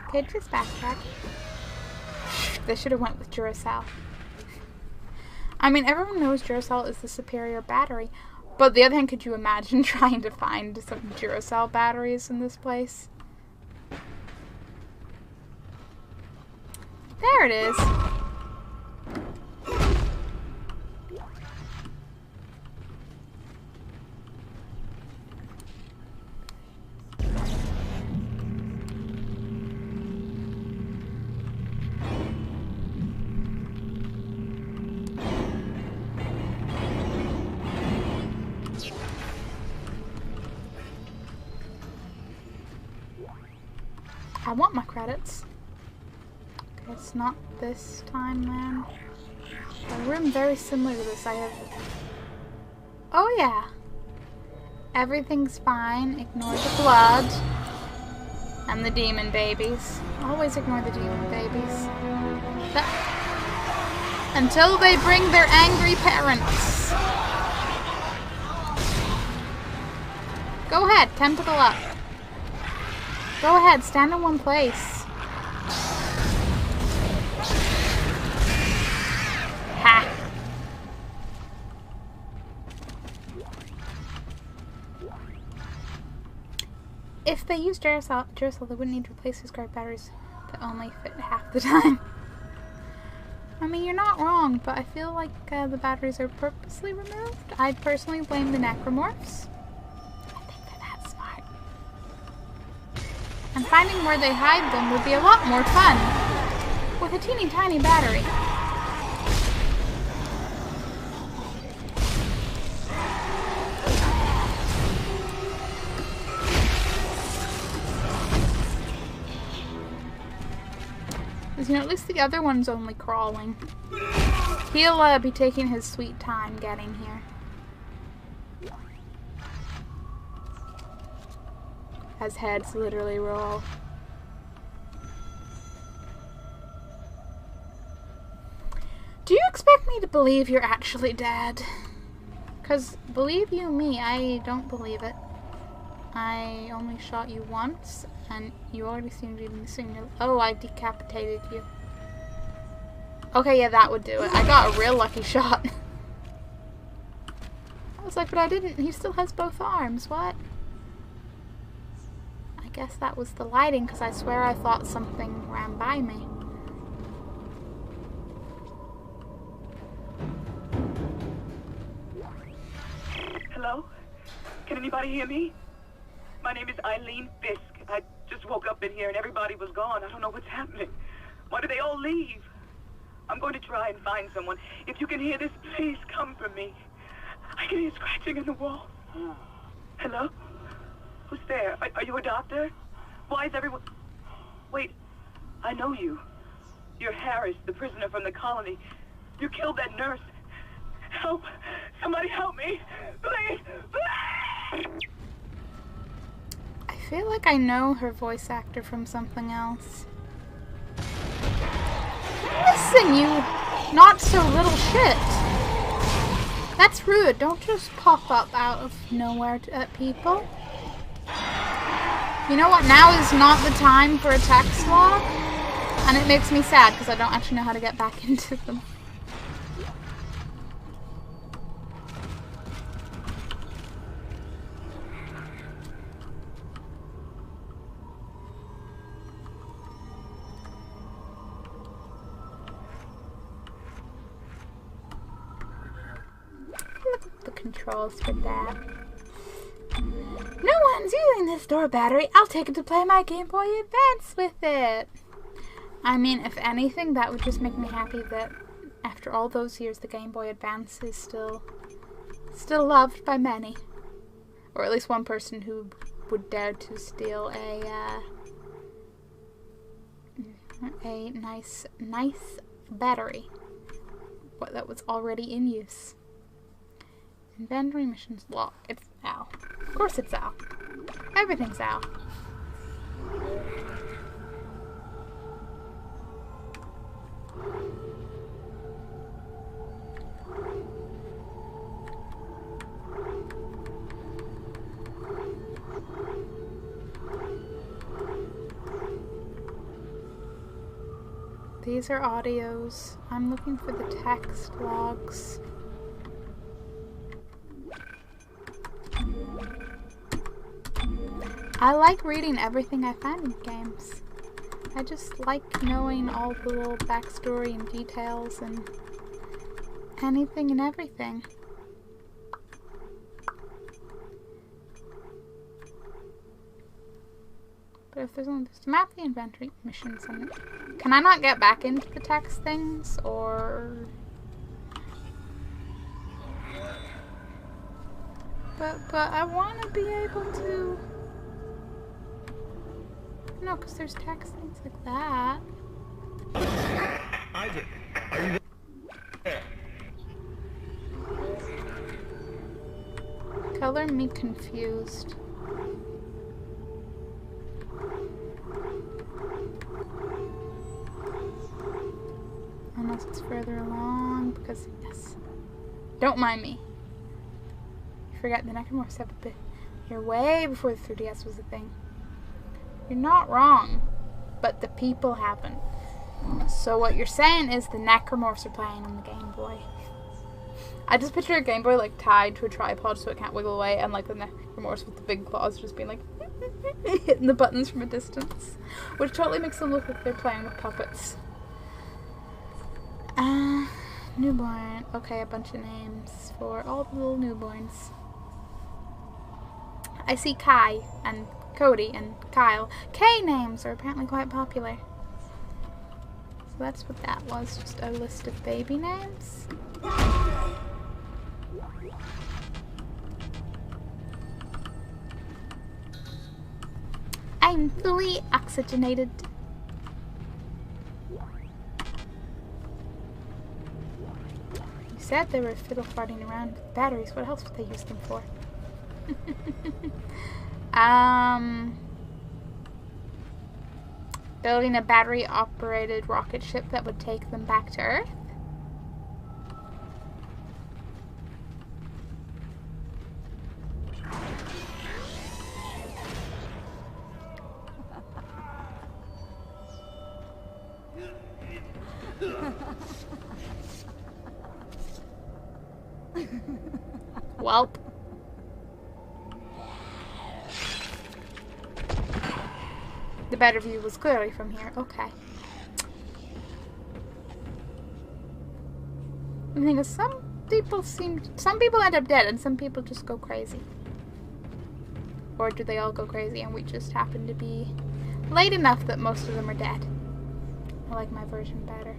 Okay, just backtrack. They should have went with Duracell. I mean, everyone knows Duracell is the superior battery. But on the other hand, could you imagine trying to find some Duracell batteries in this place? There it is. I want my credits. Okay, it's not this time, man. A room very similar to this. I have... Oh, yeah. Everything's fine. Ignore the blood. And the demon babies. Always ignore the demon babies. Until they bring their angry parents. Go ahead, tentacle up. Go ahead, stand in one place. Ha! If they used Duracell, they wouldn't need to replace these scrap batteries that only fit half the time. I mean, you're not wrong, but I feel like the batteries are purposely removed. I'd personally blame the necromorphs. I think they're that smart. And finding where they hide them would be a lot more fun with a teeny tiny battery. You know, at least the other one's only crawling. He'll be taking his sweet time getting here. As heads literally roll. Do you expect me to believe you're actually dead? Because, believe you me, I don't believe it. I only shot you once, and you already seem to be missing your... Oh, I decapitated you. Okay, yeah, that would do it. I got a real lucky shot. I was like, but I didn't. He still has both arms. What? I guess that was the lighting, because I swear I thought something ran by me. Hello? Can anybody hear me? My name is Eileen Fisk. I just woke up in here and everybody was gone. I don't know what's happening. Why did they all leave? I'm going to try and find someone. If you can hear this, please come for me. I can hear scratching in the wall. Hello? Who's there? Are you a doctor? Why is everyone... Wait, I know you. You're Harris, the prisoner from the colony. You killed that nurse. Help! Somebody help me! Please! Please! I feel like I know her voice actor from something else. Listen, you not so little shit. That's rude. Don't just pop up out of nowhere at people. You know what? Now is not the time for a text log. And it makes me sad because I don't actually know how to get back into them. The controls for that. No one's using this door battery. I'll take it to play my Game Boy Advance with it. I mean, if anything, that would just make me happy that after all those years, the Game Boy Advance is still loved by many, or at least one person who would dare to steal a nice battery, but that was already in use. Inventory missions log. It's Al. Of course it's Al. Everything's Al. These are audios. I'm looking for the text logs. I like reading everything I find in games. I just like knowing all the little backstory and details and anything and everything. But if there's only to map the inventory missions in it. Can I not get back into the text things, or... But I want to be able to... No, because there's text things like that. Isaac, are you there? Color me confused. Unless it's further along, because, yes. Don't mind me. You forgot the Necromorphs have a bit here way before the 3DS was a thing. You're not wrong, but the people haven't. So what you're saying is the Necromorphs are playing on the Game Boy. I just picture a Game Boy like tied to a tripod so it can't wiggle away, and like the Necromorphs with the big claws just being like hitting the buttons from a distance, which totally makes them look like they're playing with puppets. Newborn. Okay, a bunch of names for all the little newborns. I see Kai and Cody and Kyle. K names are apparently quite popular. So that's what that was, just a list of baby names. I'm fully oxygenated. You said they were fiddle farting around with batteries. What else would they use them for? Building a battery-operated rocket ship that would take them back to Earth? Welp. The better view was clearly from here. Okay. The thing is, some people end up dead and some people just go crazy. Or do they all go crazy and we just happen to be late enough that most of them are dead? I like my version better.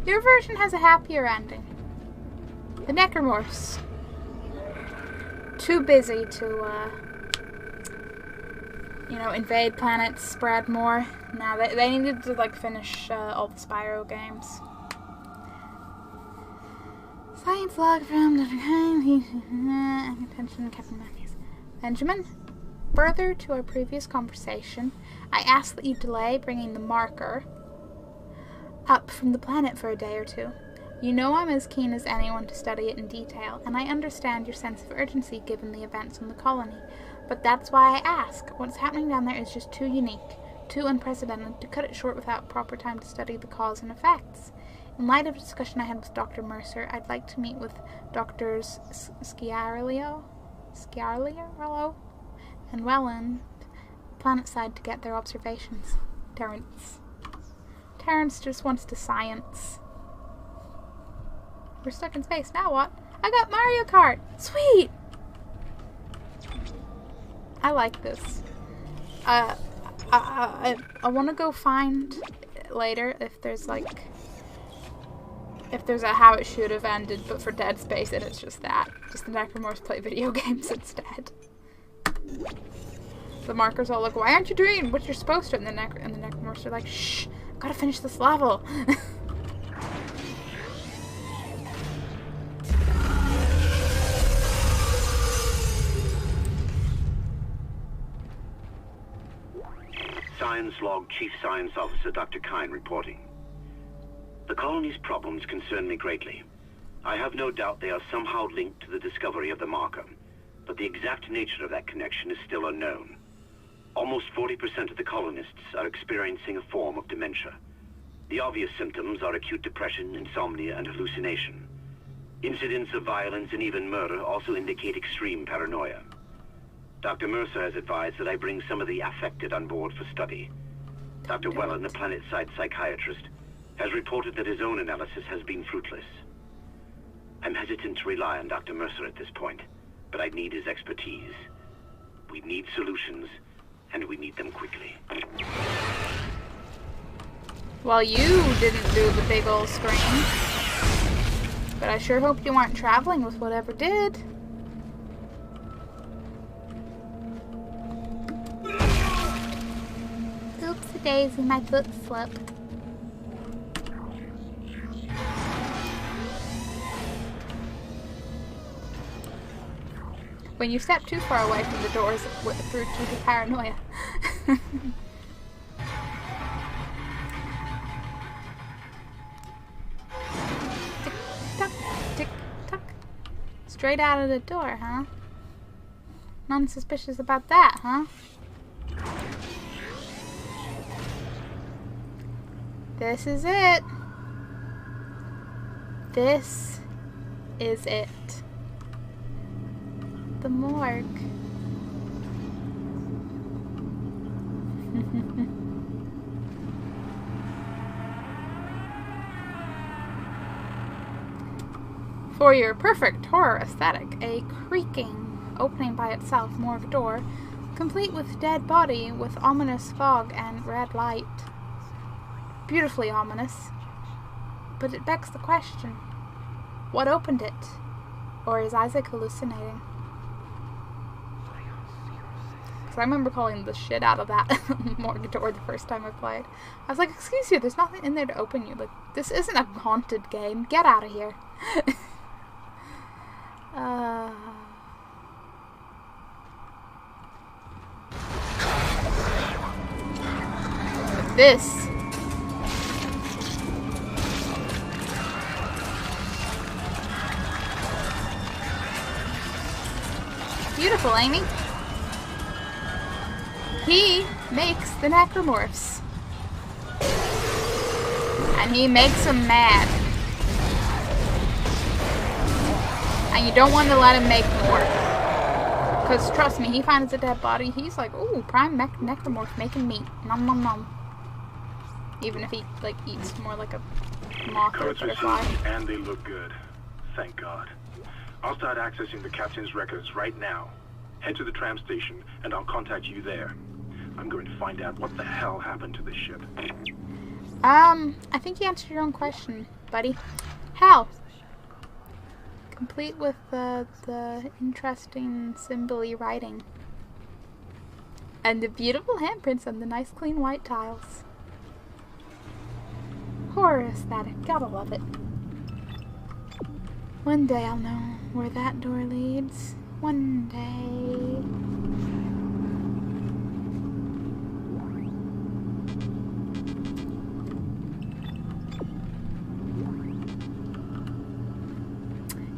Your version has a happier ending. The Necromorphs. Too busy to, you know, invade planets, spread more. Now, they needed to, like, finish all the Spyro games. Science log from Dr. Kine. Attention, Captain Matthews. Benjamin, further to our previous conversation, I ask that you delay bringing the marker up from the planet for a day or two. You know I'm as keen as anyone to study it in detail, and I understand your sense of urgency given the events on the colony. But that's why I ask. What's happening down there is just too unique, too unprecedented to cut it short without proper time to study the cause and effects. In light of the discussion I had with Dr. Mercer, I'd like to meet with Drs. Sciarello and Welland, planetside, to get their observations. Terrence just wants to science. We're stuck in space. Now what? I got Mario Kart! Sweet! I like this. I want to go find later if there's like... If there's a how it should have ended, but for Dead Space, and it's just that. Just the Necromorphs play video games instead. The markers all like, why aren't you doing what you're supposed to? And the Necromorphs are like, shh, I've got to finish this level. Science Log Chief Science Officer Dr. Kine reporting. The colony's problems concern me greatly. I have no doubt they are somehow linked to the discovery of the marker, but the exact nature of that connection is still unknown. Almost 40% of the colonists are experiencing a form of dementia. The obvious symptoms are acute depression, insomnia, and hallucination. Incidents of violence and even murder also indicate extreme paranoia. Dr. Mercer has advised that I bring some of the affected on board for study. Dr. Welland, the planet-side psychiatrist, has reported that his own analysis has been fruitless. I'm hesitant to rely on Dr. Mercer at this point, but I need his expertise. We need solutions, and we need them quickly. Well, you didn't do the big old screen, but I sure hope you weren't traveling with whatever did. Oopsie daisy, my foot slipped. When you step too far away from the doors through due to paranoia. Tick-tock, tick-tock. Straight out of the door, huh? None suspicious about that, huh? This is it. This is it. The morgue. For your perfect horror aesthetic, a creaking opening by itself, morgue door, complete with dead body with ominous fog and red light. Beautifully ominous. But it begs the question, what opened it? Or is Isaac hallucinating? I remember calling the shit out of that morgue door the first time I played. I was like, excuse you, there's nothing in there to open you. Like, this isn't a haunted game. Get out of here. This. Beautiful, Amy. He makes the Necromorphs. And he makes him mad. And you don't want to let him make more. Because trust me, he finds a dead body, he's like, ooh, prime necromorph making meat. Nom nom nom. Even if he, like, eats more like a moth or a Codes butterfly. received, and they look good. Thank God. I'll start accessing the captain's records right now. Head to the tram station, and I'll contact you there. I'm going to find out what the hell happened to this ship. I think you answered your own question, buddy. How? Complete with the interesting symbol-y writing. And the beautiful handprints on the nice clean white tiles. Horror aesthetic, gotta love it. One day I'll know where that door leads. One day.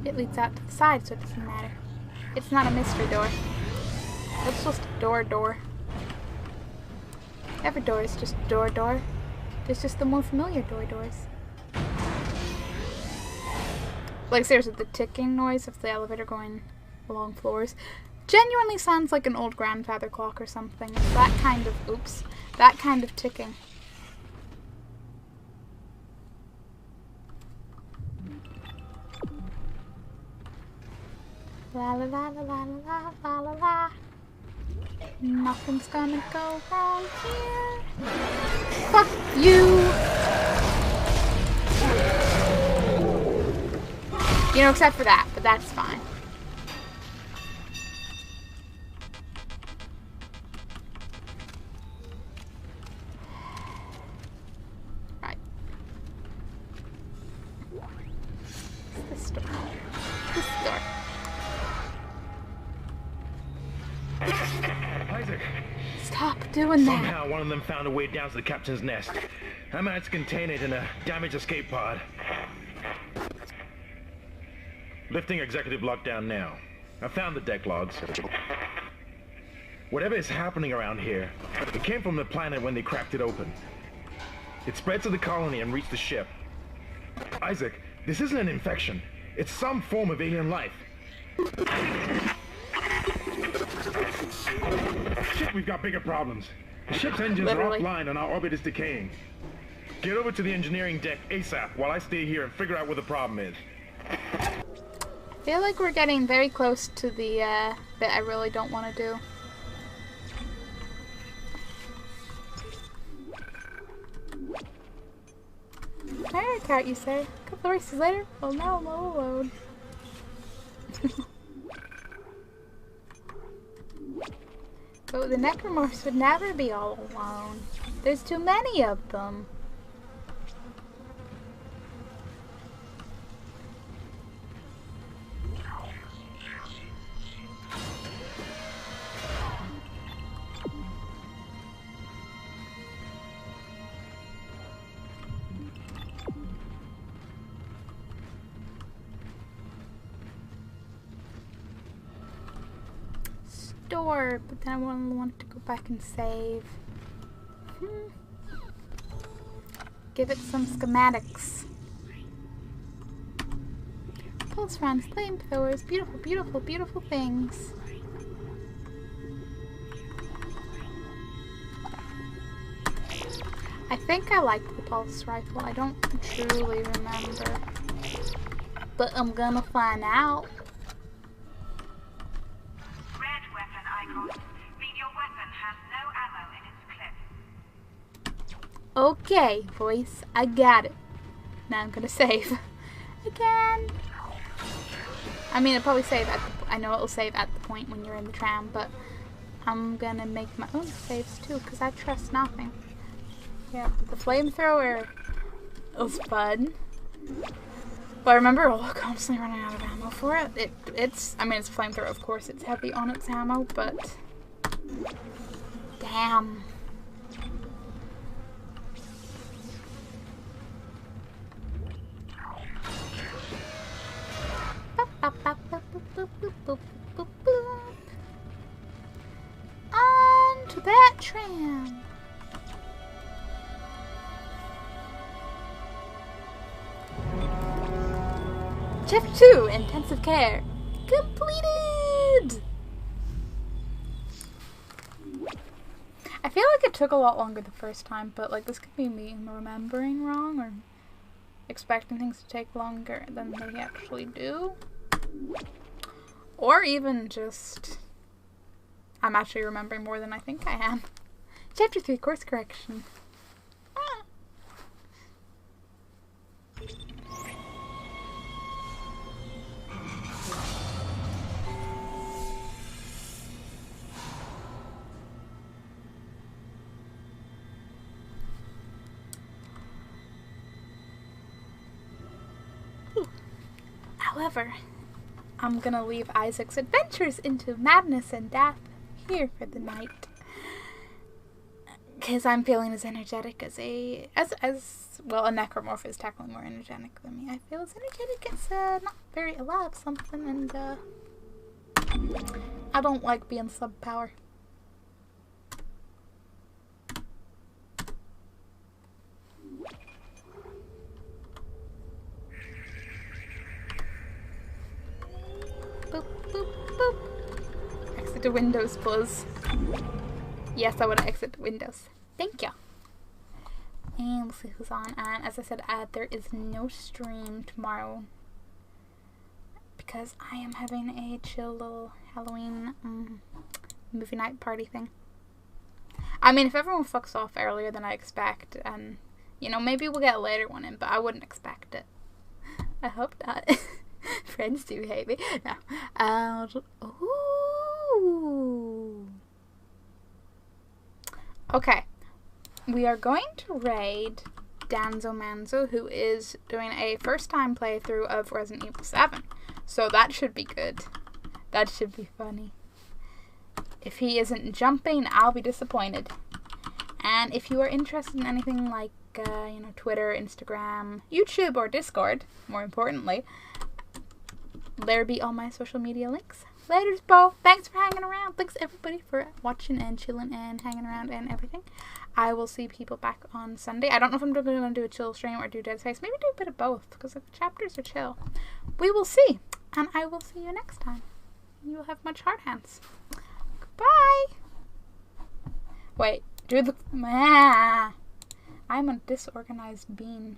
It leads out to the side, so it doesn't matter. It's not a mystery door. It's just a door. Every door is just a door. There's just the more familiar doors. Like seriously, the ticking noise of the elevator going along floors genuinely sounds like an old grandfather clock or something. It's that kind of, that kind of ticking. La la la la la la la la la. Nothing's gonna go wrong here. Fuck you! You know, except for that, but that's fine. Right. This door. This door. Isaac! Stop doing that. Somehow one of them found a way down to the captain's nest. I managed to contain it in a damaged escape pod. Lifting executive lockdown now. I found the deck logs. Whatever is happening around here, it came from the planet when they cracked it open. It spread to the colony and reached the ship. Isaac, this isn't an infection. It's some form of alien life. Shit, we've got bigger problems. The ship's engines are offline and our orbit is decaying. Get over to the engineering deck ASAP while I stay here and figure out what the problem is. I feel like we're getting very close to the bit I really don't want to do. Alright, Cart, you say. A couple of races later? Well, now I'm all alone. But the necromorphs would never be all alone. There's too many of them. Door, but then I want to go back and save. Give it some schematics. Pulse rounds, flamethrowers, beautiful, beautiful, beautiful things. I think I liked the pulse rifle. I don't truly remember, but I'm gonna find out. Okay, voice, I got it. Now I'm gonna save. Again. I mean, it'll probably save at the, I know it'll save at the point when you're in the tram, but I'm gonna make my own saves too, because I trust nothing. Yeah, the flamethrower was fun. But I remember constantly running out of ammo for it. It's, I mean, it's a flamethrower, of course, it's heavy on its ammo, but damn. On to that tram. Chapter 2, Intensive Care. Completed! I feel like it took a lot longer the first time, but like this could be me remembering wrong or expecting things to take longer than they actually do. Or even just I'm actually remembering more than I think I am. Chapter 3, Course Correction. However, I'm gonna leave Isaac's adventures into madness and death here for the night. Because I'm feeling as energetic as a necromorph is technically more energetic than me. I feel as energetic as not very alive something, and I don't like being sub-power. Boop, boop, boop. Exit to Windows, Buzz. Yes, I want to exit to Windows. Thank you. And we'll see who's on. And as I said, there is no stream tomorrow because I am having a chill little Halloween movie night party thing. I mean, if everyone fucks off earlier than I expect, and you know, maybe we'll get a later one in, but I wouldn't expect it. I hope not. Friends do hate me. No. Ooh. Okay. We are going to raid Danzo Manzo, who is doing a first-time playthrough of Resident Evil 7. So that should be good. That should be funny. If he isn't jumping, I'll be disappointed. And if you are interested in anything like, you know, Twitter, Instagram, YouTube, or Discord, more importantly, there be all my social media links. Laters, Bo. Thanks for hanging around. Thanks, everybody, for watching and chilling and hanging around and everything. I will see people back on Sunday. I don't know if I'm going to do a chill stream or do Dead Space. Maybe do a bit of both, because the chapters are chill. We will see. And I will see you next time. You will have much hard hands. Goodbye. Wait. Do the... I'm a disorganized bean.